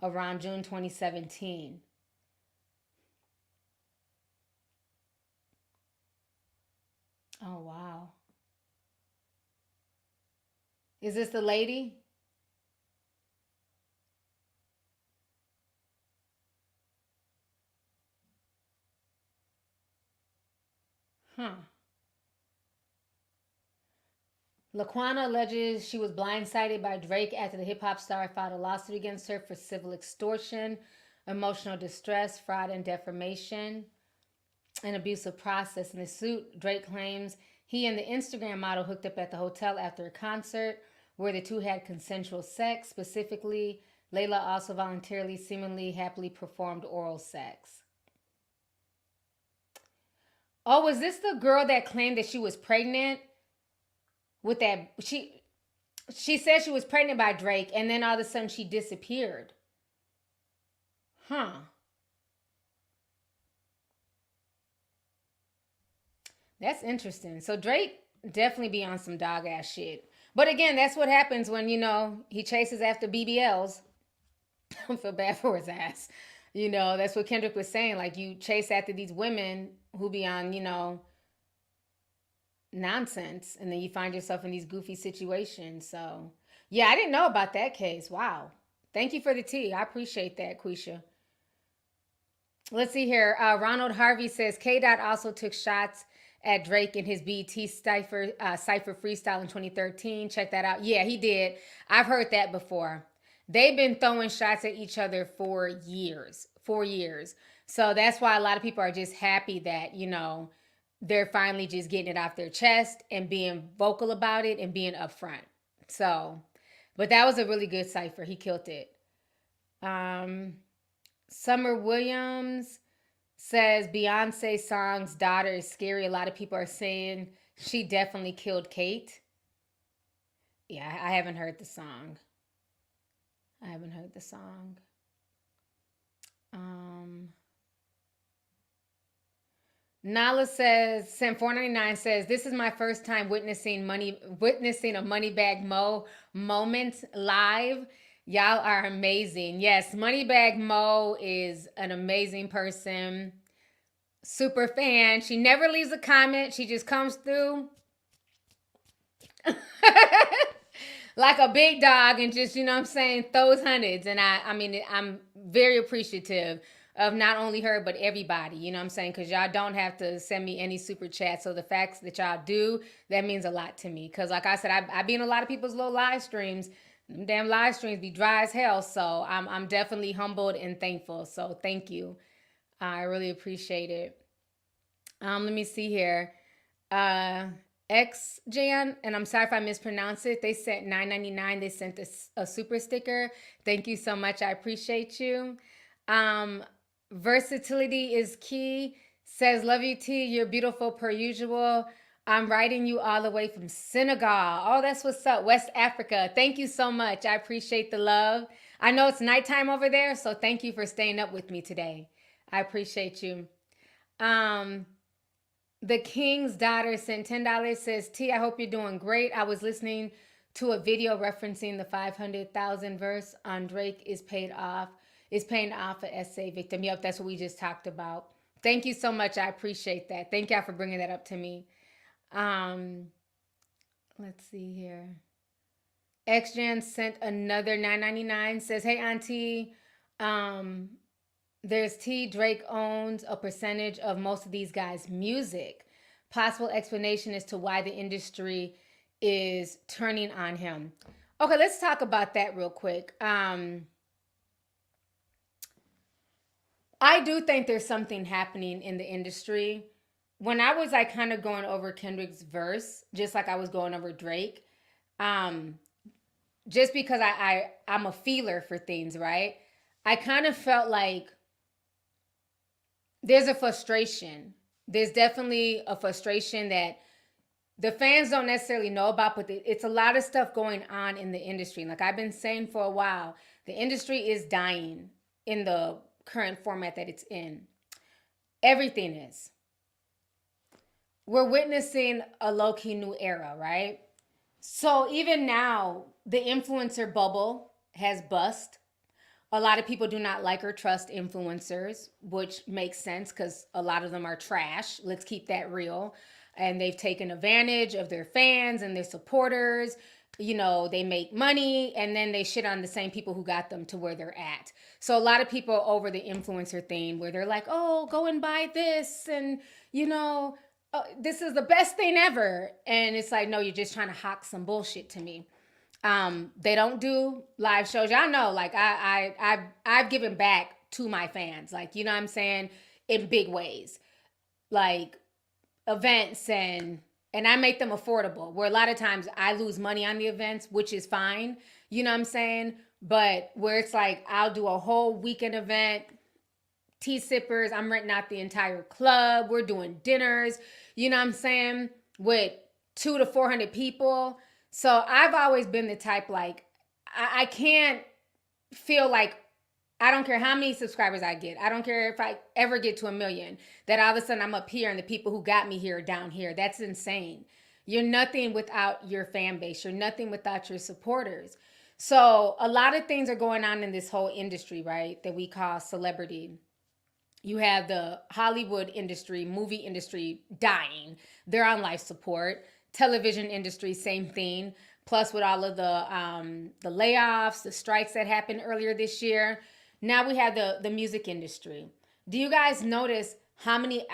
Speaker 2: around June 2017. Oh, wow. Is this the lady? Laquana alleges she was blindsided by Drake after the hip-hop star filed a lawsuit against her for civil extortion, emotional distress, fraud, and defamation, and abusive process. In the suit, Drake claims he and the Instagram model hooked up at the hotel after a concert where the two had consensual sex. Specifically, Layla also voluntarily, seemingly happily performed oral sex. Oh, was this the girl that claimed that she was pregnant? With that, she said she was pregnant by Drake, and then all of a sudden she disappeared. That's interesting. So Drake definitely be on some dog ass shit. But again, that's what happens when, he chases after BBLs. I don't feel bad for his ass. That's what Kendrick was saying. Like, you chase after these women who be on, nonsense, and then you find yourself in these goofy situations. So yeah, I didn't know about that case. Wow. Thank you for the tea. I appreciate that, Quisha. Let's see here. Ronald Harvey says K-Dot also took shots at Drake in his BET Cypher freestyle in 2013. Check that out. Yeah, he did. I've heard that before. They've been throwing shots at each other for years. 4 years. So that's why a lot of people are just happy that, they're finally just getting it off their chest and being vocal about it and being upfront. So, but that was a really good cypher. He killed it. Summer Williams says Beyonce's song's daughter is scary. A lot of people are saying she definitely killed Kate. Yeah, I haven't heard the song. Nala says, Sim 499 says, this is my first time witnessing a Moneybag Mo moment live. Y'all are amazing. Yes, Moneybag Mo is an amazing person. Super fan. She never leaves a comment. She just comes through like a big dog and just, you know what I'm saying, throws hundreds. And I mean, I'm very appreciative of not only her, but everybody, you know what I'm saying? Because y'all don't have to send me any super chat. So the facts that y'all do, that means a lot to me. Because like I said, I be in a lot of people's little live streams. Them damn live streams be dry as hell. So I'm definitely humbled and thankful. So thank you. I really appreciate it. Let me see here. XJan, and I'm sorry if I mispronounce it. They sent $9.99. They sent a super sticker. Thank you so much. I appreciate you. Versatility is key. Says, love you, T. You're beautiful per usual. I'm writing you all the way from Senegal. Oh, that's what's up. West Africa. Thank you so much. I appreciate the love. I know it's nighttime over there, so thank you for staying up with me today. I appreciate you. The King's Daughter sent $10. Says, T, I hope you're doing great. I was listening to a video referencing the 500,000 verse on Drake is paying off a SA victim. Yep, that's what we just talked about. Thank you so much. I appreciate that. Thank y'all for bringing that up to me. Let's see here. XJan sent another $9.99. Says, hey, Auntie, there's T. Drake owns a percentage of most of these guys' music. Possible explanation as to why the industry is turning on him. Okay, let's talk about that real quick. I do think there's something happening in the industry. When I was like kind of going over Kendrick's verse, just like I was going over Drake, just because I'm a feeler for things, right? I kind of felt like there's a frustration. There's definitely a frustration that the fans don't necessarily know about, but it's a lot of stuff going on in the industry. Like I've been saying for a while, the industry is dying in the current format that it's in. Everything is. We're witnessing a low-key new era, right? So even now, the influencer bubble has bust. A lot of people do not like or trust influencers, which makes sense because a lot of them are trash. Let's keep that real. And they've taken advantage of their fans and their supporters. You know, they make money and then they shit on the same people who got them to where they're at. So a lot of people over the influencer thing where they're like, oh, go and buy this. And, you know, this is the best thing ever. And it's like, no, you're just trying to hawk some bullshit to me. They don't do live shows. Y'all know, like I've given back to my fans, like, you know what I'm saying? In big ways, like events and I make them affordable, where a lot of times I lose money on the events, which is fine. You know what I'm saying? But where it's like, I'll do a whole weekend event, tea sippers, I'm renting out the entire club. We're doing dinners, you know what I'm saying? With 200 to 400 people. So I've always been the type, like, I can't feel like, I don't care how many subscribers I get. I don't care if I ever get to 1 million, that all of a sudden I'm up here and the people who got me here are down here. That's insane. You're nothing without your fan base. You're nothing without your supporters. So a lot of things are going on in this whole industry, right, that we call celebrity. You have the Hollywood industry, movie industry dying. They're on life support. Television industry, same thing. Plus with all of the layoffs, the strikes that happened earlier this year. Now we have the music industry. Do you guys notice how many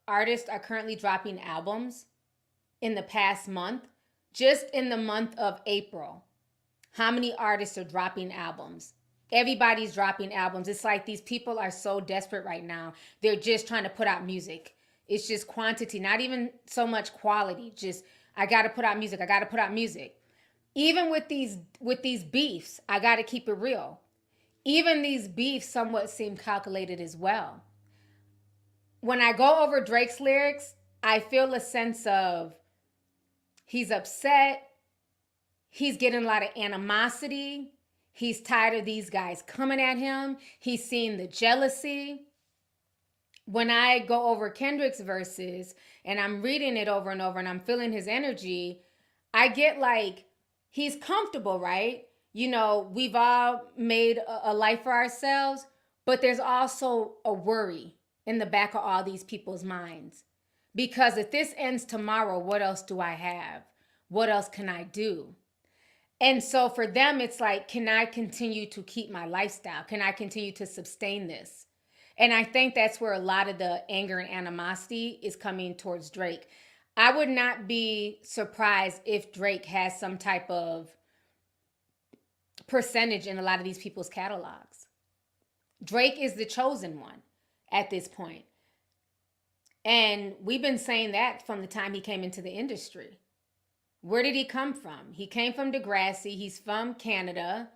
Speaker 2: artists are currently dropping albums in the past month? Just in the month of April, how many artists are dropping albums? Everybody's dropping albums. It's like these people are so desperate right now. They're just trying to put out music. It's just quantity, not even so much quality. Just, I got to put out music. I got to put out music. Even with these beefs, I got to keep it real. Even these beefs somewhat seem calculated as well. When I go over Drake's lyrics, I feel a sense of he's upset. He's getting a lot of animosity. He's tired of these guys coming at him. He's seeing the jealousy. when I go over Kendrick's verses and I'm reading it over and over and I'm feeling his energy, I get like, he's comfortable, right? You know, we've all made a life for ourselves, but there's also a worry in the back of all these people's minds. Because if this ends tomorrow, what else do I have? What else can I do? And so for them, it's like, can I continue to keep my lifestyle? Can I continue to sustain this? And I think that's where a lot of the anger and animosity is coming towards Drake. I would not be surprised if Drake has some type of percentage in a lot of these people's catalogs. Drake is the chosen one at this point. And we've been saying that from the time he came into the industry. Where did he come from? He came from Degrassi. He's from Canada.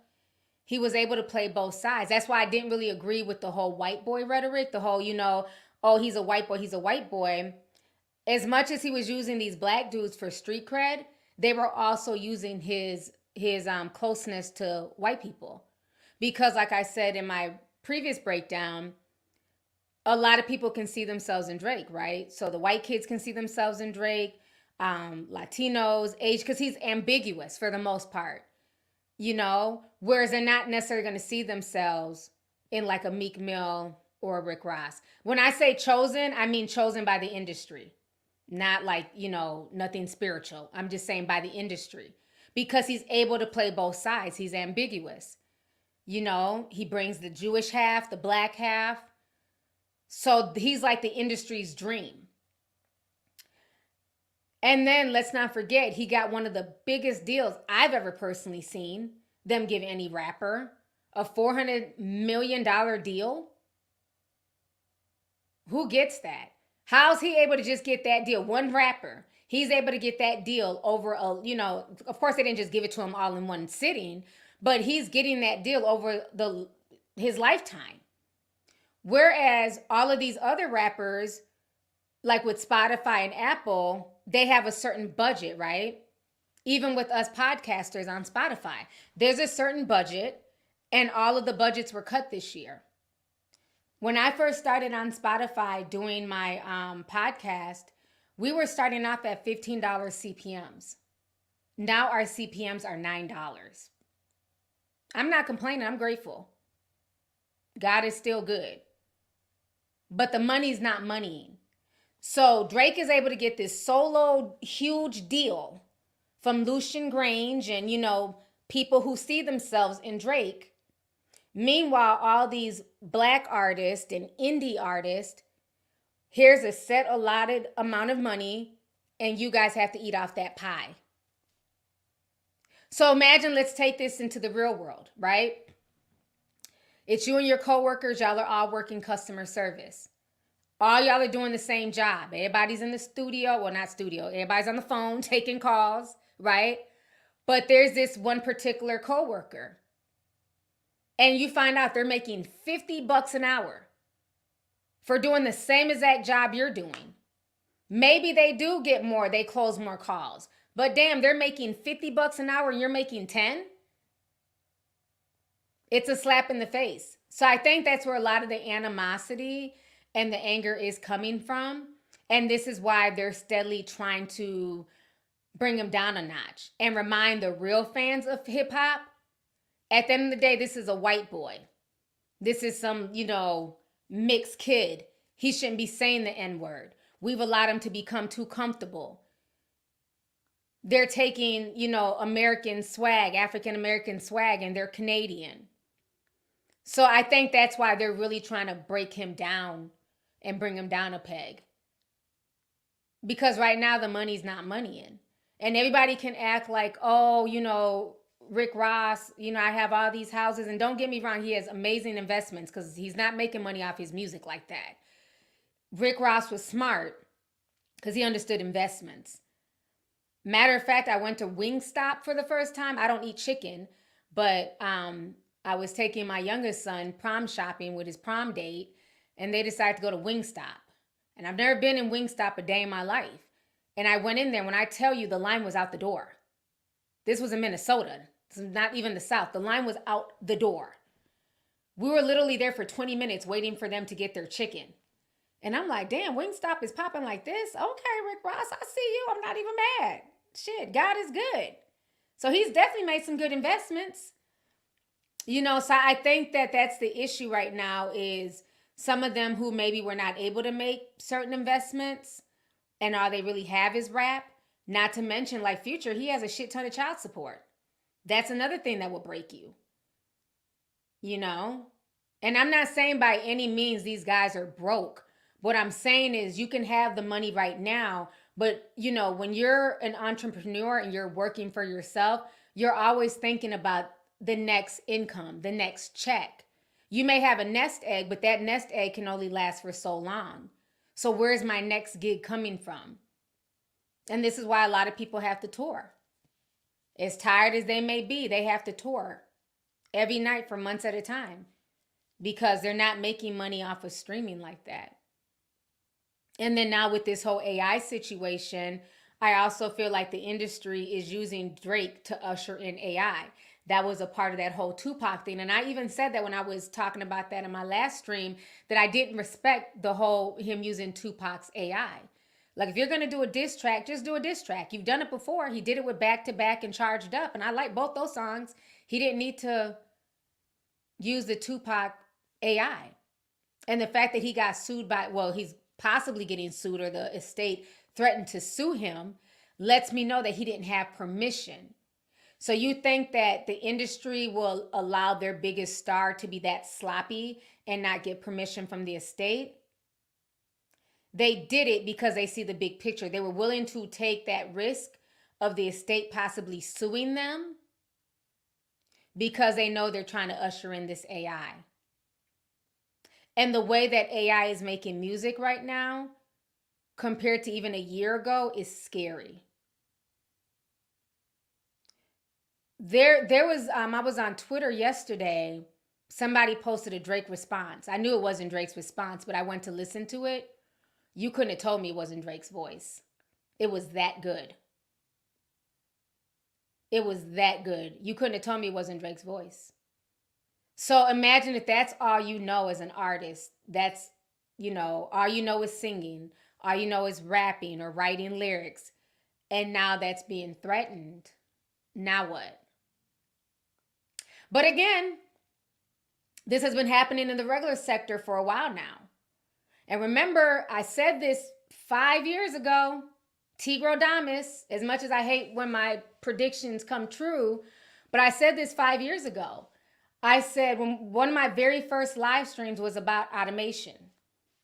Speaker 2: He was able to play both sides. That's why I didn't really agree with the whole white boy rhetoric, the whole, you know, oh, he's a white boy, he's a white boy. As much as he was using these black dudes for street cred, they were also using his closeness to white people. Because like I said in my previous breakdown, a lot of people can see themselves in Drake, right? So the white kids can see themselves in Drake, Latinos, age, because he's ambiguous for the most part, you know, whereas they're not necessarily going to see themselves in like a Meek Mill or a Rick Ross. When I say chosen, I mean chosen by the industry, not like, you know, nothing spiritual. I'm just saying by the industry, because he's able to play both sides. He's ambiguous. You know, he brings the Jewish half, the black half. So he's like the industry's dream. And then let's not forget, he got one of the biggest deals I've ever personally seen them give any rapper, a $400 million deal. Who gets that? How's he able to just get that deal? One rapper, he's able to get that deal over a, you know, of course they didn't just give it to him all in one sitting, but he's getting that deal over his lifetime. Whereas all of these other rappers, like with Spotify and Apple, they have a certain budget, right? Even with us podcasters on Spotify, there's a certain budget, and all of the budgets were cut this year. When I first started on Spotify doing my podcast, we were starting off at $15 CPMs. Now our CPMs are $9. I'm not complaining. I'm grateful. God is still good. But the money's not moneying. So Drake is able to get this solo huge deal from Lucian Grange and, you know, people who see themselves in Drake. Meanwhile, all these black artists and indie artists, here's a set allotted amount of money, and you guys have to eat off that pie. So imagine, let's take this into the real world, right? It's you and your coworkers, y'all are all working customer service. All y'all are doing the same job. Everybody's in the studio, well, not studio, everybody's on the phone taking calls, right? But there's this one particular coworker, and you find out they're making $50 an hour for doing the same exact job you're doing. Maybe they do get more, they close more calls, but damn, they're making $50 an hour and you're making 10. It's a slap in the face. So I think that's where a lot of the animosity and the anger is coming from. And this is why they're steadily trying to bring him down a notch and remind the real fans of hip hop, at the end of the day, this is a white boy. This is some, you know, mixed kid. He shouldn't be saying the N-word. We've allowed him to become too comfortable. They're taking, you know, American swag, African-American swag, and they're Canadian. So I think that's why they're really trying to break him down and bring him down a peg. Because right now the money's not moneying. And everybody can act like, oh, you know, Rick Ross, you know, I have all these houses. And don't get me wrong, he has amazing investments because he's not making money off his music like that. Rick Ross was smart because he understood investments. Matter of fact, I went to Wingstop for the first time. I don't eat chicken, but I was taking my youngest son prom shopping with his prom date, and they decided to go to Wingstop. And I've never been in Wingstop a day in my life. And I went in there. When I tell you, the line was out the door. This was in Minnesota. This is not even the South. The line was out the door. We were literally there for 20 minutes waiting for them to get their chicken. And I'm like, damn, Wingstop is popping like this. Okay, Rick Ross, I see you. I'm not even mad. Shit, God is good. So he's definitely made some good investments. You know, so I think that that's the issue right now is some of them who maybe were not able to make certain investments and all they really have is rap. Not to mention, like Future, he has a shit ton of child support. That's another thing that will break you. You know? And I'm not saying by any means these guys are broke. What I'm saying is you can have the money right now, but you know, when you're an entrepreneur and you're working for yourself, you're always thinking about the next income, the next check. You may have a nest egg, but that nest egg can only last for so long. So where's my next gig coming from? And this is why a lot of people have to tour. As tired as they may be, they have to tour every night for months at a time because they're not making money off of streaming like that. And then now with this whole AI situation, I also feel like the industry is using Drake to usher in AI. That was a part of that whole Tupac thing. And I even said that when I was talking about that in my last stream, that I didn't respect the whole him using Tupac's AI. Like, if you're going to do a diss track, just do a diss track. You've done it before. He did it with Back to Back and Charged Up. And I like both those songs. He didn't need to use the Tupac AI. And the fact that he got sued by, well, he's possibly getting sued or the estate threatened to sue him lets me know that he didn't have permission. So you think that the industry will allow their biggest star to be that sloppy and not get permission from the estate? They did it because they see the big picture. They were willing to take that risk of the estate possibly suing them because they know they're trying to usher in this AI. And the way that AI is making music right now, compared to even a year ago, is scary. There was, I was on Twitter yesterday. Somebody posted a Drake response. I knew it wasn't Drake's response, but I went to listen to it. You couldn't have told me it wasn't Drake's voice. It was that good. It was that good. You couldn't have told me it wasn't Drake's voice. So imagine if that's all you know as an artist. That's, you know, all you know is singing. All you know is rapping or writing lyrics. And now that's being threatened. Now what? But again, this has been happening in the regular sector for a while now. And remember, I said this 5 years ago, Tigrodamus, as much as I hate when my predictions come true, but I said this 5 years ago. I said when one of my very first live streams was about automation.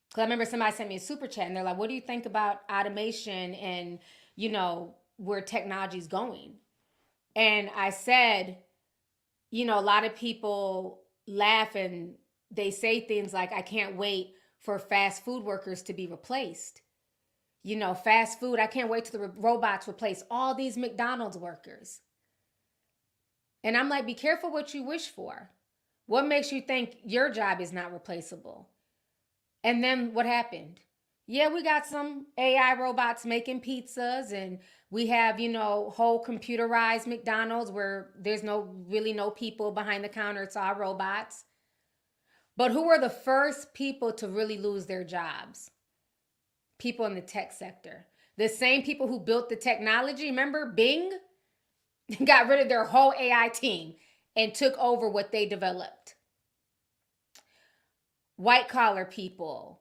Speaker 2: Because I remember somebody sent me a super chat and they're like, what do you think about automation and, you know, where technology's going? And I said, you know, a lot of people laugh and they say things like, I can't wait for fast food workers to be replaced. You know, fast food, I can't wait till the robots replace all these McDonald's workers. And I'm like, be careful what you wish for. What makes you think your job is not replaceable? And then what happened? Yeah, we got some AI robots making pizzas and we have, you know, whole computerized McDonald's where there's really no people behind the counter. It's all robots. But who were the first people to really lose their jobs? People in the tech sector. The same people who built the technology. Remember Bing? Got rid of their whole AI team and took over what they developed. White collar people.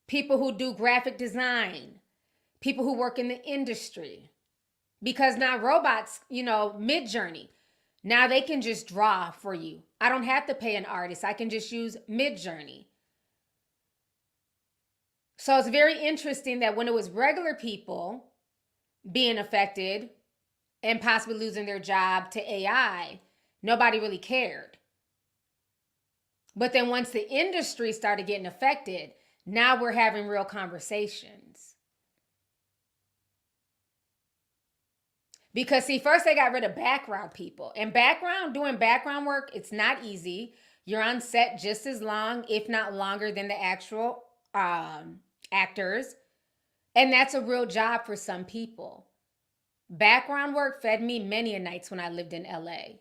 Speaker 2: People who do graphic design. People who work in the industry. Because now robots, you know, Midjourney. Now they can just draw for you. I don't have to pay an artist. I can just use Midjourney. So it's very interesting that when it was regular people being affected and possibly losing their job to AI, nobody really cared. But then once the industry started getting affected, now we're having real conversations. Because see, first they got rid of background people. And doing background work, it's not easy. You're on set just as long, if not longer, than the actual actors. And that's a real job for some people. Background work fed me many a nights when I lived in LA.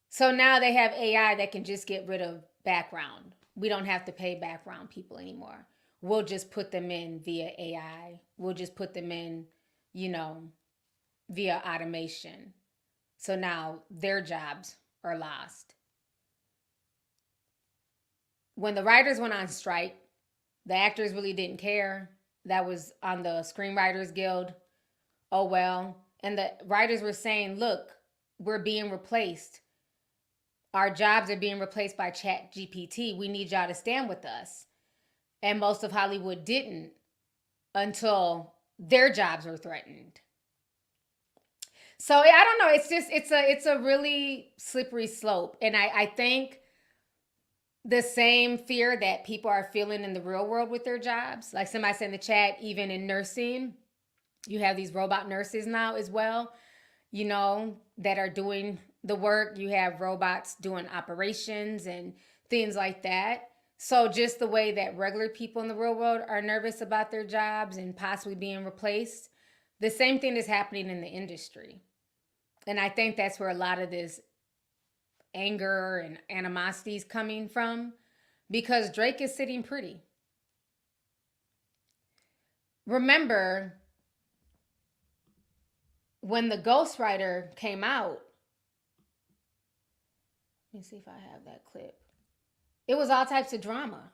Speaker 2: So now they have AI that can just get rid of background. We don't have to pay background people anymore. We'll just put them in via AI. We'll just put them in, via automation. So now their jobs are lost. When the writers went on strike, the actors really didn't care. That was on the Screenwriters Guild. Oh, well. And the writers were saying, look, we're being replaced. Our jobs are being replaced by Chat GPT. We need y'all to stand with us. And most of Hollywood didn't until their jobs were threatened. So I don't know. It's a really slippery slope. And I think the same fear that people are feeling in the real world with their jobs, like somebody said in the chat, even in nursing, you have these robot nurses now as well, that are doing the work. You have robots doing operations and things like that. So just the way that regular people in the real world are nervous about their jobs and possibly being replaced, the same thing is happening in the industry. And I think that's where a lot of this anger and animosity is coming from, because Drake is sitting pretty. Remember when the ghostwriter came out, let me see if I have that clip. It was all types of drama.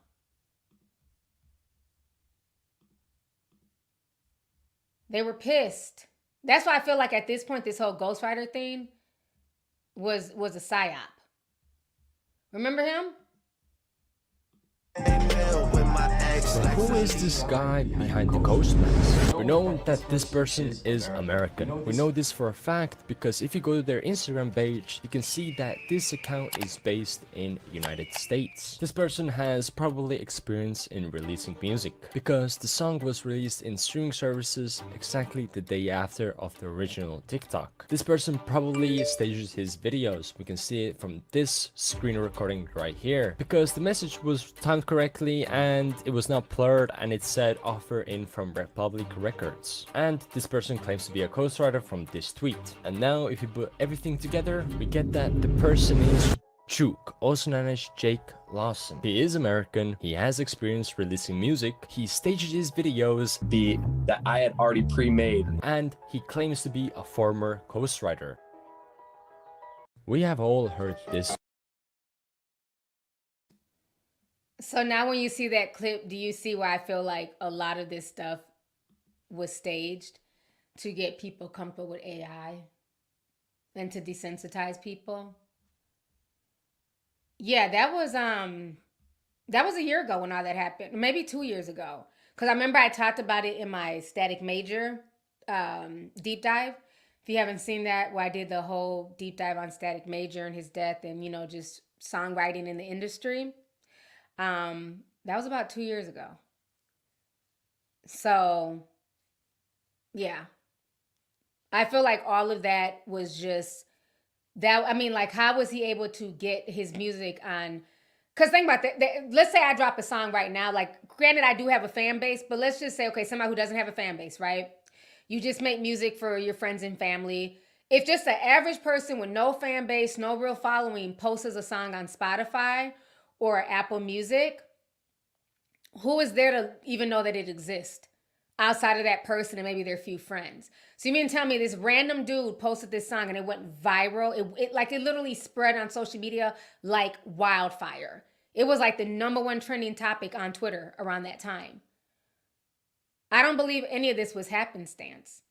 Speaker 2: They were pissed. That's why I feel like at this point, this whole ghostwriter thing was a psyop. Remember him?
Speaker 19: Who is this guy behind the ghost mask? We know that this person is American. We know this for a fact because if you go to their Instagram page, you can see that this account is based in United States. This person has probably experience in releasing music because the song was released in streaming services exactly the day after of the original TikTok. This person probably stages his videos. We can see it from this screen recording right here because the message was timed correctly and it was not blurred, and it said offer in from Republic Records. And this person claims to be a ghostwriter from this tweet. And now if you put everything together, we get that the person is Chook, also known as Jake Lawson. He is American, he has experience releasing music, he staged his videos that I had already pre-made, and he claims to be a former ghostwriter. We have all heard this.
Speaker 2: So now when you see that clip, do you see why I feel like a lot of this stuff was staged to get people comfortable with AI and to desensitize people? Yeah, that was a year ago when all that happened, maybe 2 years ago. Because I remember I talked about it in my Static Major deep dive. If you haven't seen that, where I did the whole deep dive on Static Major and his death and, just songwriting in the industry. That was about 2 years ago. So, yeah. I feel like all of that was just that. I mean, like, how was he able to get his music on? Because think about that. Let's say I drop a song right now. Like, granted, I do have a fan base, but let's just say, okay, somebody who doesn't have a fan base, right? You just make music for your friends and family. If just an average person with no fan base, no real following, posts a song on Spotify or Apple Music, who is there to even know that it exists outside of that person and maybe their few friends? So you mean to tell me this random dude posted this song and it went viral? It literally spread on social media like wildfire. It was like the #1 trending topic on Twitter around that time. I don't believe any of this was happenstance.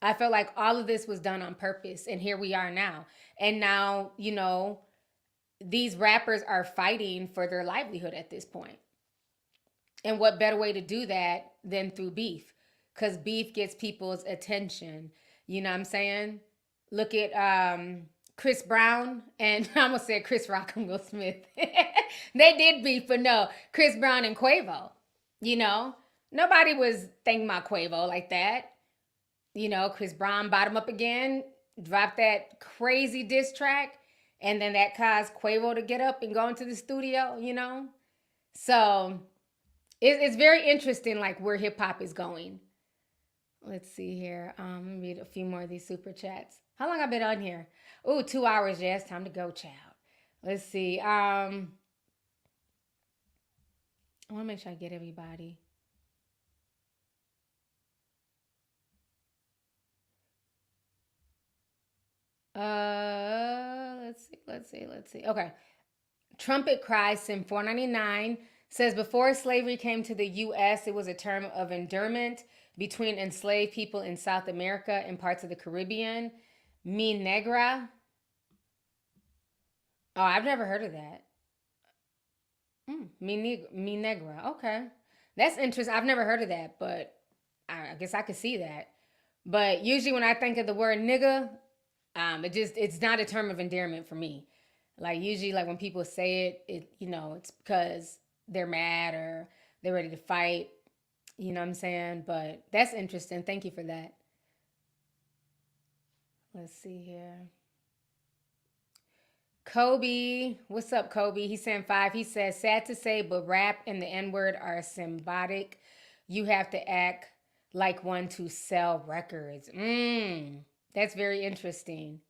Speaker 2: I felt like all of this was done on purpose, and here we are now. And now, these rappers are fighting for their livelihood at this point. And what better way to do that than through beef? Because beef gets people's attention. You know what I'm saying? Look at Chris Brown and I almost said Chris Rock and Will Smith. They did beef, but no, Chris Brown and Quavo. Nobody was thinking about Quavo like that. Chris Brown bought him up again, dropped that crazy diss track, and then that caused Quavo to get up and go into the studio, So it's very interesting, like, where hip hop is going. Let's see here. Let me read a few more of these super chats. How long I've been on here? Oh, 2 hours. Yeah, it's time to go, child. Let's see. I want to make sure I get everybody. Let's see. Okay. Trumpet Cry Sim 499 says before slavery came to the U.S., it was a term of endearment between enslaved people in South America and parts of the Caribbean. Mi negra. Oh, I've never heard of that. Mi negra. Okay. That's interesting. I've never heard of that, but I guess I could see that. But usually when I think of the word nigga, it's not a term of endearment for me. Like usually like when people say it, it's because they're mad or they're ready to fight. You know what I'm saying? But that's interesting. Thank you for that. Let's see here. Kobe, what's up, Kobe? He's saying 5. He says, sad to say, but rap and the N-word are symbiotic. You have to act like one to sell records. That's very interesting.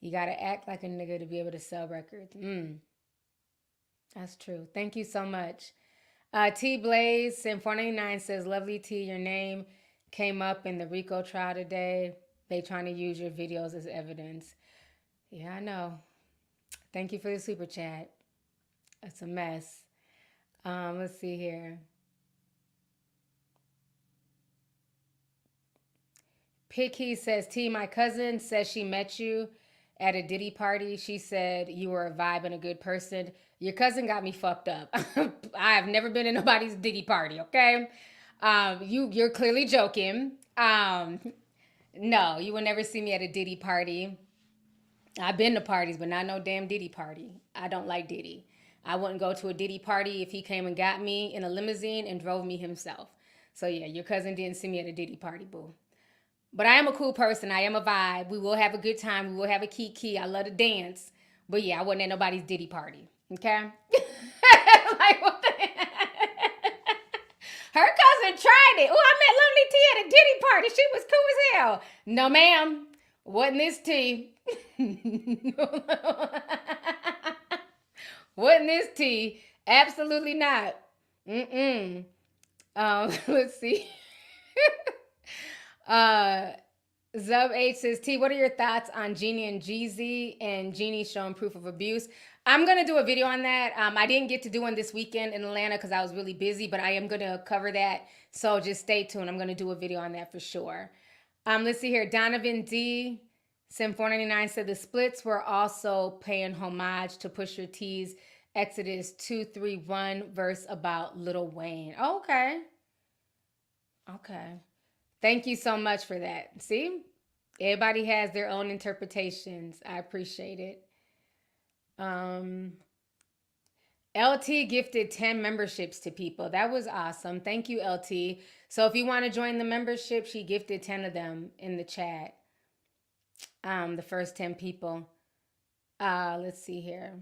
Speaker 2: You got to act like a nigga to be able to sell records. That's true. Thank you so much. T Blaze, Sim 499 says, Lovelyti, your name came up in the RICO trial today. They trying to use your videos as evidence. Yeah, I know. Thank you for the super chat. It's a mess. Let's see here. Picky says, T, my cousin says she met you at a Diddy party. She said you were a vibe and a good person. Your cousin got me fucked up. I have never been in nobody's Diddy party, okay? You're clearly joking. No, you will never see me at a Diddy party. I've been to parties, but not no damn Diddy party. I don't like Diddy. I wouldn't go to a Diddy party if he came and got me in a limousine and drove me himself. So yeah, your cousin didn't see me at a Diddy party, boo. But I am a cool person. I am a vibe. We will have a good time. We will have a kiki. I love to dance. But yeah, I wasn't at nobody's Diddy party. Okay? Like, what the Her cousin tried it. Oh, I met Lovelyti at a Diddy party. She was cool as hell. No, ma'am. Wasn't this tea. Wasn't this tea. Absolutely not. Let's see. Zub H says, T, what are your thoughts on Jeannie and Jeezy and Jeannie showing proof of abuse? I'm going to do a video on that. I didn't get to do one this weekend in Atlanta because I was really busy, but I am going to cover that. So just stay tuned. I'm going to do a video on that for sure. Let's see here. Donovan D. Sim 499 said the Splits were also paying homage to Pusha T's Exodus 2:3:1 verse about Lil Wayne. Okay. Thank you so much for that. See? Everybody has their own interpretations. I appreciate it. LT gifted 10 memberships to people. That was awesome. Thank you, LT. So if you want to join the membership, she gifted 10 of them in the chat. The first 10 people. Let's see here.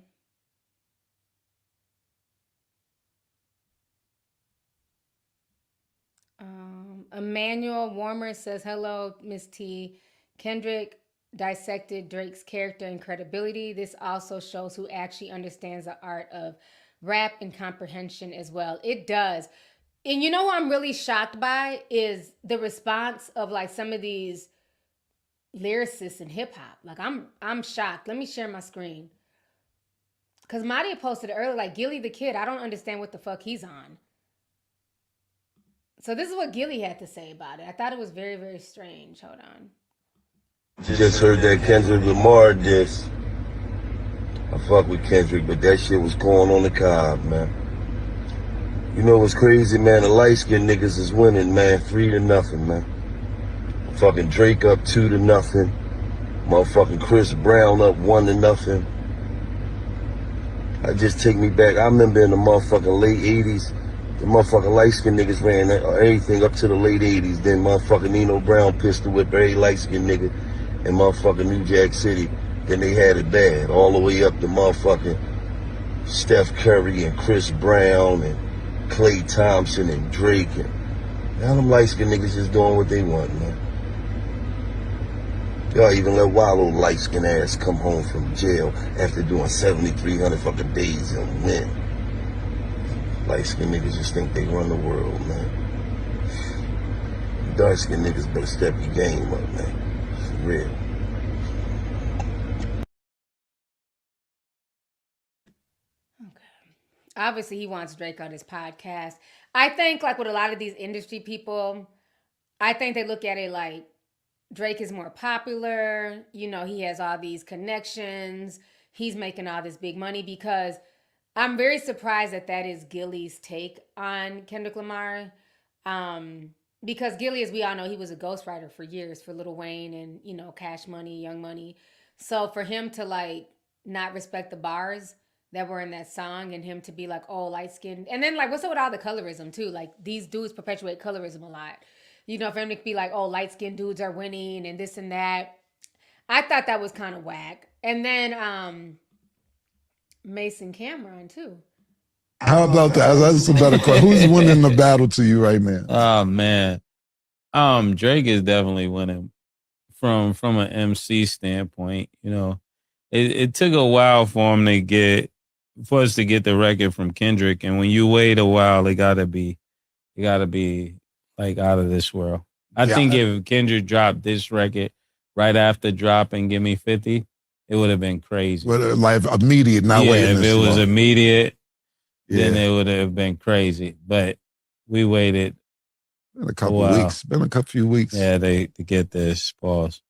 Speaker 2: Emmanuel Warmer says, hello, Miss T. Kendrick dissected Drake's character and credibility. This also shows who actually understands the art of rap and comprehension as well. It does. And you know who I'm really shocked by is the response of like some of these lyricists in hip hop. Like I'm shocked. Let me share my screen. Cause Madia posted it earlier, like Gilly the Kid. I don't understand what the fuck he's on. So this is what Gilly had to say about it. I thought it was very, very strange. Hold on.
Speaker 20: Just heard that Kendrick Lamar diss. I fuck with Kendrick, but that shit was going on the cob, man. You know what's crazy, man? The light-skinned niggas is winning, man. 3-0, man. Fucking Drake up 2-0. Motherfucking Chris Brown up 1-0. I just take me back. I remember in the motherfucking late 80s, the motherfucking light-skinned niggas ran everything up to the late 80s. Then motherfucking Nino Brown pistol whipped every light-skinned nigga in motherfucking New Jack City. Then they had it bad. All the way up to motherfucking Steph Curry and Chris Brown and Klay Thompson and Drake. And now them light-skinned niggas just doing what they want, man. Y'all even let Wallow light-skinned ass come home from jail after doing 7,300 fucking days and win. Light-skinned niggas just think they run the world, man. Dark-skinned niggas better step your game up, man. For real.
Speaker 2: Obviously, he wants Drake on his podcast. I think, like with a lot of these industry people, I think they look at it like Drake is more popular. You know, he has all these connections. He's making all this big money because I'm very surprised that that is Gilly's take on Kendrick Lamar. Because Gilly, as we all know, he was a ghostwriter for years for Lil Wayne and, you know, Cash Money, Young Money. So for him to like not respect the bars that were in that song and him to be like, oh, light skinned. And then like, what's up with all the colorism too? Like these dudes perpetuate colorism a lot. You know, for him to be like, oh, light skinned dudes are winning and this and that. I thought that was kind of whack. And then Mason Cameron too.
Speaker 21: How about that? That's a better question. Who's winning the battle to you right now?
Speaker 5: Oh man, Drake is definitely winning from an MC standpoint. You know, it took a while for us to get the record from Kendrick, and when you wait a while, it gotta be like out of this world. I think if Kendrick dropped this record right after dropping "Give Me 50," it would have been crazy.
Speaker 21: But like immediate, not waiting.
Speaker 5: If it was immediate, then it would have been crazy. But we waited
Speaker 21: been a couple weeks. Been a few weeks.
Speaker 5: Yeah, to get this pause.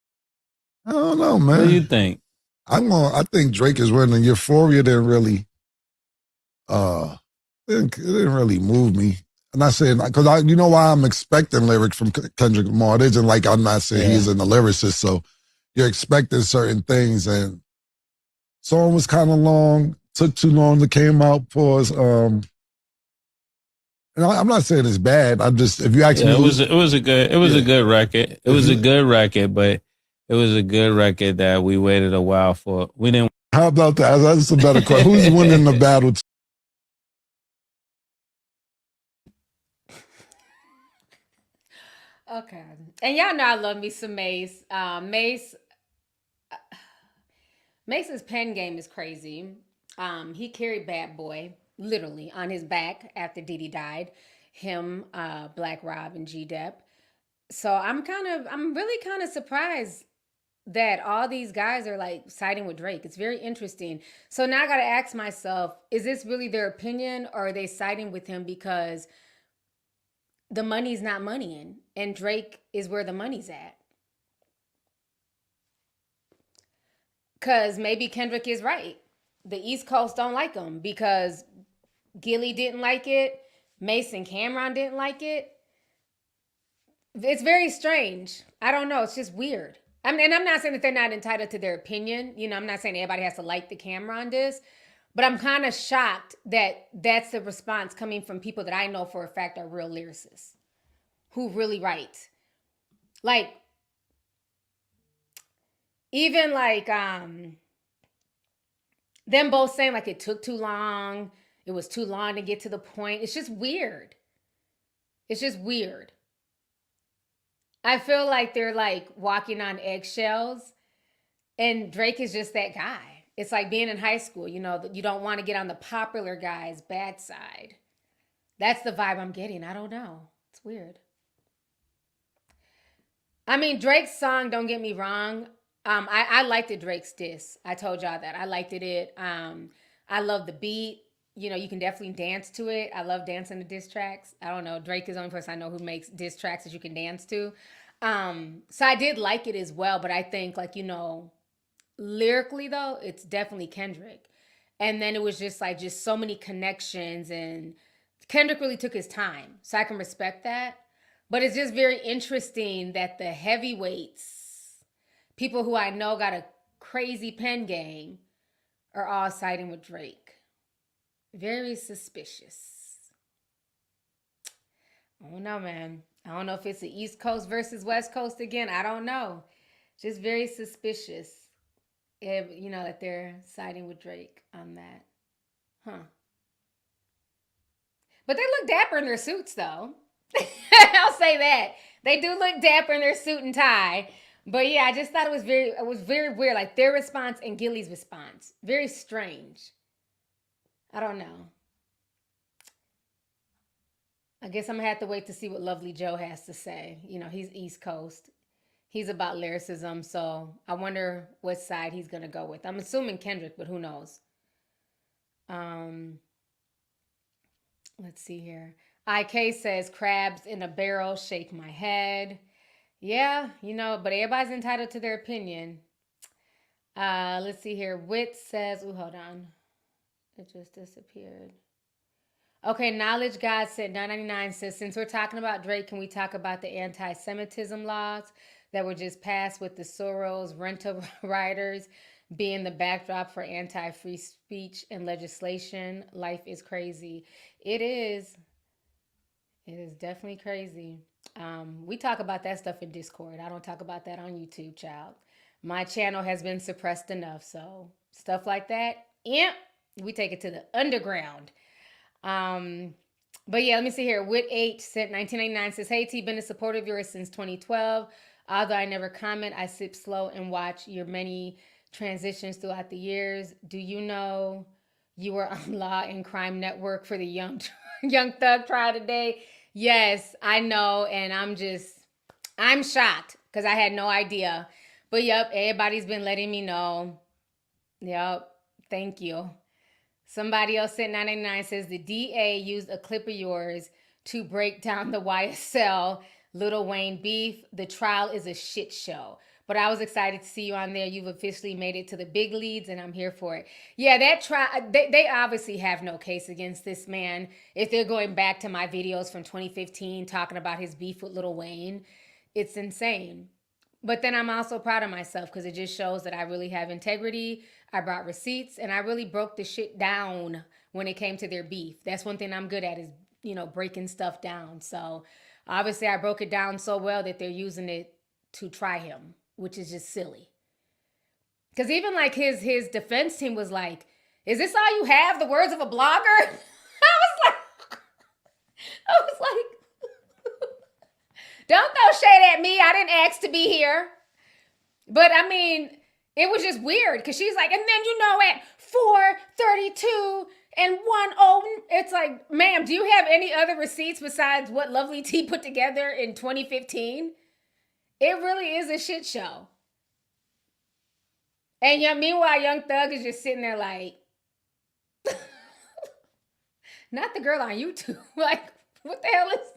Speaker 21: I don't know, man.
Speaker 5: What do you think?
Speaker 21: I think Drake is winning. Euphoria didn't really it didn't really move me. I'm not saying because you know why I'm expecting lyrics from Kendrick Lamar. It isn't like I'm not saying he's a lyricist, so you're expecting certain things. And song was kind of long, took too long to came out for us. And I'm not saying it's bad. I'm just if you ask me,
Speaker 5: it was a good record. It was a good record, but it was a good record that we waited a while for. We didn't.
Speaker 21: How about that? That's a better question. Who's winning the battle?
Speaker 2: Okay. And y'all know I love me some Mace. Mace's pen game is crazy. He carried Bad Boy literally on his back after Diddy died. Him, Black Rob, and G-Dep. So I'm really kind of surprised that all these guys are like siding with Drake. It's very interesting. So now I got to ask myself, is this really their opinion or are they siding with him because the money's not moneying and Drake is where the money's at? Because maybe Kendrick is right. The East Coast don't like him because Gilly didn't like it. Mason Cameron didn't like it. It's very strange. I don't know. It's just weird. I mean, and I'm not saying that they're not entitled to their opinion. You know, I'm not saying everybody has to like the Cameron disc. But I'm kind of shocked that that's the response coming from people that I know for a fact are real lyricists who really write. Like, even like them both saying like it took too long. It was too long to get to the point. It's just weird. It's just weird. I feel like they're like walking on eggshells and Drake is just that guy. It's like being in high school, you know, you don't want to get on the popular guy's bad side. That's the vibe I'm getting. I don't know. It's weird. I mean, Drake's song, don't get me wrong. I liked it, Drake's diss. I told y'all that. I liked it. I love the beat. You know, you can definitely dance to it. I love dancing to diss tracks. I don't know. Drake is the only person I know who makes diss tracks that you can dance to. So I did like it as well, but I think like, you know, lyrically though, it's definitely Kendrick. And then it was just like just so many connections and Kendrick really took his time. So I can respect that. But it's just very interesting that the heavyweights, people who I know got a crazy pen game, are all siding with Drake. Very suspicious. I don't know, man. I don't know if it's the East Coast versus West Coast again. I don't know. Just very suspicious. You know, that they're siding with Drake on that. Huh. But they look dapper in their suits, though. I'll say that. They do look dapper in their suit and tie. But yeah, I just thought it was very weird. Like their response and Gilly's response. Very strange. I don't know. I guess I'm gonna have to wait to see what Lovely Joe has to say. You know, he's East Coast. He's about lyricism, so I wonder what side he's gonna go with. I'm assuming Kendrick, but who knows? Let's see here. IK says crabs in a barrel, shake my head. Yeah, you know, but everybody's entitled to their opinion. Let's see here. Wit says, oh, hold on. It just disappeared. Okay, Knowledge God said 999 says, since we're talking about Drake, can we talk about the anti-Semitism laws that were just passed with the Soros rental riders being the backdrop for anti-free speech and legislation? Life is crazy. It is. It is definitely crazy. We talk about that stuff in Discord. I don't talk about that on YouTube, child. My channel has been suppressed enough, so stuff like that, yeah, we take it to the underground. But yeah, let me see here. Wit H sent 1999 says, hey T, been a supporter of yours since 2012. Although I never comment, I sip slow and watch your many transitions throughout the years. Do you know you were on Law and Crime Network for the Young Thug trial today? Yes, I know, and I'm shocked because I had no idea. But yep, everybody's been letting me know. Yep, thank you. Somebody else sent 999 says the DA used a clip of yours to break down the YSL Lil Wayne beef. The trial is a shit show. But I was excited to see you on there. You've officially made it to the big leads, and I'm here for it. Yeah, that trial, they obviously have no case against this man. If they're going back to my videos from 2015 talking about his beef with Lil Wayne, it's insane. But then I'm also proud of myself because it just shows that I really have integrity. I brought receipts and I really broke the shit down when it came to their beef. That's one thing I'm good at is, you know, breaking stuff down. So obviously I broke it down so well that they're using it to try him, which is just silly. Because even like his defense team was like, is this all you have? The words of a blogger? I was like, don't throw shade at me. I didn't ask to be here. But I mean, it was just weird because she's like, and then you know at 4:32 and 1:0, it's like, ma'am, do you have any other receipts besides what Lovelyti put together in 2015? It really is a shit show. And yeah, meanwhile, Young Thug is just sitting there like, not the girl on YouTube. Like, what the hell is?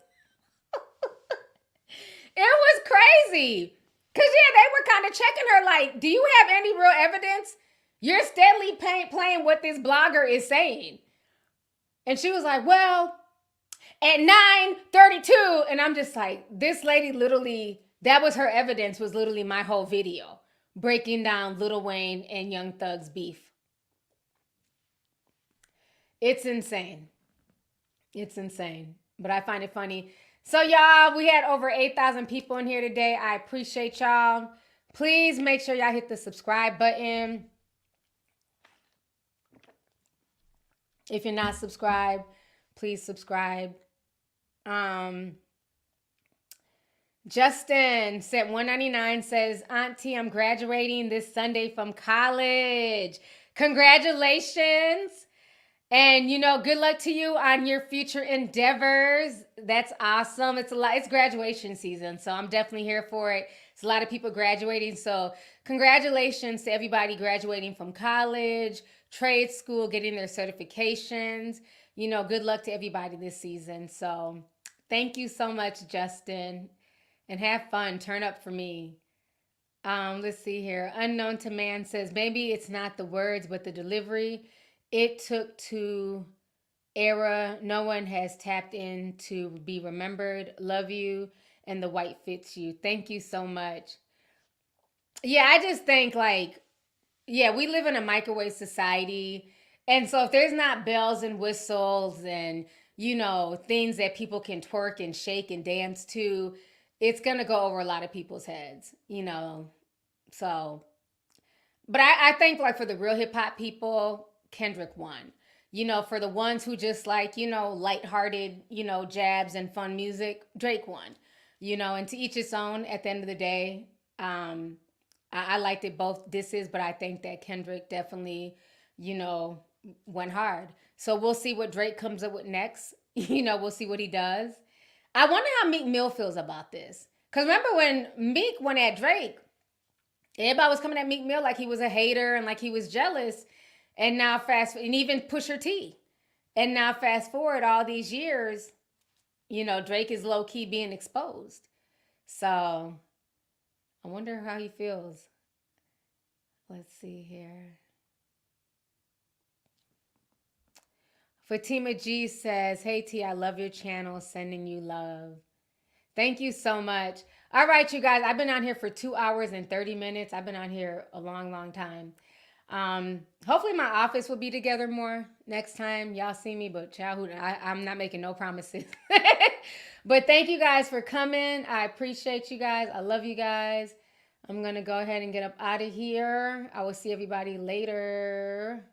Speaker 2: It was crazy. Because, yeah, they were kind of checking her like, do you have any real evidence? You're steadily playing what this blogger is saying. And she was like, well, at 9:32. And I'm just like, this lady literally, that was her evidence, was literally my whole video. Breaking down Lil Wayne and Young Thug's beef. It's insane. It's insane. But I find it funny. So y'all, we had over 8,000 people in here today. I appreciate y'all. Please make sure y'all hit the subscribe button. If you're not subscribed, please subscribe. Justin sent 199 says, Auntie, I'm graduating this Sunday from college. Congratulations. And, you know, good luck to you on your future endeavors. That's awesome. It's graduation season, so I'm definitely here for it. It's a lot of people graduating, so congratulations to everybody graduating from college, trade school, getting their certifications. You know, good luck to everybody this season. So thank you so much, Justin, and have fun. Turn up for me. Let's see here. Unknown to Man says, maybe it's not the words, but the delivery. It took to era no one has tapped in to be remembered. Love you, and the white fits you. Thank you so much. Yeah, I just think like, yeah, we live in a microwave society. And so if there's not bells and whistles and, you know, things that people can twerk and shake and dance to, it's going to go over a lot of people's heads, you know. So, but I think like for the real hip hop people, Kendrick won. You know, for the ones who just like, you know, lighthearted, you know, jabs and fun music, Drake won. You know, and to each its own at the end of the day. I liked it both disses, but I think that Kendrick definitely, you know, went hard. So we'll see what Drake comes up with next. we'll see what he does. I wonder how Meek Mill feels about this. Because remember when Meek went at Drake, everybody was coming at Meek Mill like he was a hater and like he was jealous. And now and even Pusha T. And now fast forward all these years, Drake is low key being exposed. So I wonder how he feels. Let's see here. Fatima G says, hey T, I love your channel, sending you love. Thank you so much. All right, you guys, I've been on here for 2 hours and 30 minutes. I've been on here a long, long time. Hopefully my office will be together more next time y'all see me, but I'm not making no promises. But thank you guys for coming. I appreciate you guys. I love you guys. I'm going to go ahead and get up out of here. I will see everybody later.